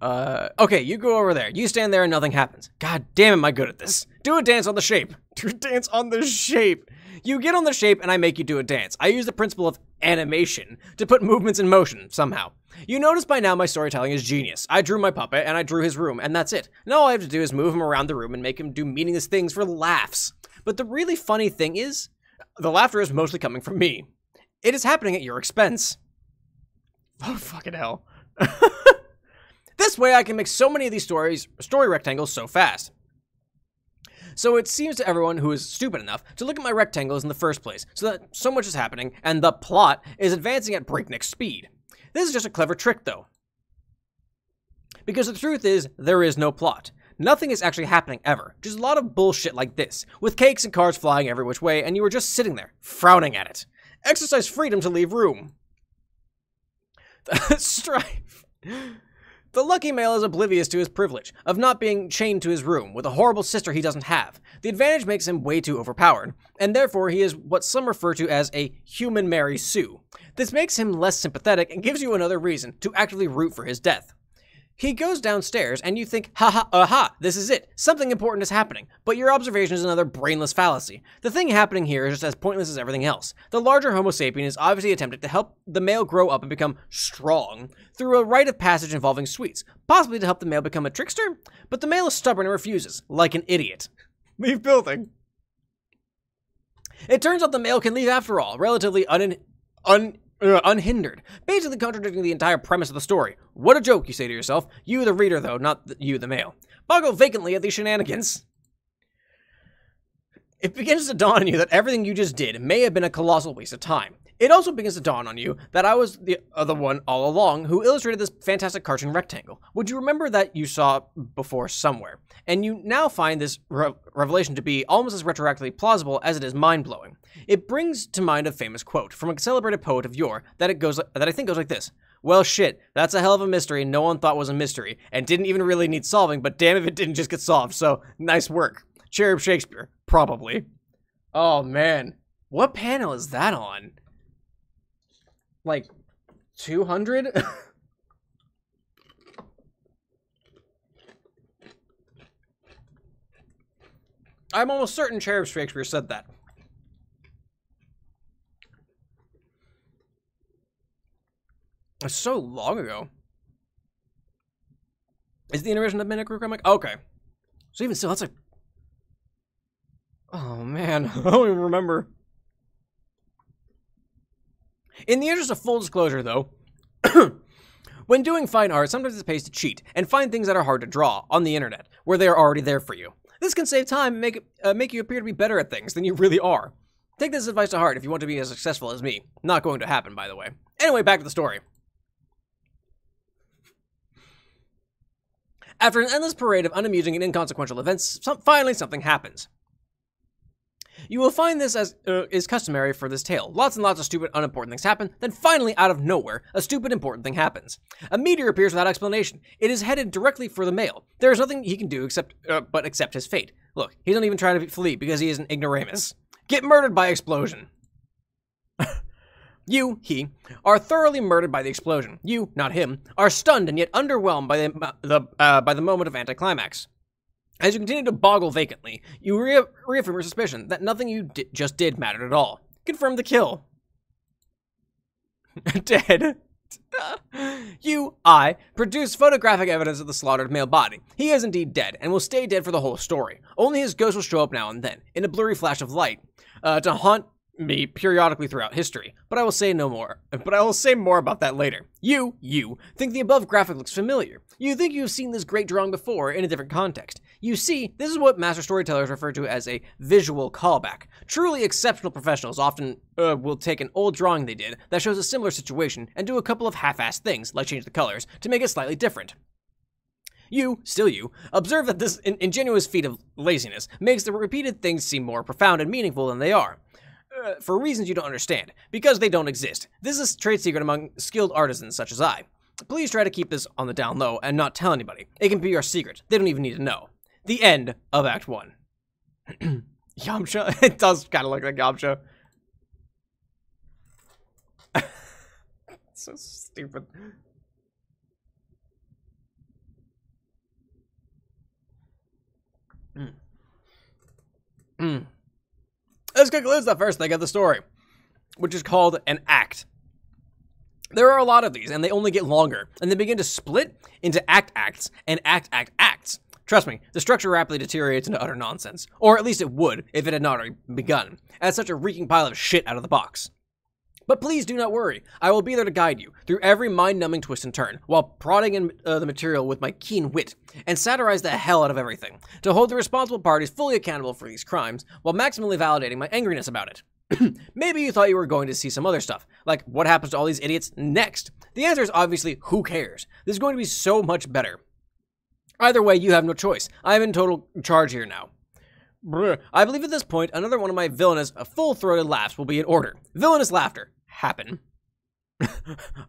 Okay, you go over there. You stand there and nothing happens. God damn, am I good at this. Do a dance on the shape. Do a dance on the shape. You get on the shape and I make you do a dance. I use the principle of animation to put movements in motion, somehow. You notice by now my storytelling is genius. I drew my puppet and I drew his room, and that's it. Now all I have to do is move him around the room and make him do meaningless things for laughs. But the really funny thing is, the laughter is mostly coming from me. It is happening at your expense. Oh, fucking hell. This way I can make so many of these story rectangles so fast. So it seems to everyone who is stupid enough to look at my rectangles in the first place, so that so much is happening, and the plot is advancing at breakneck speed. This is just a clever trick, though. Because the truth is, there is no plot. Nothing is actually happening ever. Just a lot of bullshit like this, with cakes and cars flying every which way, and you are just sitting there, frowning at it. Exercise freedom to leave room. Strife. The lucky male is oblivious to his privilege of not being chained to his room with a horrible sister he doesn't have. The advantage makes him way too overpowered, and therefore he is what some refer to as a human Mary Sue. This makes him less sympathetic and gives you another reason to actively root for his death. He goes downstairs, and you think, haha, aha, this is it. Something important is happening. But your observation is another brainless fallacy. The thing happening here is just as pointless as everything else. The larger Homo sapien is obviously attempting to help the male grow up and become strong through a rite of passage involving sweets, possibly to help the male become a trickster. But the male is stubborn and refuses, like an idiot. Leave building. It turns out the male can leave after all, relatively unhindered, basically contradicting the entire premise of the story. What a joke, you say to yourself. You, the reader, though, not you, the male. Boggle vacantly at these shenanigans. It begins to dawn on you that everything you just did may have been a colossal waste of time. It also begins to dawn on you that I was the other one all along who illustrated this fantastic cartoon rectangle. Would you remember that you saw before somewhere? And you now find this revelation to be almost as retroactively plausible as it is mind-blowing. It brings to mind a famous quote from a celebrated poet of yore that I think goes like this. Well, shit, that's a hell of a mystery no one thought was a mystery, and didn't even really need solving, but damn if it didn't just get solved, so nice work. Cherub Shakespeare, probably. Oh, man. What panel is that on? Like, 200? I'm almost certain Cherub Shakespeare said that. It's so long ago. Is the intermission of Minic comic? Okay. So even still, that's like... Oh, man. I don't even remember. In the interest of full disclosure, though, when doing fine art, sometimes it pays to cheat and find things that are hard to draw on the internet, where they are already there for you. This can save time and make you appear to be better at things than you really are. Take this advice to heart if you want to be as successful as me. Not going to happen, by the way. Anyway, back to the story. After an endless parade of unamusing and inconsequential events, finally something happens. You will find this as is customary for this tale. Lots and lots of stupid, unimportant things happen, then finally, out of nowhere, a stupid, important thing happens. A meteor appears without explanation. It is headed directly for the male. There is nothing he can do but accept his fate. Look, he's not even trying to flee because he is an ignoramus. Get murdered by explosion. You, he, are thoroughly murdered by the explosion. You, not him, are stunned and yet underwhelmed by the moment of anticlimax. As you continue to boggle vacantly, you reaffirm your suspicion that nothing you just did mattered at all. Confirm the kill. Dead. I produce photographic evidence of the slaughtered male body. He is indeed dead, and will stay dead for the whole story. Only his ghost will show up now and then, in a blurry flash of light, to haunt me periodically throughout history, but I will say no more. But I will say more about that later. You think the above graphic looks familiar. You think you have seen this great drawing before in a different context. You see, this is what master storytellers refer to as a visual callback. Truly exceptional professionals often will take an old drawing they did that shows a similar situation and do a couple of half-assed things, like change the colors, to make it slightly different. You, observe that this ingenuous feat of laziness makes the repeated things seem more profound and meaningful than they are. For reasons you don't understand, because they don't exist. This is a trade secret among skilled artisans such as I. Please try to keep this on the down low and not tell anybody. It can be our secret. They don't even need to know. The end of Act 1. Yamcha? It does kind of look like Yamcha. So stupid. This concludes the first thing of the story, which is called an act. There are a lot of these, and they only get longer, and they begin to split into acts and acts. Trust me, the structure rapidly deteriorates into utter nonsense, or at least it would if it had not already begun, as such a reeking pile of shit out of the box. But please do not worry, I will be there to guide you through every mind-numbing twist and turn, while prodding in the material with my keen wit, and satirize the hell out of everything, to hold the responsible parties fully accountable for these crimes, while maximally validating my angriness about it. Maybe you thought you were going to see some other stuff, like what happens to all these idiots next. The answer is obviously, who cares? This is going to be so much better. Either way, you have no choice. I am in total charge here now. I believe at this point, another one of my villainous, full-throated laughs will be in order. Villainous laughter. Happen.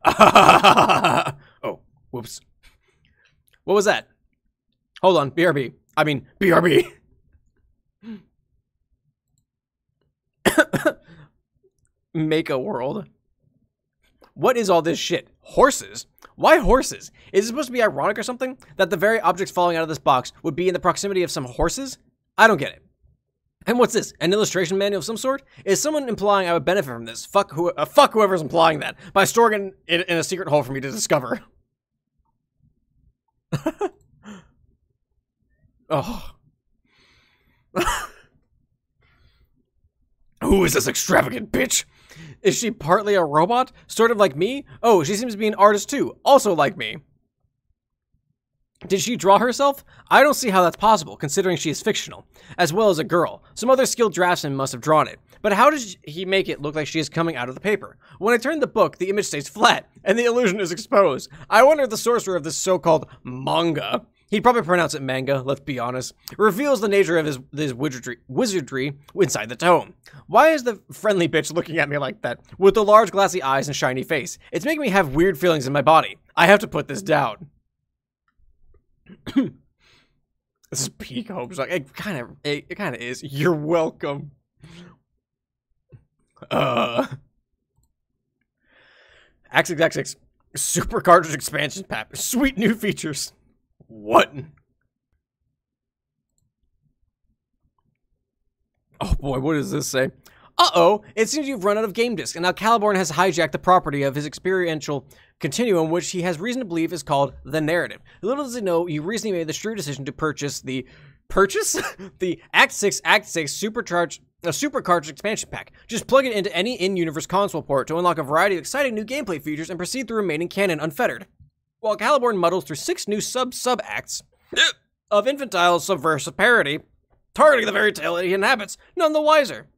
Oh, whoops. What was that? Hold on, BRB. I mean, BRB. Make a world. What is all this shit? Horses? Why horses? Is it supposed to be ironic or something? That the very objects falling out of this box would be in the proximity of some horses? I don't get it. And what's this? An illustration manual of some sort? Is someone implying I would benefit from this? Fuck whoever's implying that. By storing it in a secret hole for me to discover. Oh. Who is this extravagant bitch? Is she partly a robot? Sort of like me? Oh, she seems to be an artist too. Also like me. Did she draw herself? I don't see how that's possible, considering she is fictional, as well as a girl. Some other skilled draftsman must have drawn it. But how does he make it look like she is coming out of the paper? When I turn the book, the image stays flat, and the illusion is exposed. I wonder if the sorcerer of this so-called manga, he'd probably pronounce it manga, let's be honest, reveals the nature of his wizardry inside the tome. Why is the friendly bitch looking at me like that, with the large glassy eyes and shiny face? It's making me have weird feelings in my body. I have to put this down. This is peak Homestuck. It kind of is. You're welcome. XXX Super Cartridge Expansion Pack. Sweet new features. What? Oh boy, what does this say? Uh-oh, it seems you've run out of game discs, and now Caliborn has hijacked the property of his experiential continuum, which he has reason to believe is called the narrative. Little does he know, you recently made the shrewd decision to purchase the Act 6 Super Cartridge Expansion Pack. Just plug it into any in-universe console port to unlock a variety of exciting new gameplay features and proceed through remaining canon unfettered. While Caliborn muddles through 6 new sub-acts of infantile subversive parody, targeting the very tale that he inhabits, none the wiser.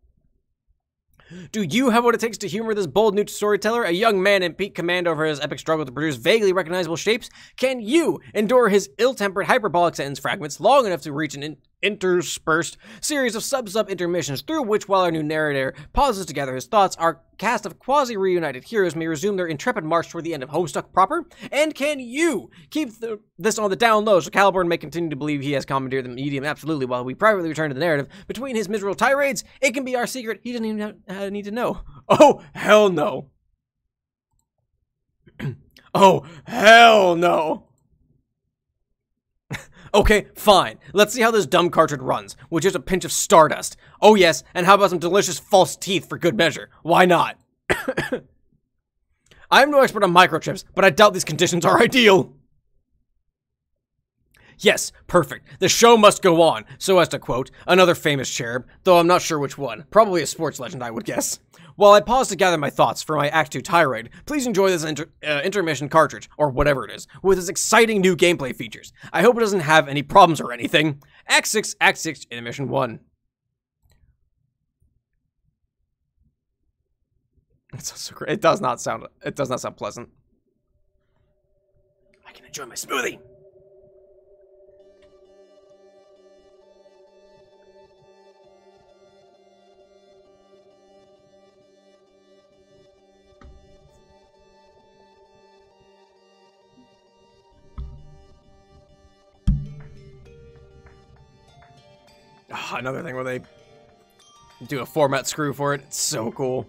Do you have what it takes to humor this bold new storyteller, a young man in peak command over his epic struggle to produce vaguely recognizable shapes? Can you endure his ill-tempered hyperbolic sentence fragments long enough to reach an interspersed series of sub-sub intermissions through which, while our new narrator pauses to gather his thoughts, our cast of quasi-reunited heroes may resume their intrepid march toward the end of Homestuck proper? And can you keep this on the down low so Caliborn may continue to believe he has commandeered the medium absolutely while we privately return to the narrative between his miserable tirades? It can be our secret. He doesn't even need to know. Oh, hell no. Oh, hell no. Okay, fine. Let's see how this dumb cartridge runs, with just a pinch of stardust. Oh yes, and how about some delicious false teeth for good measure? Why not? I am no expert on microchips, but I doubt these conditions are ideal. Yes, perfect. The show must go on, so as to quote another famous cherub, though I'm not sure which one. Probably a sports legend, I would guess. While I pause to gather my thoughts for my Act 2 tirade, please enjoy this intermission cartridge, or whatever it is, with its exciting new gameplay features. I hope it doesn't have any problems or anything. Act 6, Intermission 1. It sounds so great. It does not sound pleasant. I can enjoy my smoothie. Oh, another thing where they do a format screw for it. It's so cool.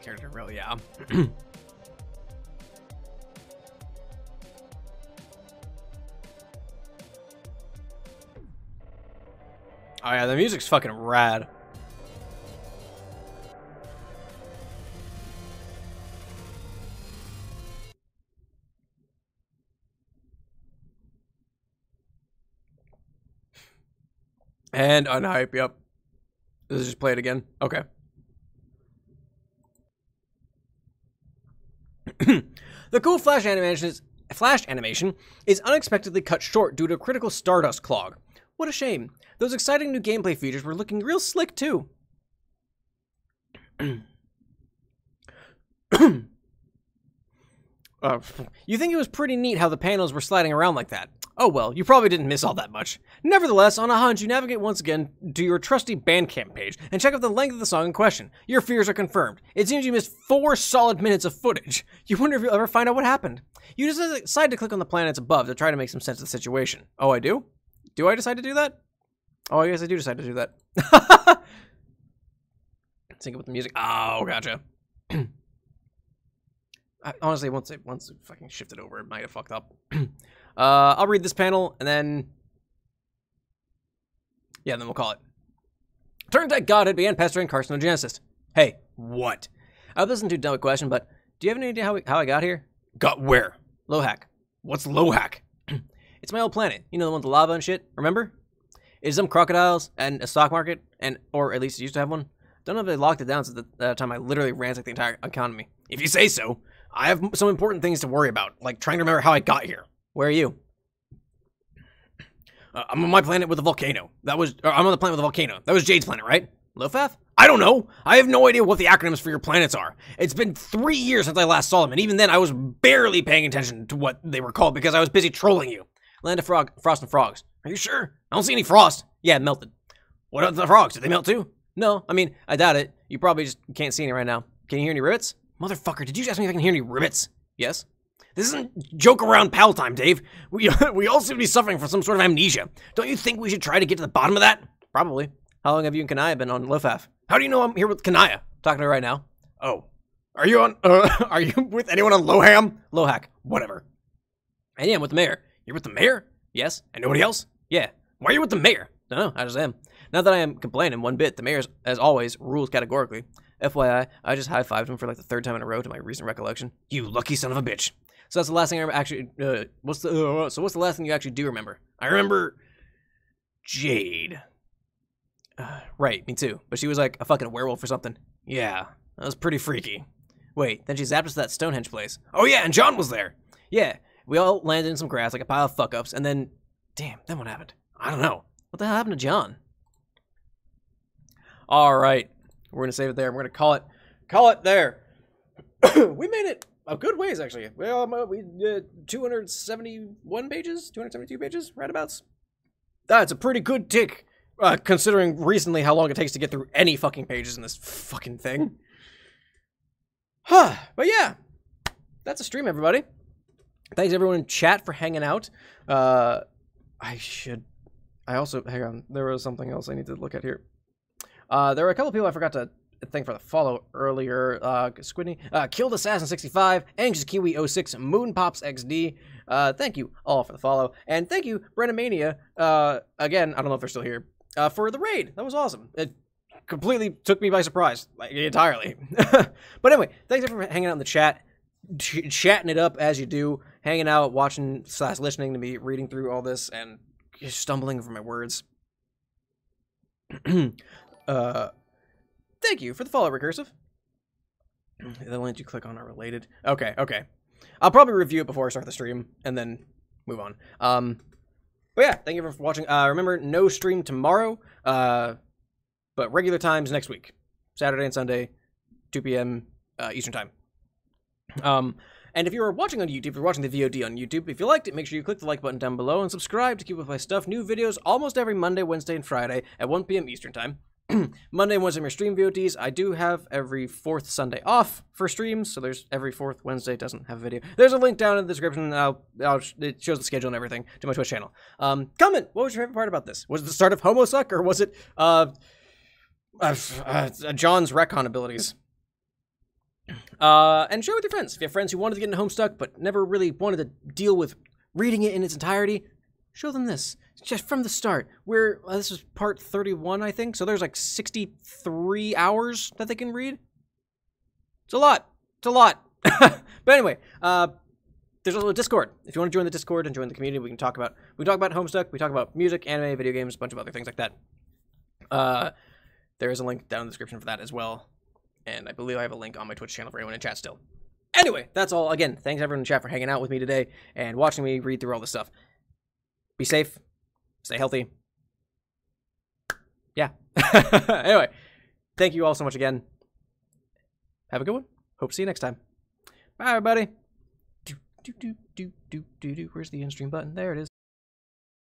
Character, really, yeah. Oh yeah, the music's fucking rad. And unhype, yep. This is just play it again. Okay. The cool Flash animation is unexpectedly cut short due to a critical Stardust clog. What a shame. Those exciting new gameplay features were looking real slick too. You think it was pretty neat how the panels were sliding around like that. Oh well, you probably didn't miss all that much. Nevertheless, on a hunch, you navigate once again to your trusty Bandcamp page and check out the length of the song in question. Your fears are confirmed. It seems you missed 4 solid minutes of footage. You wonder if you'll ever find out what happened. You just decide to click on the planets above to try to make some sense of the situation. Oh, I do? Do I decide to do that? Oh, I guess I do decide to do that. Sync it with the music. Oh, gotcha. Honestly, once it fucking shifted over, it might have fucked up. I'll read this panel, and then... yeah, then we'll call it. Turns out Godhead began pestering carcinogenesis. Hey, what? I hope this isn't too dumb a question, but do you have any idea how I got here? Got where? Lohack. What's Lohack? It's my old planet. You know, the one with the lava and shit, remember? It's some crocodiles and a stock market, or at least it used to have one. Don't know if they locked it down since the time I literally ransacked the entire economy. If you say so. I have some important things to worry about, like trying to remember how I got here. Where are you? I'm on my planet with a volcano. I'm on the planet with a volcano. That was Jade's planet, right? Lofaf? I don't know. I have no idea what the acronyms for your planets are. It's been 3 years since I last saw them, and even then I was barely paying attention to what they were called because I was busy trolling you. Land of Frost and Frogs. Are you sure? I don't see any frost. Yeah, it melted. What about the frogs? Did they melt too? No, I mean, I doubt it. You probably just can't see any right now. Can you hear any rivets? Motherfucker, did you ask me if I can hear any rivets? Yes. This isn't joke around pal time, Dave. We all seem to be suffering from some sort of amnesia. Don't you think we should try to get to the bottom of that? Probably. How long have you and Kanaya been on Lofaf? How do you know I'm here with Kanaya? Talking to her right now. Oh. Are you with anyone on Loham? Lohack. Whatever. And yeah, I'm with the mayor. You're with the mayor? Yes. And nobody else? Yeah. Why are you with the mayor? No, I just am. Not that I am complaining one bit. The mayor, as always, rules categorically. FYI, I just high-fived him for like the 3rd time in a row to my recent recollection. You lucky son of a bitch. So that's the last thing I actually... what's the last thing you actually do remember? I remember... Jade. Right, me too. But she was like a fucking werewolf or something. Yeah, that was pretty freaky. Wait, then she zapped us to that Stonehenge place. Oh yeah, and John was there. Yeah, we all landed in some grass like a pile of fuck-ups, and then... damn, then what happened? I don't know. What the hell happened to John? Alright, we're gonna save it there. We're gonna call it there. We made it a good ways, actually. Well, we 271 pages? 272 pages? Roundabouts? That's a pretty good tick considering recently how long it takes to get through any fucking pages in this fucking thing. Huh. But yeah, that's a stream, everybody. Thanks everyone in chat for hanging out. I also, hang on, there was something else I need to look at here. There were a couple people I forgot to thank for the follow earlier. Squidney, Killed Assassin 65, Anxious Kiwi 06, Moonpops XD. Thank you all for the follow. And thank you, Brennomania, again, I don't know if they're still here, for the raid. That was awesome. It completely took me by surprise, like, entirely. But anyway, thanks everyone for hanging out in the chat, chatting it up as you do, hanging out, watching / listening to me reading through all this, and just stumbling over my words. Thank you for the follow, Recursive. The link you click on are related. Okay. I'll probably review it before I start the stream, and then move on. But yeah, thank you for watching. Remember, no stream tomorrow, but regular times next week. Saturday and Sunday, 2 p.m. Eastern Time. And if you're watching on YouTube, if you're watching the VOD on YouTube, if you liked it, make sure you click the like button down below and subscribe to keep up with my stuff. New videos almost every Monday, Wednesday, and Friday at 1 p.m. Eastern Time. Monday and Wednesday are stream VODs. I do have every 4th Sunday off for streams, so there's every 4th Wednesday doesn't have a video. There's a link down in the description. It shows the schedule and everything to my Twitch channel. Comment, what was your favorite part about this? Was it the start of Homestuck, or was it John's retcon abilities? And share with your friends. If you have friends who wanted to get into Homestuck but never really wanted to deal with reading it in its entirety, show them this. Just from the start. This is part 31, I think, so there's like 63 hours that they can read. It's a lot. But anyway, there's also a Discord. If you want to join the Discord and join the community, we talk about Homestuck, we talk about music, anime, video games, a bunch of other things like that. There is a link down in the description for that as well. And I believe I have a link on my Twitch channel for anyone in chat still. Anyway, that's all. Again, thanks everyone in chat for hanging out with me today and watching me read through all this stuff. Be safe. Stay healthy. Yeah. Anyway, thank you all so much again. Have a good one. Hope to see you next time. Bye, everybody. Where's the end stream button? There it is.